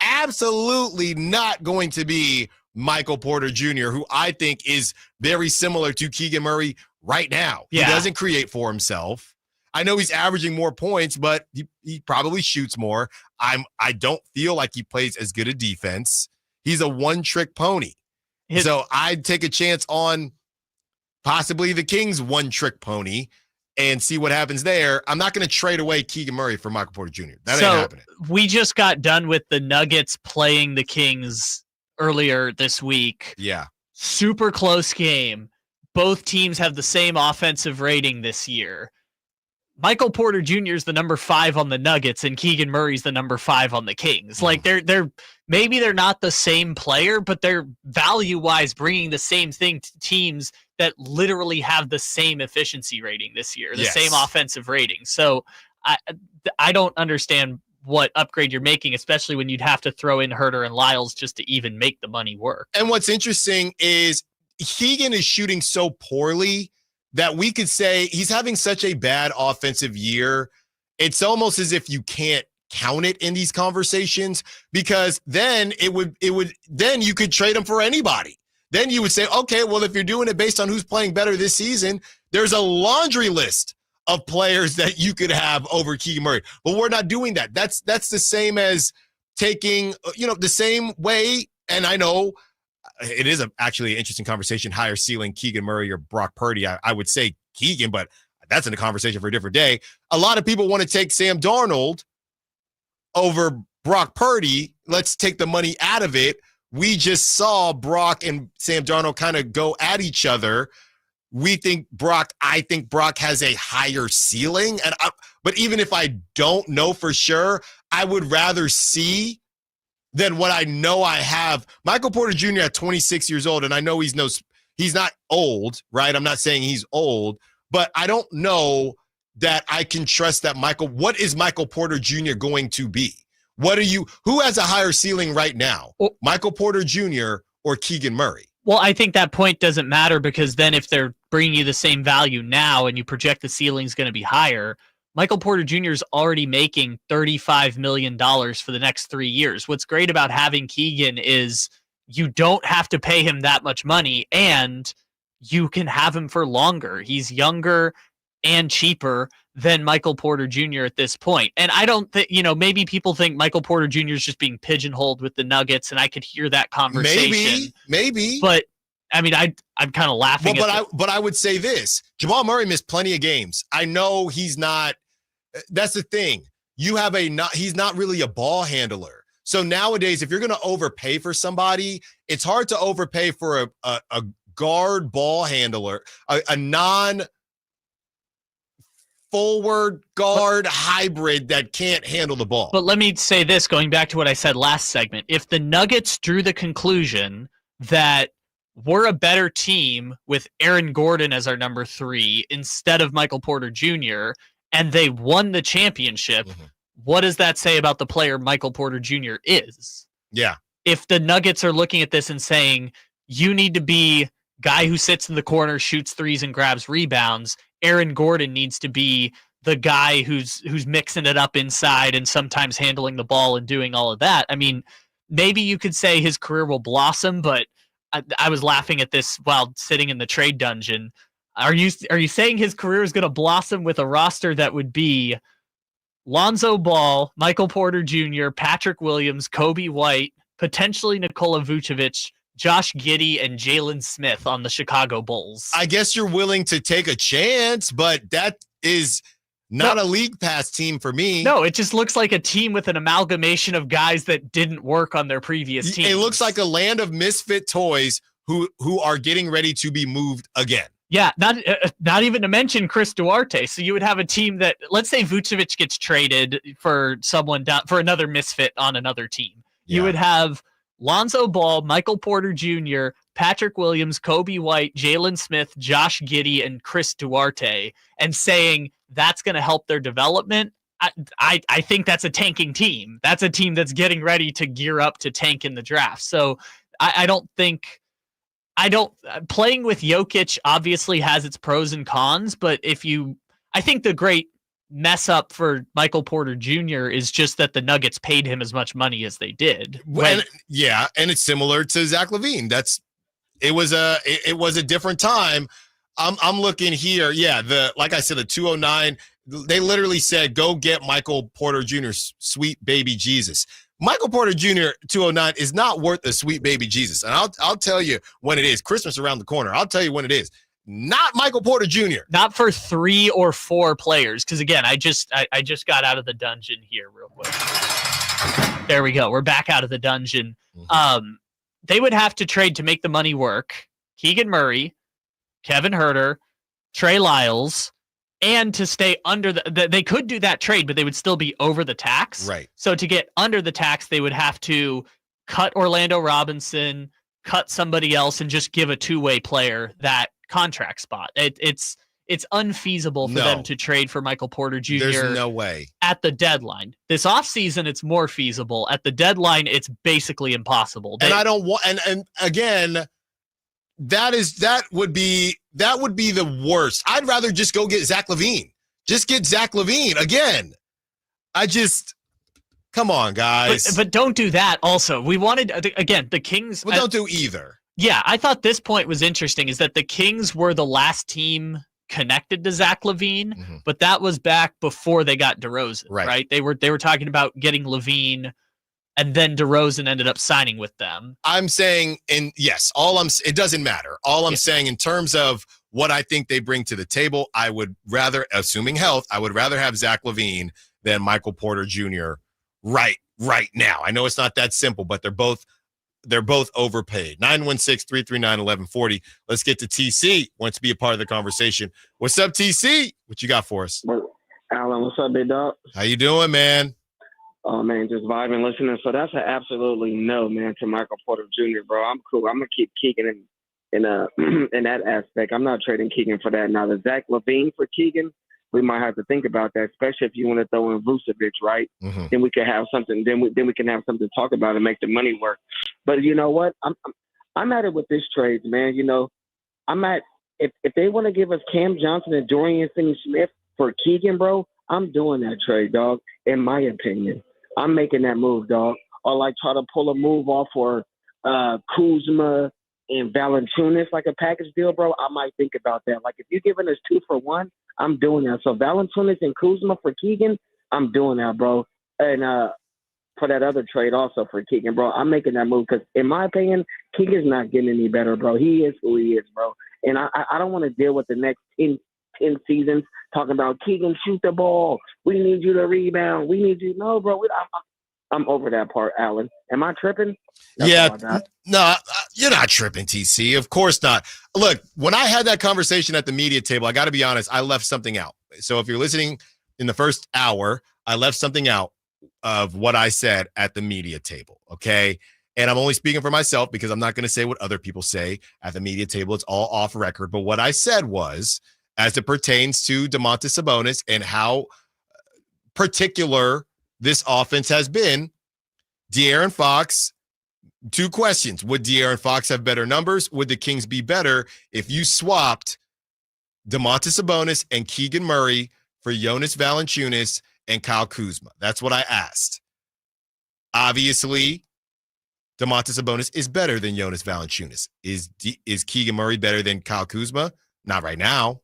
absolutely not going to be Michael Porter Jr., who I think is very similar to Keegan Murray right now. Yeah. He doesn't create for himself. I know he's averaging more points, but he probably shoots more. I don't feel like he plays as good a defense. He's a one-trick pony. So I'd take a chance on possibly the Kings' one-trick pony and see what happens there. I'm not going to trade away Keegan Murray for Michael Porter Jr. That ain't happening. We just got done with the Nuggets playing the Kings earlier this week. Yeah. Super close game. Both teams have the same offensive rating this year. Michael Porter Jr. is the number 5 on the Nuggets, and Keegan Murray's the number 5 on the Kings. Like they're maybe they're not the same player, but they're value-wise bringing the same thing to teams that literally have the same efficiency rating this year, the same offensive rating. So I don't understand what upgrade you're making, especially when you'd have to throw in Herter and Lyles just to even make the money work. And what's interesting is Keegan is shooting so poorly that we could say he's having such a bad offensive year. It's almost as if you can't count it in these conversations, because then then you could trade him for anybody. Then you would say, okay, well, if you're doing it based on who's playing better this season, there's a laundry list of players that you could have over Keegan Murray. But we're not doing that. That's the same as taking, the same way. And I know it is actually an interesting conversation, higher ceiling Keegan Murray or Brock Purdy. I would say Keegan, but that's in a conversation for a different day. A lot of people want to take Sam Darnold over Brock Purdy. Let's take the money out of it. We just saw Brock and Sam Darnold kind of go at each other. I think Brock has a higher ceiling. But even if I don't know for sure, I would rather see than what I know I have. Michael Porter Jr. at 26 years old, and I know he's not old, right? I'm not saying he's old, but I don't know that I can trust that what is Michael Porter Jr. going to be? Who has a higher ceiling right now? Michael Porter Jr. or Keegan Murray? Well, I think that point doesn't matter because then if they're bringing you the same value now and you project the ceiling's going to be higher, Michael Porter Jr. is already making $35 million for the next 3 years. What's great about having Keegan is you don't have to pay him that much money and you can have him for longer. He's younger and cheaper than Michael Porter Jr. at this point. And I don't think, maybe people think Michael Porter Jr. is just being pigeonholed with the Nuggets, and I could hear that conversation. Maybe. But I mean, I'm kind of laughing. But I would say this: Jamal Murray missed plenty of games. I know he's not. That's the thing. He's not really a ball handler. So nowadays, if you're going to overpay for somebody, it's hard to overpay for a guard ball handler, a non-forward guard hybrid that can't handle the ball. But let me say this, going back to what I said last segment. If the Nuggets drew the conclusion that we're a better team with Aaron Gordon as our number 3 instead of Michael Porter Jr., and they won the championship, what does that say about the player Michael Porter Jr. is? Yeah. If the Nuggets are looking at this and saying, you need to be guy who sits in the corner, shoots threes, and grabs rebounds, Aaron Gordon needs to be the guy who's mixing it up inside and sometimes handling the ball and doing all of that. I mean, maybe you could say his career will blossom, but I was laughing at this while sitting in the trade dungeon. Are you saying his career is going to blossom with a roster that would be Lonzo Ball, Michael Porter Jr., Patrick Williams, Kobe White, potentially Nikola Vucevic, Josh Giddey, and Jalen Smith on the Chicago Bulls? I guess you're willing to take a chance, but that is not a league pass team for me. No, it just looks like a team with an amalgamation of guys that didn't work on their previous teams. It looks like a land of misfit toys who are getting ready to be moved again. Yeah, not even to mention Chris Duarte. So you would have a team that, let's say Vucevic gets traded for for another misfit on another team. Yeah. You would have Lonzo Ball, Michael Porter Jr., Patrick Williams, Kobe White, Jalen Smith, Josh Giddey, and Chris Duarte, and saying that's going to help their development. I think that's a tanking team. That's a team that's getting ready to gear up to tank in the draft. So playing with Jokic obviously has its pros and cons, but I think the great mess up for Michael Porter Jr. is just that the Nuggets paid him as much money as they did. And it's similar to Zach LaVine. It was a different time. I'm looking here. Yeah, like I said, the 209. They literally said, "Go get Michael Porter Jr.'s sweet baby Jesus." Michael Porter Jr. 209 is not worth a sweet baby Jesus. And I'll tell you when it is. Christmas around the corner. I'll tell you when it is. Not Michael Porter Jr. Not for 3 or 4 players. Because again, I just got out of the dungeon here real quick. There we go. We're back out of the dungeon. They would have to trade to make the money work. Keegan Murray, Kevin Huerter, Trey Lyles, and to stay under they could do that trade, but they would still be over the tax. Right. So to get under the tax, they would have to cut Orlando Robinson, cut somebody else, and just give a 2-way player that contract spot. It's unfeasible for them to trade for Michael Porter Jr. There's no way. At the deadline. This offseason, it's more feasible. At the deadline, it's basically impossible. And I don't want and again, that would be the worst. I'd rather just go get Zach LaVine. Just get Zach LaVine again. Come on, guys. But don't do that also. We wanted, again, the Kings. Well, don't do either. Yeah, I thought this point was interesting, is that the Kings were the last team connected to Zach LaVine, but that was back before they got DeRozan, right? They were talking about getting LaVine, and then DeRozan ended up signing with them. I'm saying, it doesn't matter. All I'm saying in terms of what I think they bring to the table, I would rather, assuming health, I would rather have Zach LaVine than Michael Porter Jr. right now. I know it's not that simple, but they're both overpaid. 916-339-1140. Let's get to TC. Wants to be a part of the conversation. What's up, TC? What you got for us? Alan, what's up, big dog? How you doing, man? Oh, man, just vibing, listening. So that's an absolutely no, man, to Michael Porter Jr., bro. I'm cool. I'm going to keep Keegan in that aspect. I'm not trading Keegan for that. Now, the Zach LaVine for Keegan, we might have to think about that, especially if you want to throw in Vucevic, right? Then we could have something. Then we can have something to talk about and make the money work. But you know what? I'm at it with this trade, man. You know, I'm at if they want to give us Cam Johnson and Dorian Finney-Smith for Keegan, bro, I'm doing that trade, dog. In my opinion, I'm making that move, dog. Or like try to pull a move off for Kuzma and Valanciunas, like a package deal, bro. I might think about that. Like if you're giving us 2 for 1, I'm doing that. So Valanciunas and Kuzma for Keegan, I'm doing that, bro. And for that other trade also for Keegan, bro, I'm making that move because, in my opinion, Keegan's not getting any better, bro. He is who he is, bro. And I don't want to deal with the next 10 seasons talking about Keegan, shoot the ball. We need you to rebound. We need you. No, bro. I'm over that part, Allen. Am I tripping? No, you're not tripping, TC. Of course not. Look, when I had that conversation at the media table, I got to be honest, I left something out. So if you're listening in the first hour, I left something out of what I said at the media table, okay? And I'm only speaking for myself because I'm not going to say what other people say at the media table. It's all off record. But what I said was, as it pertains to Domantas Sabonis and how particular this offense has been, De'Aaron Fox, 2 questions. Would De'Aaron Fox have better numbers? Would the Kings be better if you swapped Domantas Sabonis and Keegan Murray for Jonas Valanciunas and Kyle Kuzma? That's what I asked. Obviously, Domantas Sabonis is better than Jonas Valanciunas. Is Keegan Murray better than Kyle Kuzma? Not right now.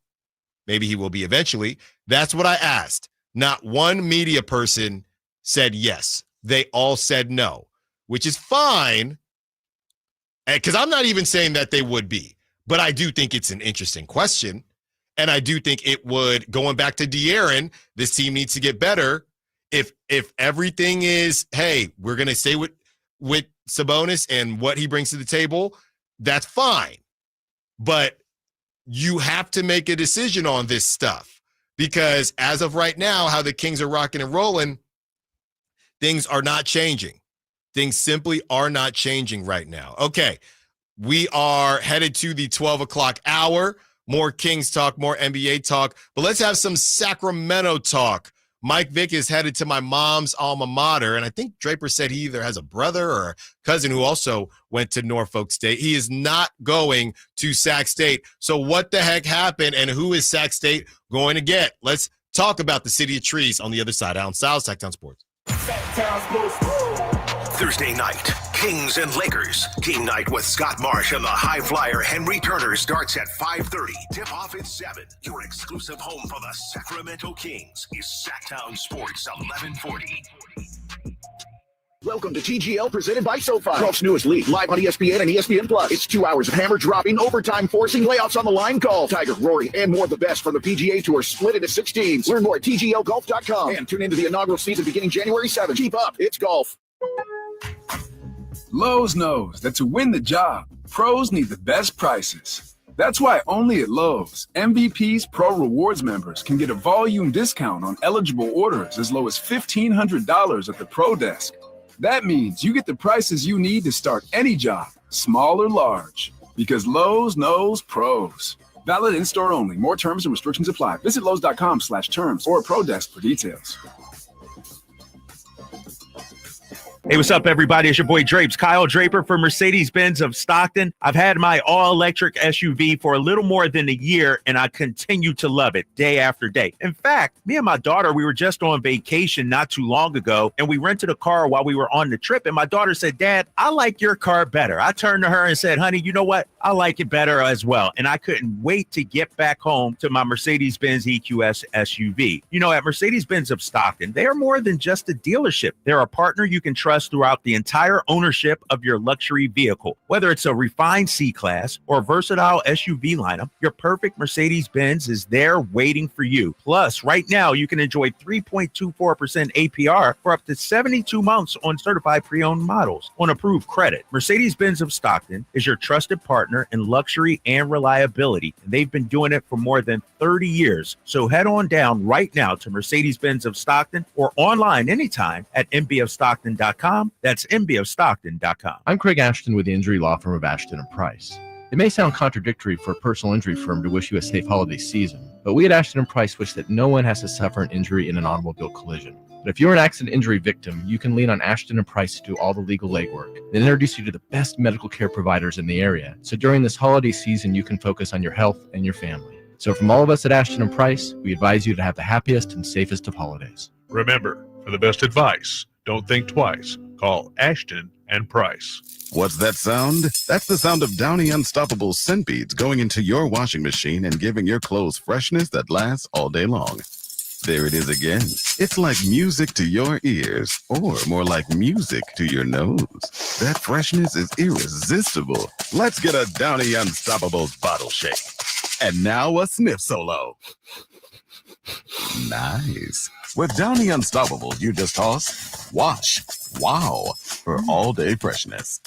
Maybe he will be eventually. That's what I asked. Not one media person said yes. They all said no, which is fine, because I'm not even saying that they would be. But I do think it's an interesting question. And I do think it would, going back to De'Aaron, this team needs to get better. If everything is, hey, we're going to stay with Sabonis and what he brings to the table, that's fine. But you have to make a decision on this stuff, because as of right now, how the Kings are rocking and rolling, things are not changing. Things simply are not changing right now. Okay, we are headed to the 12 o'clock hour. More Kings talk, more NBA talk, but let's have some Sacramento talk. Mike Vick is headed to my mom's alma mater, and I think Draper said he either has a brother or a cousin who also went to Norfolk State. He is not going to Sac State. So what the heck happened, and who is Sac State going to get? Let's talk about the City of Trees on the other side. Allen Stiles, Sacktown Sports. Thursday night, Kings and Lakers. Game night with Scott Marsh and the high flyer Henry Turner starts at 5:30. Tip off at 7. Your exclusive home for the Sacramento Kings is Sacktown Sports 1140. Welcome to TGL, presented by SoFi. Golf's newest league, live on ESPN and ESPN Plus. It's 2 hours of hammer-dropping, overtime forcing, layouts on the line golf. Tiger, Rory, and more of the best from the PGA Tour split into 6 teams. Learn more at TGLGolf.com and tune into the inaugural season beginning January 7th. Keep up, it's golf. Lowe's knows that to win the job, pros need the best prices. That's why only at Lowe's, MVP's Pro Rewards members can get a volume discount on eligible orders as low as $1,500 at the Pro Desk. That means you get the prices you need to start any job, small or large, because Lowe's knows pros. Valid in-store only. More terms and restrictions apply. Visit Lowe's.com/terms or Pro Desk for details. Hey, what's up, everybody? It's your boy Drapes, Kyle Draper for Mercedes-Benz of Stockton. I've had my all-electric SUV for a little more than a year, and I continue to love it day after day. In fact, me and my daughter, we were just on vacation not too long ago, and we rented a car while we were on the trip, and my daughter said, Dad, I like your car better. I turned to her and said, honey, you know what? I like it better as well, and I couldn't wait to get back home to my Mercedes-Benz EQS SUV. You know, at Mercedes-Benz of Stockton, they are more than just a dealership. They're a partner you can trust throughout the entire ownership of your luxury vehicle. Whether it's a refined C-Class or a versatile SUV lineup, your perfect Mercedes-Benz is there waiting for you. Plus, right now, you can enjoy 3.24% APR for up to 72 months on certified pre-owned models on approved credit. Mercedes-Benz of Stockton is your trusted partner in luxury and reliability. And they've been doing it for more than 30 years. So head on down right now to Mercedes-Benz of Stockton or online anytime at mbofstockton.com. That's mbofstockton.com. I'm Craig Ashton with the injury law firm of Ashton & Price. It may sound contradictory for a personal injury firm to wish you a safe holiday season, but we at Ashton & Price wish that no one has to suffer an injury in an automobile collision. But if you're an accident injury victim, you can lean on Ashton & Price to do all the legal legwork and introduce you to the best medical care providers in the area. So during this holiday season, you can focus on your health and your family. So from all of us at Ashton & Price, we advise you to have the happiest and safest of holidays. Remember, for the best advice, don't think twice. Call Ashton & Price. What's that sound? That's the sound of Downy Unstoppable scent beads going into your washing machine and giving your clothes freshness that lasts all day long. There it is again. It's like music to your ears, or more like music to your nose. That freshness is irresistible. Let's get a Downy Unstoppables bottle shake. And now a sniff solo. Nice. With Downy Unstoppables, you just toss, wash, wow, for all-day freshness.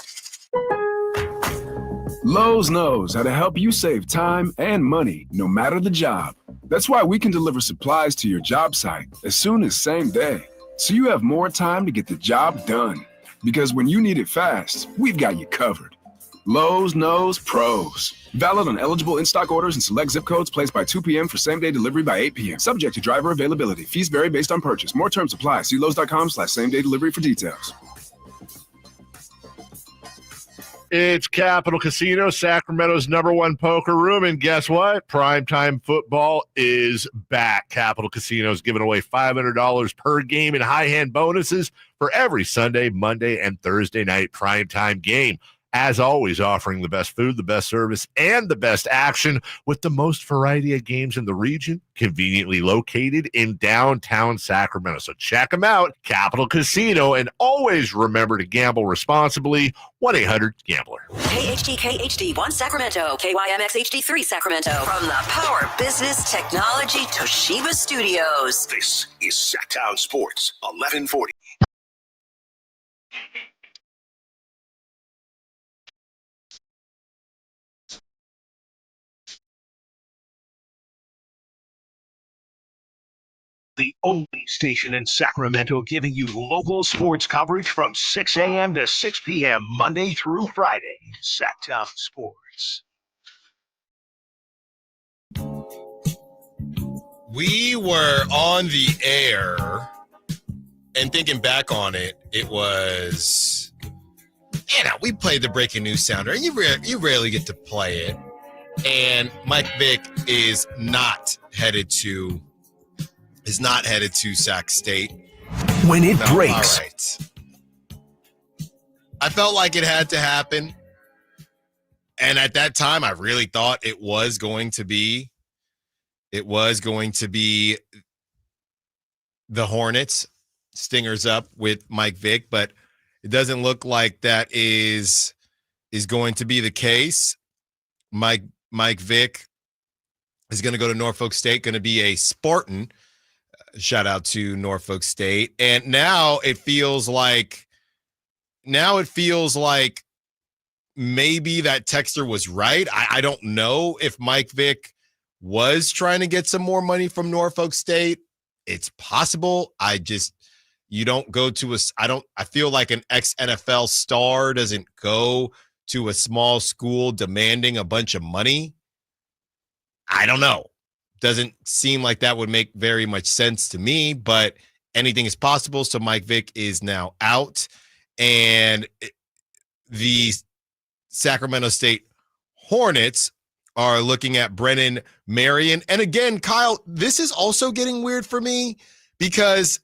Lowe's knows how to help you save time and money, no matter the job. That's why we can deliver supplies to your job site as soon as same day, so you have more time to get the job done. Because when you need it fast, we've got you covered. Lowe's knows pros. Valid on eligible in-stock orders and select zip codes, placed by 2 p.m. for same-day delivery by 8 p.m. Subject to driver availability. Fees vary based on purchase. More terms apply. See Lowe's.com/same-day delivery for details. It's Capital Casino, Sacramento's #1 poker room. And guess what? Primetime football is back. Capital Casino is giving away $500 per game in high hand bonuses for every Sunday, Monday, and Thursday night primetime game. As always, offering the best food, the best service, and the best action with the most variety of games in the region, conveniently located in downtown Sacramento. So check them out, Capital Casino, and always remember to gamble responsibly. 1-800-GAMBLER. KHD1 Sacramento, KYMX HD3 Sacramento. From the Power Business Technology Toshiba Studios. This is Sacktown Sports, 1140. The only station in Sacramento giving you local sports coverage from 6 a.m. to 6 p.m. Monday through Friday. Sacktown Sports. We were on the air, and thinking back on it, it was, we played the breaking news sounder, and you rarely get to play it. And Mike Vick is not headed to Sac State. When it breaks. All right. I felt like it had to happen. And at that time, I really thought it was going to be the Hornets, Stingers up with Mike Vick, but it doesn't look like that is going to be the case. Mike Vick is going to go to Norfolk State, going to be a Spartan. Shout out to Norfolk State. And now it feels like maybe that texter was right. I don't know if Mike Vick was trying to get some more money from Norfolk State. It's possible. I feel like an ex-NFL star doesn't go to a small school demanding a bunch of money. I don't know. Doesn't seem like that would make very much sense to me, but anything is possible. So Mike Vick is now out, and the Sacramento State Hornets are looking at Brennan Marion. And again, Kyle, this is also getting weird for me because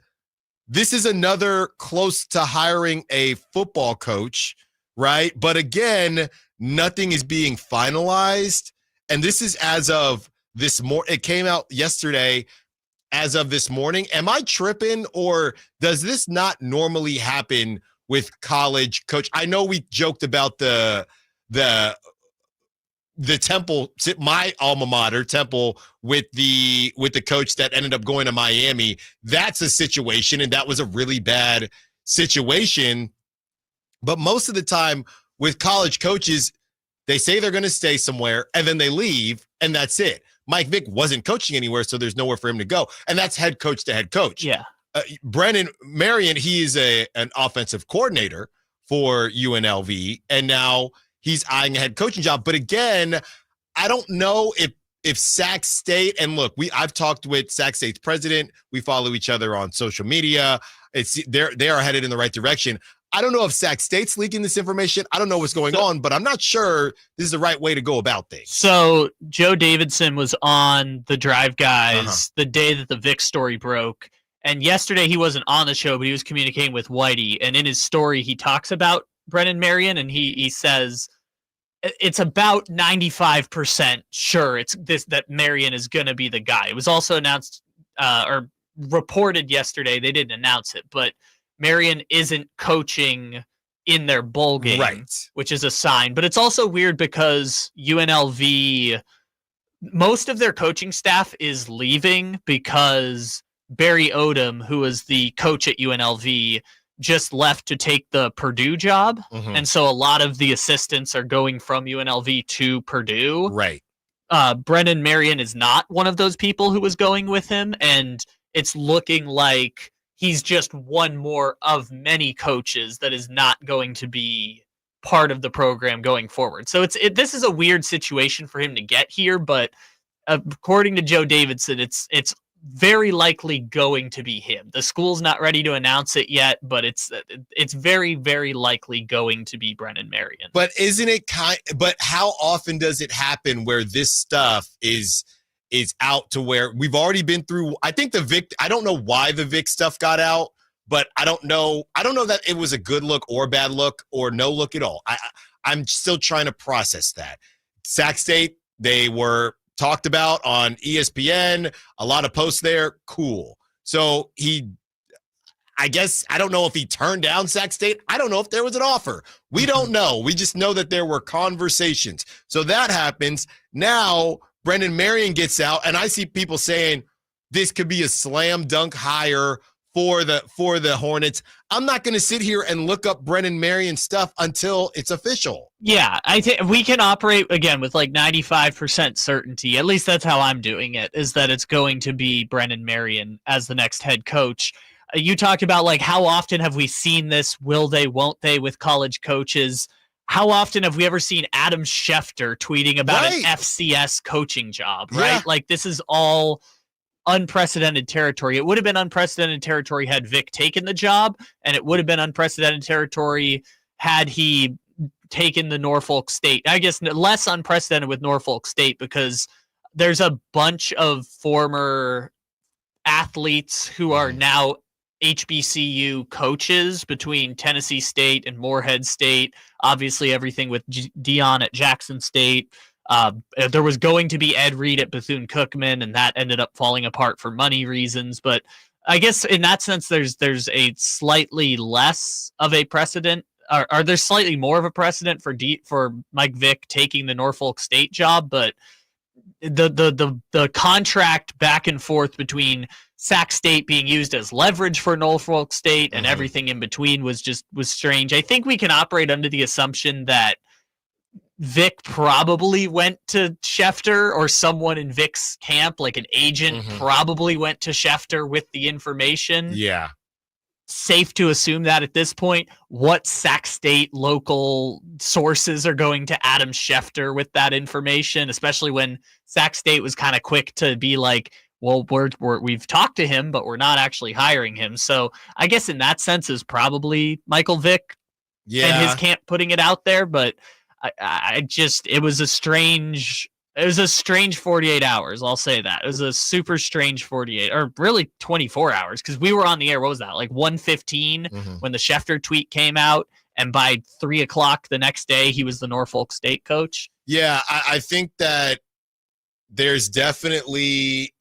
this is another close to hiring a football coach, right? But again, nothing is being finalized. And this is as of this morning. It came out yesterday as of this morning. Am I tripping, or does this not normally happen with college coach? I know we joked about the Temple, my alma mater, Temple, with the coach that ended up going to Miami. That's a situation, and that was a really bad situation. But most of the time with college coaches, they say they're going to stay somewhere, and then they leave, and that's it. Mike Vick wasn't coaching anywhere, so there's nowhere for him to go. And that's head coach to head coach. Yeah. Brennan Marion, he is an offensive coordinator for UNLV, and now he's eyeing a head coaching job. But again, I don't know if Sac State, and look, I've talked with Sac State's president. We follow each other on social media. They are headed in the right direction. I don't know if Sac State's leaking this information. I don't know what's going on, but I'm not sure this is the right way to go about things. So Joe Davidson was on the Drive Guys the day that the Vic story broke. And yesterday he wasn't on the show, but he was communicating with Whitey. And in his story, he talks about Brennan Marion, and he says it's about 95% sure that Marion is going to be the guy. It was also announced or reported yesterday. They didn't announce it, but Marion isn't coaching in their bowl game, right, which is a sign. But it's also weird because UNLV, most of their coaching staff is leaving because Barry Odom, who was the coach at UNLV, just left to take the Purdue job. And so a lot of the assistants are going from UNLV to Purdue. Right. Brennan Marion is not one of those people who was going with him, and it's looking like he's just one more of many coaches that is not going to be part of the program going forward. So this is a weird situation for him to get here, but according to Joe Davidson, it's very likely going to be him. The school's not ready to announce it yet, but it's very, very likely going to be Brennan Marion. But isn't it but how often does it happen where this stuff is out to where we've already been through? I think the Vic, I don't know why the Vic stuff got out, but I don't know that it was a good look or bad look or no look at all. I'm still trying to process that. Sac State, they were talked about on ESPN, a lot of posts there. Cool. So I guess, I don't know if he turned down Sac State. I don't know if there was an offer. We don't know. We just know that there were conversations. So that happens. Now, Brennan Marion gets out, and I see people saying this could be a slam dunk hire for the Hornets. I'm not going to sit here and look up Brennan Marion stuff until it's official. Yeah, I think we can operate again with like 95% certainty. At least that's how I'm doing it, is that it's going to be Brennan Marion as the next head coach. You talked about like how often have we seen this? Will they, won't they with college coaches? How often have we ever seen Adam Schefter tweeting about an FCS coaching job, right? Yeah. Like this is all unprecedented territory. It would have been unprecedented territory had Vic taken the job, and it would have been unprecedented territory had he taken the Norfolk State. I guess less unprecedented with Norfolk State because there's a bunch of former athletes who are now HBCU coaches between Tennessee State and Morehead State. Obviously, everything with Dion at Jackson State. There was going to be Ed Reed at Bethune-Cookman, and that ended up falling apart for money reasons. But I guess in that sense, there's a slightly less of a precedent, or there's slightly more of a precedent for Mike Vick taking the Norfolk State job. But the contract back and forth between Sac State being used as leverage for Norfolk State and everything in between was strange. I think we can operate under the assumption that Vic probably went to Schefter, or someone in Vic's camp, like an agent, probably went to Schefter with the information. Yeah. Safe to assume that at this point. What Sac State local sources are going to Adam Schefter with that information, especially when Sac State was kind of quick to be like, well, we've talked to him, but we're not actually hiring him. So I guess in that sense is probably Michael Vick and his camp putting it out there. But it was a strange 48 hours. I'll say that. It was a super strange 48, or really 24 hours, because we were on the air. What was that? Like 1:15 when the Schefter tweet came out, and by 3:00 the next day, he was the Norfolk State coach. Yeah, I think that there's definitely,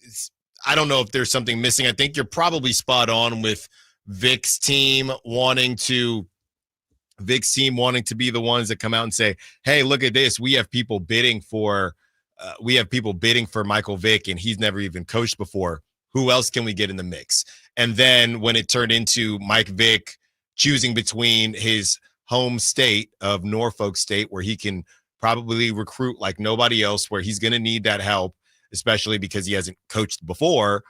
I don't know if there's something missing. I think you're probably spot on with Vic's team wanting to be the ones that come out and say, hey, look at this. We have people bidding for Michael Vick, and he's never even coached before. Who else can we get in the mix? And then when it turned into Mike Vick choosing between his home state of Norfolk State, where he can probably recruit like nobody else, where he's going to need that help, especially because he hasn't coached before,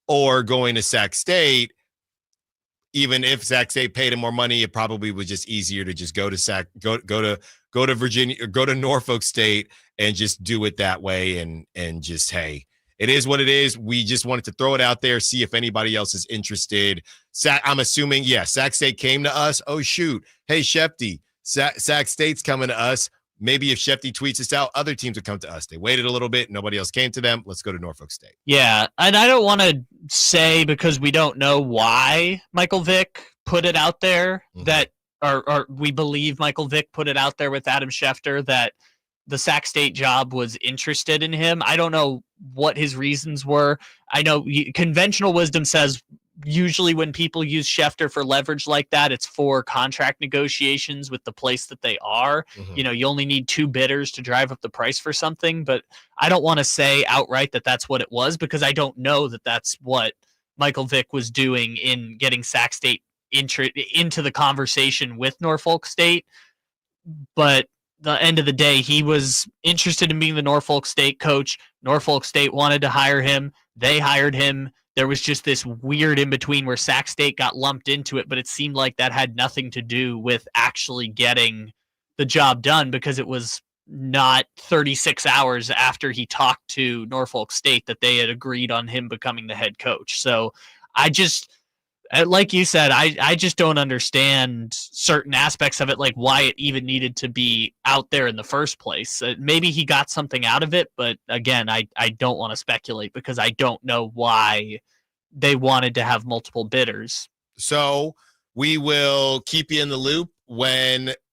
or going to Sac State, even if Sac State paid him more money, it probably was just easier to just go to Virginia, or go to Norfolk State and just do it that way. And just, hey, it is what it is. We just wanted to throw it out there, see if anybody else is interested. I'm assuming, Sac State came to us. Oh, shoot. Hey, Shefty, Sac State's coming to us. Maybe if Shefty tweets us out, other teams would come to us. They waited a little bit. Nobody else came to them. Let's go to Norfolk State. Yeah, and I don't want to say, because we don't know why Michael Vick put it out there, that or we believe Michael Vick put it out there with Adam Schefter that the Sac State job was interested in him. I don't know what his reasons were. I know conventional wisdom says usually when people use Schefter for leverage like that, it's for contract negotiations with the place that they are. You know, you only need 2 bidders to drive up the price for something, but I don't want to say outright that that's what it was, because I don't know that that's what Michael Vick was doing in getting Sac State into the conversation with Norfolk State. But the end of the day, he was interested in being the Norfolk State coach. Norfolk State wanted to hire him. They hired him. There was just this weird in between where Sac State got lumped into it, but it seemed like that had nothing to do with actually getting the job done, because it was not 36 hours after he talked to Norfolk State that they had agreed on him becoming the head coach. So I just, like you said, I just don't understand certain aspects of it, like why it even needed to be out there in the first place. Maybe he got something out of it, but again, I don't want to speculate, because I don't know why they wanted to have multiple bidders. So we will keep you in the loop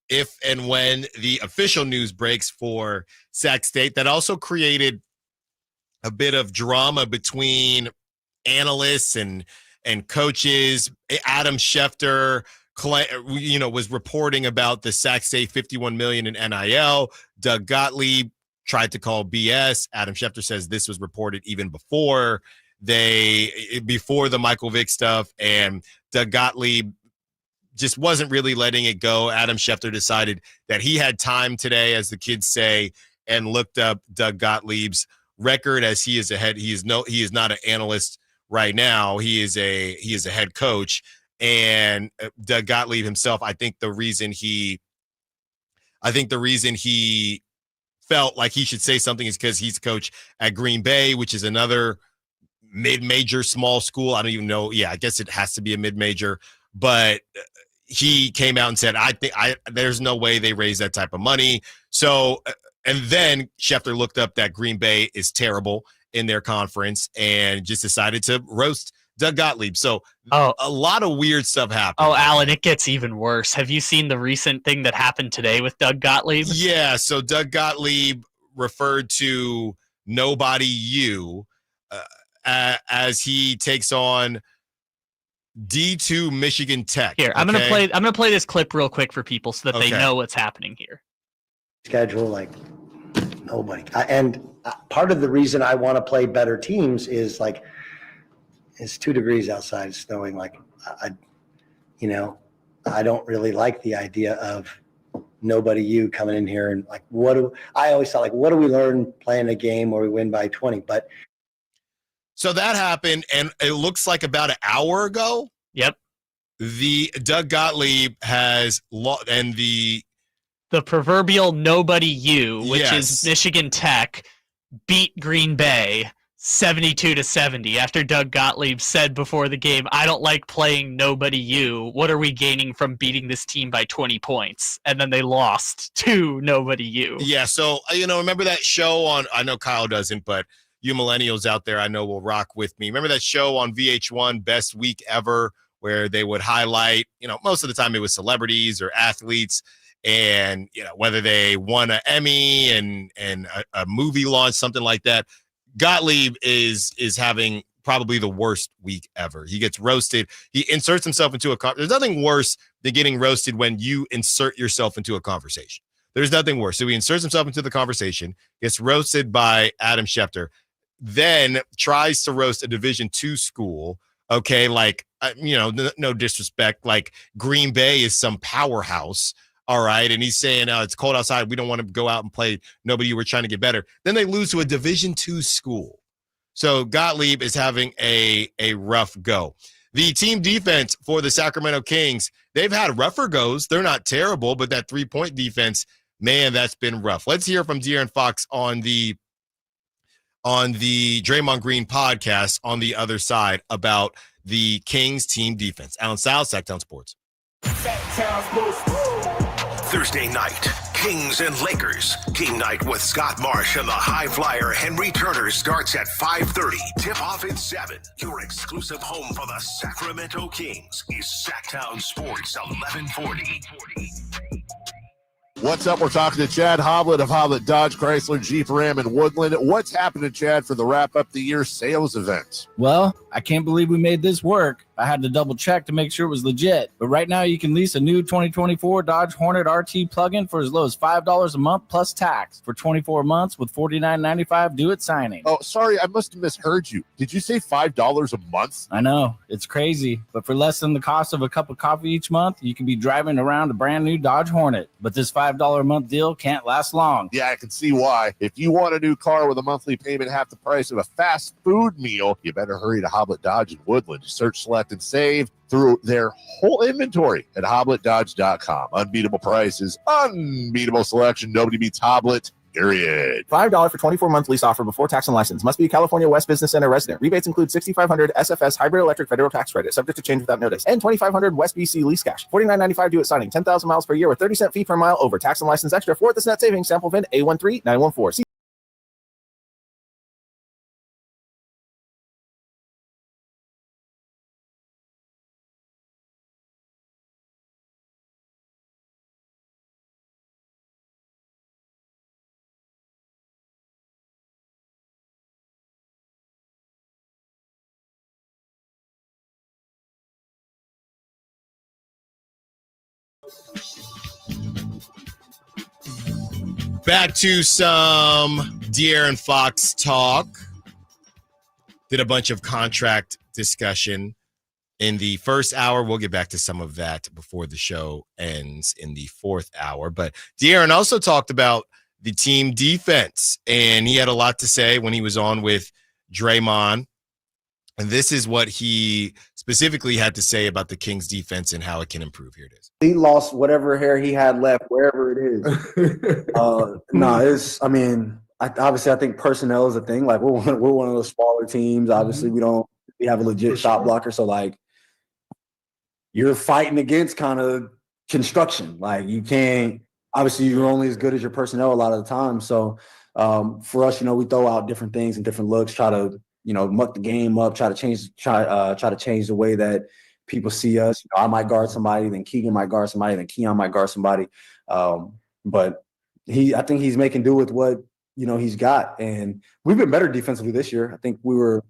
if and when the official news breaks for Sac State. That also created a bit of drama between analysts and coaches. Adam Schefter, was reporting about the Sac State $51 million in NIL. Doug Gottlieb tried to call BS. Adam Schefter says this was reported even before the Michael Vick stuff, and Doug Gottlieb just wasn't really letting it go. Adam Schefter decided that he had time today, as the kids say, and looked up Doug Gottlieb's record, as he is not an analyst right now. He is a head coach, and Doug Gottlieb himself, I think the reason he felt like he should say something is because he's a coach at Green Bay, which is another mid-major small school. I don't even know. Yeah, I guess it has to be a mid-major, but he came out and said, there's no way they raise that type of money. So, and then Schefter looked up that Green Bay is terrible in their conference and just decided to roast Doug Gottlieb. So a lot of weird stuff happened. Oh, Alan, it gets even worse. Have you seen the recent thing that happened today with Doug Gottlieb? Yeah, so Doug Gottlieb referred to Nobody You as he takes on D2 Michigan Tech. Here, I'm gonna play this clip real quick for people so that they know what's happening here. Schedule like nobody, and part of the reason I want to play better teams is like it's 2 degrees outside, it's snowing. Like I don't really like the idea of Nobody You coming in here and like I always thought, like, what do we learn playing a game where we win by 20? But so that happened, and it looks like about an hour ago. Yep. The Doug Gottlieb has and the proverbial Nobody You, which is Michigan Tech, beat Green Bay 72-70 after Doug Gottlieb said before the game, I don't like playing Nobody You. What are we gaining from beating this team by 20 points? And then they lost to Nobody You. Yeah, so, remember that show on, I know Kyle doesn't, but you millennials out there I know will rock with me. Remember that show on VH1, Best Week Ever, where they would highlight, most of the time it was celebrities or athletes, and whether they won an Emmy and a movie launch, something like that. Gottlieb is having probably the worst week ever. He gets roasted. He inserts himself into a there's nothing worse than getting roasted when you insert yourself into a conversation. There's nothing worse. So he inserts himself into the conversation, gets roasted by Adam Schefter, then tries to roast a Division II school. Okay, like, no disrespect, like Green Bay is some powerhouse. All right. And he's saying, it's cold outside. We don't want to go out and play. Nobody, you were trying to get better. Then they lose to a Division II school. So Gottlieb is having a rough go. The team defense for the Sacramento Kings, they've had rougher goes. They're not terrible, but that three-point defense, man, that's been rough. Let's hear from De'Aaron Fox on the Draymond Green podcast on the other side about the Kings team defense. Allen Stiles, Sacktown Sports. Thursday night, Kings and Lakers. Game night with Scott Marsh and the high flyer Henry Turner starts at 5:30. Tip-off at 7. Your exclusive home for the Sacramento Kings is Sacktown Sports 1140. What's up? We're talking to Chad Hoblet of Hoblet Dodge Chrysler Jeep Ram in Woodland. What's happening, Chad, for the wrap-up the year sales event? Well, I can't believe we made this work. I had to double check to make sure it was legit. But right now you can lease a new 2024 Dodge Hornet RT plug-in for as low as $5 a month plus tax for 24 months with $49.95 due at signing. Oh, sorry, I must have misheard you. Did you say $5 a month? I know, it's crazy. But for less than the cost of a cup of coffee each month, you can be driving around a brand new Dodge Hornet. But this $5 a month deal can't last long. Yeah, I can see why. If you want a new car with a monthly payment half the price of a fast food meal, you better hurry to Hoblet Dodge in Woodland. Search, select, and save through their whole inventory at HobletDodge.com. Unbeatable prices, unbeatable selection. Nobody beats Hoblet, period. $5 for 24-month lease offer before tax and license. Must be a California West Business Center resident. Rebates include $6,500 SFS hybrid electric federal tax credit, subject to change without notice, and $2,500 West BC lease cash. $49.95 due at signing. 10,000 miles per year with 30-cent fee per mile over. Tax and license extra for this net savings. Sample VIN A13914. Back to some De'Aaron Fox talk. Did a bunch of contract discussion in the first hour. We'll get back to some of that before the show ends in the fourth hour. But De'Aaron also talked about the team defense, and he had a lot to say when he was on with Draymond. And this is what he specifically had to say about the Kings defense and how it can improve. Here it is. He lost whatever hair he had left, wherever it is. I think personnel is a thing. Like, we're one of those smaller teams. Obviously, we have a legit shot blocker. So, like, you're fighting against kind of construction. Like, you can't – obviously, you're only as good as your personnel a lot of the time. So, for us, we throw out different things and different looks, try to – muck the game up, try to change the way that people see us. I might guard somebody, then Keegan might guard somebody, then Keon might guard somebody. But I think he's making do with what he's got, and we've been better defensively this year. I think we were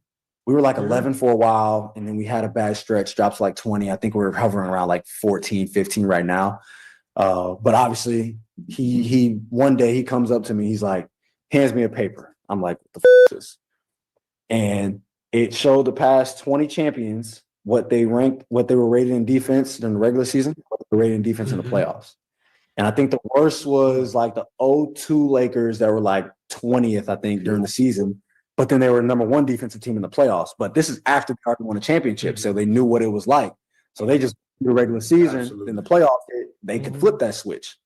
like 11 for a while, and then we had a bad stretch, drops like 20. I think we're hovering around like 14, 15 right now. But obviously, he one day he comes up to me, he's like, hands me a paper. I'm like, what the f is this? And it showed the past 20 champions what they were rated in defense in the regular season, what they were rated in defense in the playoffs. And I think the worst was like the 0-2 Lakers that were like 20th, I think, during the season. But then they were the number one defensive team in the playoffs. But this is after they already won a championship, so they knew what it was like. So they just the regular season, in the playoffs, they could flip that switch.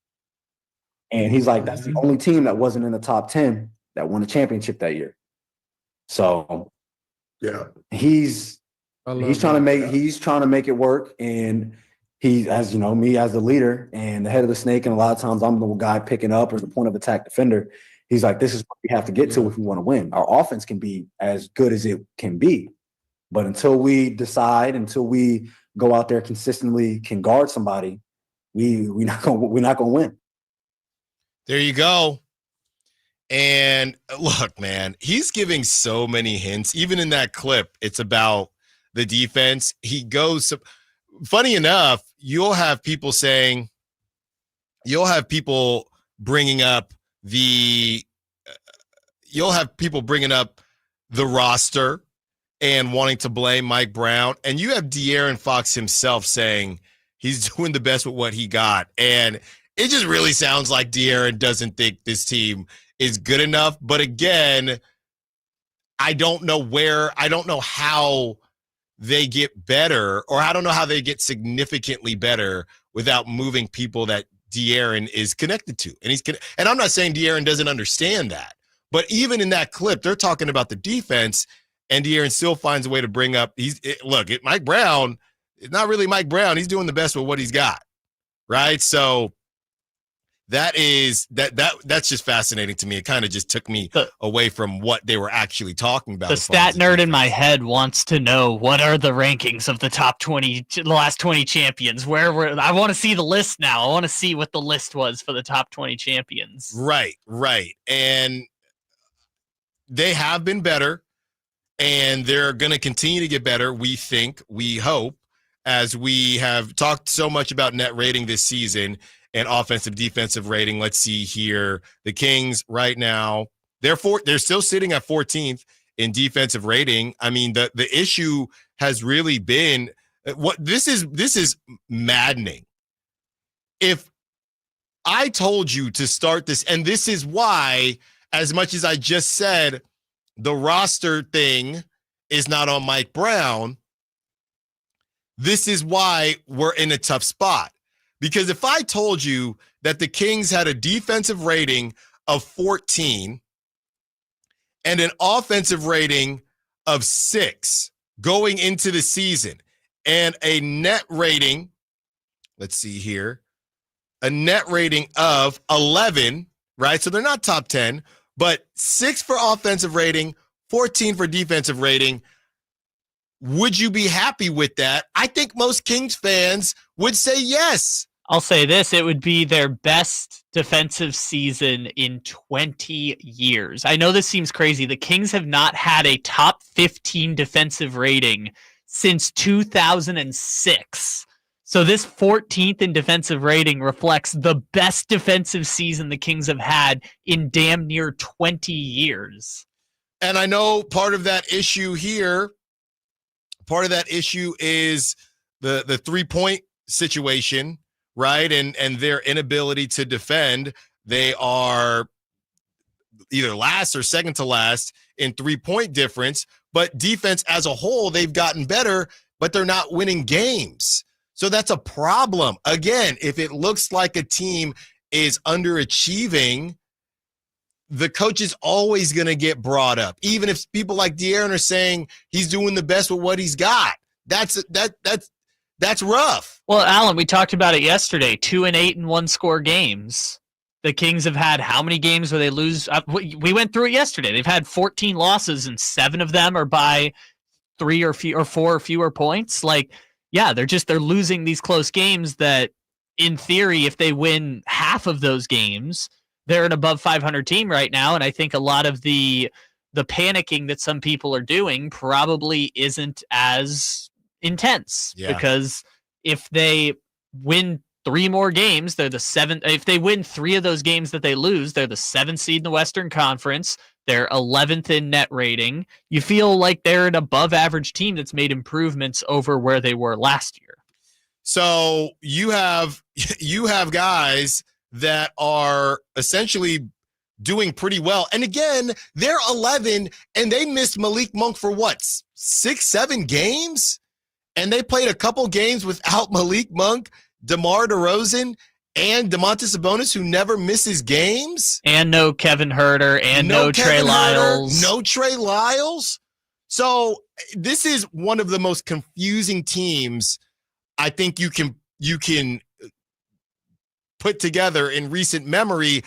And he's like, that's the only team that wasn't in the top 10 that won a championship that year. So yeah, he's trying to make it work, and he, as me as the leader and the head of the snake, and a lot of times I'm the guy picking up or the point of attack defender. He's like, this is what we have to get to if we want to win. Our offense can be as good as it can be, but until we go out there consistently can guard somebody, we're not gonna win. There you go. And look, man, he's giving so many hints. Even in that clip, it's about the defense. He goes, funny enough, you'll have people bringing up the roster and wanting to blame Mike Brown. And you have De'Aaron Fox himself saying he's doing the best with what he got. And it just really sounds like De'Aaron doesn't think this team is good enough. But again, I don't know how they get better, or I don't know how they get significantly better without moving people that De'Aaron is connected to. And I'm not saying De'Aaron doesn't understand that, but even in that clip, they're talking about the defense, and De'Aaron still finds a way to bring up. Mike Brown, it's not really Mike Brown. He's doing the best with what he's got, right? So that's just fascinating to me. It kind of just took me away from what they were actually talking about. The stat nerd in my head wants to know what are the rankings of the top 20, the last 20 champions. I want to see the list now. I want to see what the list was for the top 20 champions. Right. And they have been better, and they're going to continue to get better, we hope, as we have talked so much about net rating this season and offensive defensive rating. Let's see here. The Kings right now, they're still sitting at 14th in defensive rating. I mean, the issue has really been this is maddening. If I told you to start this, and this is why, as much as I just said, the roster thing is not on Mike Brown, this is why we're in a tough spot. Because if I told you that the Kings had a defensive rating of 14 and an offensive rating of 6 going into the season, and a net rating, let's see here, a net rating of 11, right? So they're not top 10, but 6 for offensive rating, 14 for defensive rating. Would you be happy with that? I think most Kings fans would say yes. I'll say this, it would be their best defensive season in 20 years. I know this seems crazy. The Kings have not had a top 15 defensive rating since 2006. So this 14th in defensive rating reflects the best defensive season the Kings have had in damn near 20 years. And I know part of that issue here, is the 3-point situation, right? And their inability to defend. They are either last or second to last in 3-point difference, but defense as a whole, they've gotten better, but they're not winning games. So that's a problem. Again, if it looks like a team is underachieving, the coach is always going to get brought up. Even if people like De'Aaron are saying he's doing the best with what he's got. That's rough. Well, Allen, we talked about it yesterday. 2-8 in one-score games. The Kings have had how many games where they lose? We went through it yesterday. They've had 14 losses, and 7 of them are by 3 or 4 or fewer points. They're losing these close games that, in theory, if they win half of those games, they're an above 500 team right now. And I think a lot of the panicking that some people are doing probably isn't as intense, because if they win 3 more games, they're the 7th. If they win 3 of those games that they lose, they're the 7th seed in the Western Conference. They're 11th in net rating. You feel like they're an above average team that's made improvements over where they were last year. So you have guys that are essentially doing pretty well. And again, they're 11 and they missed Malik Monk for what? 6-7 games? And they played a couple games without Malik Monk, DeMar DeRozan, and Domantas Sabonis, who never misses games. And no Kevin Huerter, and no Trey Lyles. No Trey Lyles. So this is one of the most confusing teams I think you can put together in recent memory.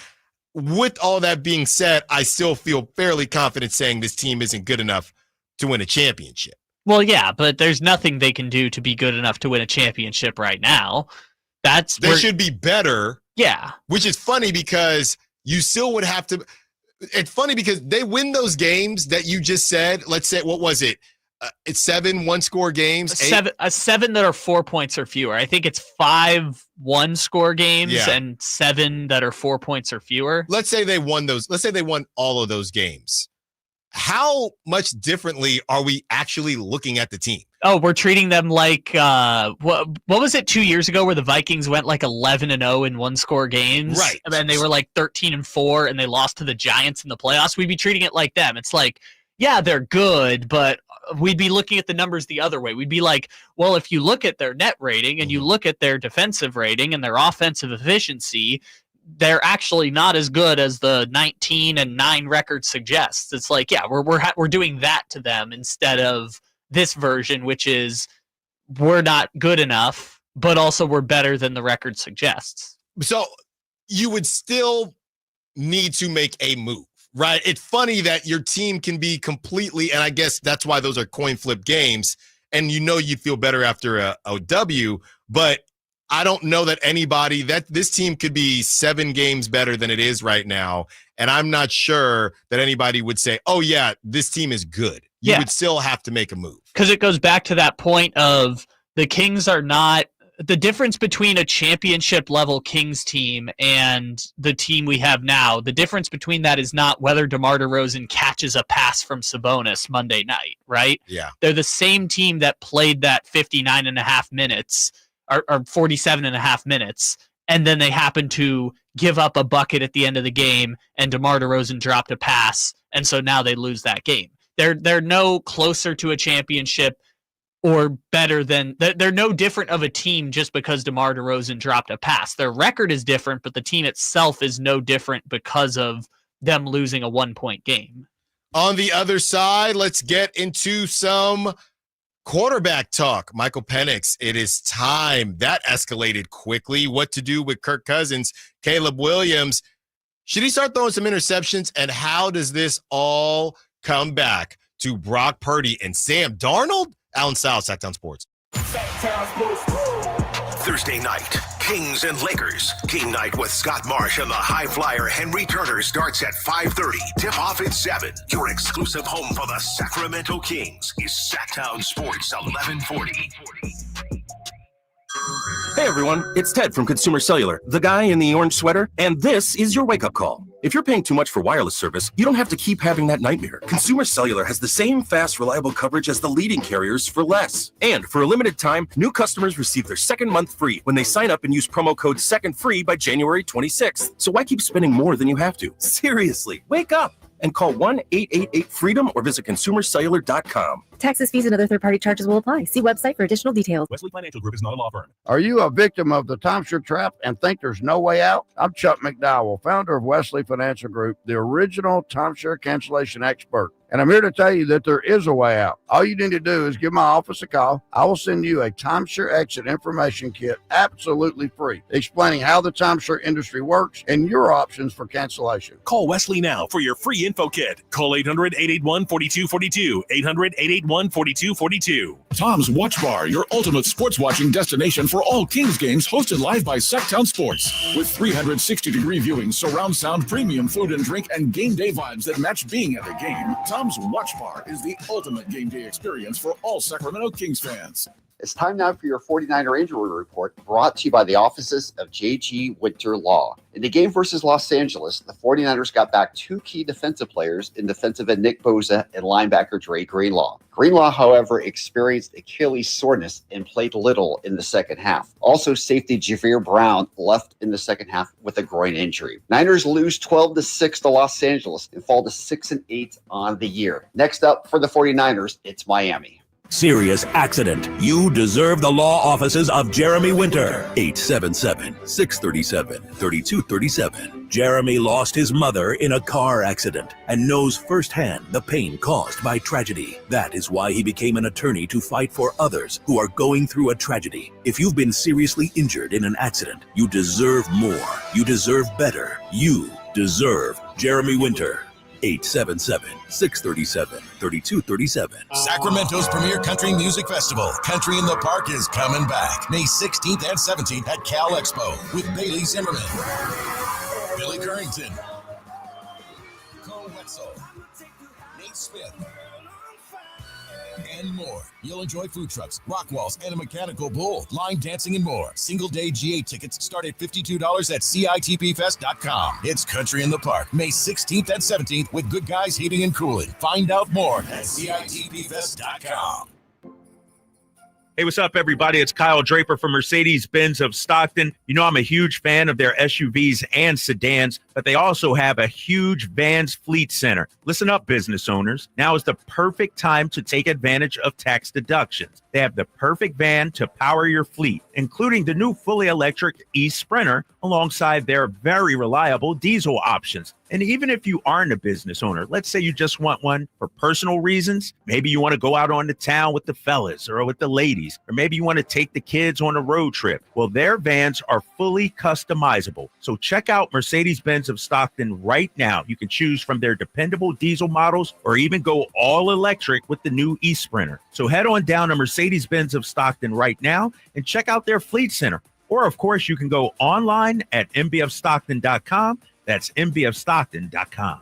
With all that being said, I still feel fairly confident saying this team isn't good enough to win a championship. Well, yeah, but there's nothing they can do to be good enough to win a championship right now. They should be better. Yeah. Which is funny because you still would have to. It's funny because they win those games that you just said. Let's say, what was it? It's 7 one-score games. 7 that are 4 points or fewer. I think it's 5 one-score games and 7 that are 4 points or fewer. Let's say they won those. Let's say they won all of those games. How much differently are we actually looking at the team? Oh, we're treating them like what was it 2 years ago where the Vikings went like 11-0 in one-score games, right? And then they were like 13-4 and they lost to the Giants in the playoffs. We'd be treating it like them. It's like, yeah, they're good, but we'd be looking at the numbers the other way. We'd be like, well, if you look at their net rating and you look at their defensive rating and their offensive efficiency, they're actually not as good as the 19-9 record suggests. It's like, yeah, we're doing that to them instead of this version, which is we're not good enough, but also we're better than the record suggests. So you would still need to make a move, right? It's funny that your team can be completely, and I guess that's why those are coin flip games, and you feel better after a W, but I don't know that this team could be 7 games better than it is right now, and I'm not sure that anybody would say, oh yeah, this team is good. You would still have to make a move. Because it goes back to that point of the Kings are not, the difference between a championship level Kings team and the team we have now, the difference between that is not whether DeMar DeRozan catches a pass from Sabonis Monday night, right? Yeah. They're the same team that played that 59.5 minutes or 47.5 minutes, and then they happen to give up a bucket at the end of the game, and DeMar DeRozan dropped a pass, and so now they lose that game. They're no closer to a championship or better than, they're no different of a team just because DeMar DeRozan dropped a pass. Their record is different, but the team itself is no different because of them losing a 1-point game. On the other side, let's get into some quarterback talk. Michael Penix, it is time. That escalated quickly. What to do with Kirk Cousins, Caleb Williams. Should he start throwing some interceptions? And how does this all come back to Brock Purdy and Sam Darnold? Allen Stiles, Sacktown Sports. Thursday night, Kings and Lakers. Game night with Scott Marsh and the high flyer Henry Turner starts at 5:30. Tip off at 7. Your exclusive home for the Sacramento Kings is Sacktown Sports 1140. Hey everyone, it's Ted from Consumer Cellular, the guy in the orange sweater, and this is your wake-up call. If you're paying too much for wireless service, you don't have to keep having that nightmare. Consumer Cellular has the same fast, reliable coverage as the leading carriers for less. And for a limited time, new customers receive their second month free when they sign up and use promo code SECONDFREE by January 26th. So why keep spending more than you have to? Seriously, wake up and call 1-888-FREEDOM or visit consumercellular.com. Taxes, fees, and other third-party charges will apply. See website for additional details. Wesley Financial Group is not a law firm. Are you a victim of the timeshare trap and think there's no way out? I'm Chuck McDowell, founder of Wesley Financial Group, the original timeshare cancellation expert. And I'm here to tell you that there is a way out. All you need to do is give my office a call. I will send you a timeshare exit information kit absolutely free, explaining how the timeshare industry works and your options for cancellation. Call Wesley now for your free info kit. Call 800-881-4242. 800-881-4242. Tom's Watch Bar, your ultimate sports watching destination for all Kings games, hosted live by Sacktown Sports. With 360-degree viewing, surround sound, premium food and drink, and game day vibes that match being at the game, Tom's Watch Bar is the ultimate game day experience for all Sacramento Kings fans. It's time now for your 49er injury report, brought to you by the offices of J.G. Winter Law. In the game versus Los Angeles, the 49ers got back 2 key defensive players in defensive end Nick Bosa and linebacker Dre Greenlaw. Greenlaw, however, experienced Achilles soreness and played little in the second half. Also, safety Javier Brown left in the second half with a groin injury. Niners lose 12-6 to Los Angeles and fall to 6-8 on the year. Next up for the 49ers, it's Miami. Serious accident. You deserve the law offices of Jeremy Winter. 877-637-3237. Jeremy lost his mother in a car accident and knows firsthand the pain caused by tragedy. That is why he became an attorney to fight for others who are going through a tragedy. If you've been seriously injured in an accident, you deserve more. You deserve better. You deserve Jeremy Winter. 877-637-3237. Sacramento's premier country music festival, Country in the Park, is coming back May 16th and 17th at Cal Expo with Bailey Zimmerman, Billy Currington, Cole Wetzel, Nate Smith, and more. You'll enjoy food trucks, rock walls, and a mechanical bull, line dancing, and more. Single-day GA tickets start at $52 at CITPfest.com. It's Country in the Park, May 16th and 17th with Good Guys Heating and Cooling. Find out more at CITPfest.com. Hey, what's up, everybody? It's Kyle Draper from Mercedes-Benz of Stockton. You know I'm a huge fan of their SUVs and sedans, but they also have a huge Vans fleet center. Listen up, business owners. Now is the perfect time to take advantage of tax deductions. They have the perfect van to power your fleet, including the new fully electric e-Sprinter alongside their very reliable diesel options. And even if you aren't a business owner, let's say you just want one for personal reasons. Maybe you want to go out on the town with the fellas or with the ladies, or maybe you want to take the kids on a road trip. Well, their vans are fully customizable. So check out Mercedes-Benz of Stockton right now. You can choose from their dependable diesel models or even go all electric with the new e-Sprinter. So head on down to Mercedes-Benz of Stockton right now and check out their fleet center. Or, of course, you can go online at mbfstockton.com. That's mbfstockton.com.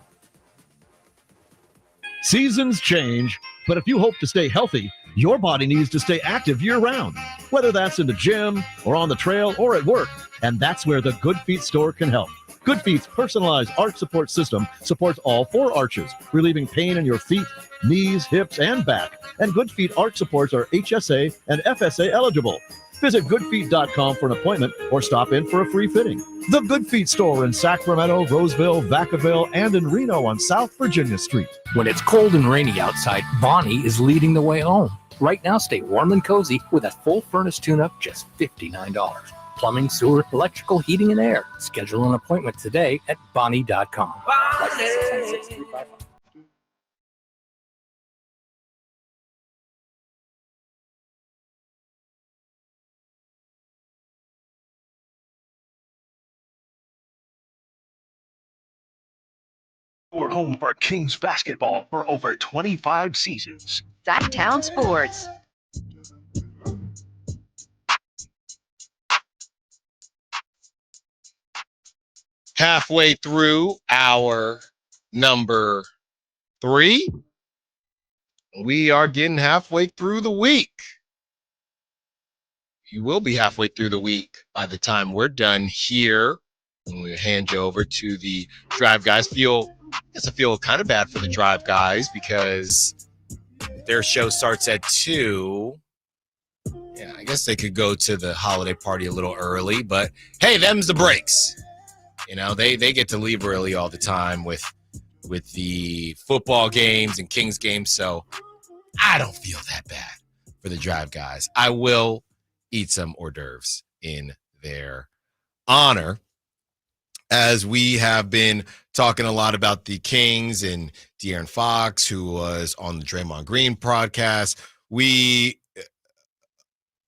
Seasons change, but if you hope to stay healthy, your body needs to stay active year-round, whether that's in the gym or on the trail or at work, and that's where the Good Feet store can help. Good Feet's personalized arch support system supports all 4 arches, relieving pain in your feet, knees, hips, and back. And Good Feet arch supports are HSA and FSA eligible. Visit goodfeet.com for an appointment or stop in for a free fitting. The Good Feet store in Sacramento, Roseville, Vacaville, and in Reno on South Virginia Street. When it's cold and rainy outside, Bonnie is leading the way home. Right now, stay warm and cozy with a full furnace tune-up, just $59. Plumbing, sewer, electrical, heating, and air. Schedule an appointment today at Bonnie.com. Your home for Kings basketball for over 25 seasons. Sacktown Sports. Halfway through our number 3. We are getting halfway through the week. You will be halfway through the week by the time we're done here. And we'll hand you over to the Drive Guys. I feel kind of bad for the Drive Guys because their show starts at 2. Yeah, I guess they could go to the holiday party a little early, but hey, them's the breaks. You know, they get to leave early all the time with the football games and Kings games, so I don't feel that bad for the Drive Guys. I will eat some hors d'oeuvres in their honor, as we have been talking a lot about the Kings and De'Aaron Fox, who was on the Draymond Green podcast. We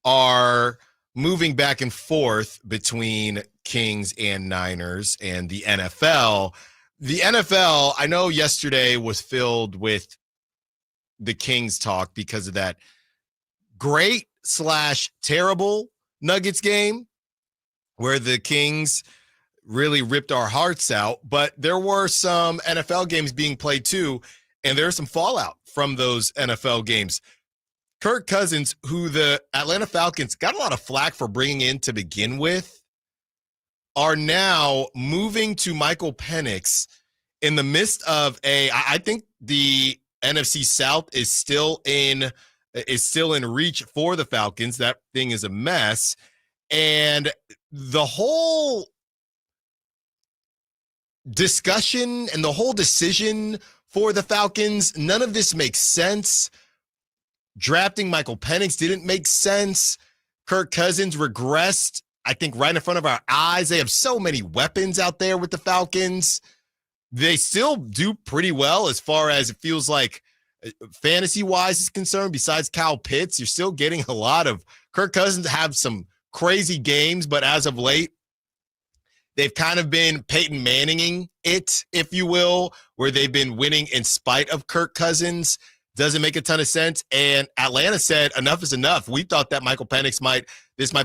are moving back and forth between Kings and Niners and the NFL. The NFL, I know yesterday was filled with the Kings talk because of that great/terrible Nuggets game where the Kings really ripped our hearts out. But there were some NFL games being played too, and there's some fallout from those NFL games. Kirk Cousins, who the Atlanta Falcons got a lot of flack for bringing in to begin with, are now moving to Michael Penix in the midst of I think the NFC South is still in reach for the Falcons. That thing is a mess. And the whole discussion and the whole decision for the Falcons, none of this makes sense. Drafting Michael Penix didn't make sense. Kirk Cousins regressed, I think, right in front of our eyes. They have so many weapons out there with the Falcons. They still do pretty well as far as it feels like fantasy-wise is concerned. Besides Kyle Pitts, you're still getting a lot of Kirk Cousins have some crazy games, but as of late, they've kind of been Peyton Manninging it, if you will, where they've been winning in spite of Kirk Cousins. Doesn't make a ton of sense. And Atlanta said enough is enough. We thought that Michael Penix might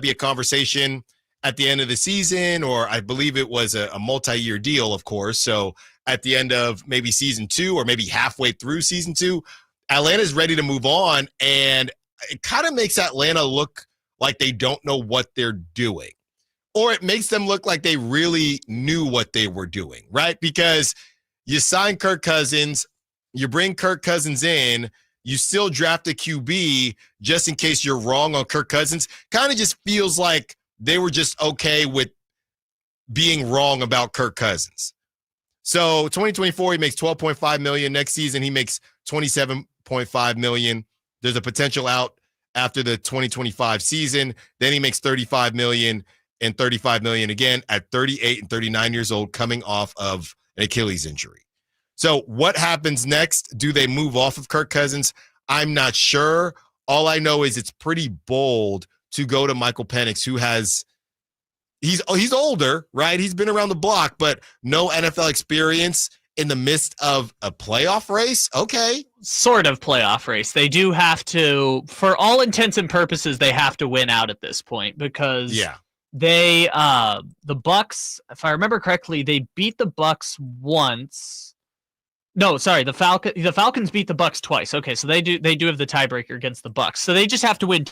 be a conversation at the end of the season, or I believe it was a multi-year deal, of course. So at the end of maybe season 2 or maybe halfway through season 2, Atlanta's ready to move on. And it kind of makes Atlanta look like they don't know what they're doing. Or it makes them look like they really knew what they were doing, right? Because you sign Kirk Cousins, you bring Kirk Cousins in, you still draft a QB just in case you're wrong on Kirk Cousins. Kind of just feels like they were just okay with being wrong about Kirk Cousins. So 2024, he makes $12.5 million. Next season, he makes $27.5 million. There's a potential out after the 2025 season. Then he makes $35 million and $35 million again at 38 and 39 years old, coming off of an Achilles injury. So what happens next? Do they move off of Kirk Cousins? I'm not sure. All I know is it's pretty bold to go to Michael Penix, who has he's older, right? He's been around the block, but no NFL experience in the midst of a playoff race. Okay. Sort of playoff race. They do have to, for all intents and purposes, they have to win out at this point because they the Bucks, if I remember correctly, they beat the Bucks once. No, sorry, the Falcons beat the Bucks twice. Okay, so they do have the tiebreaker against the Bucks. So they just have to win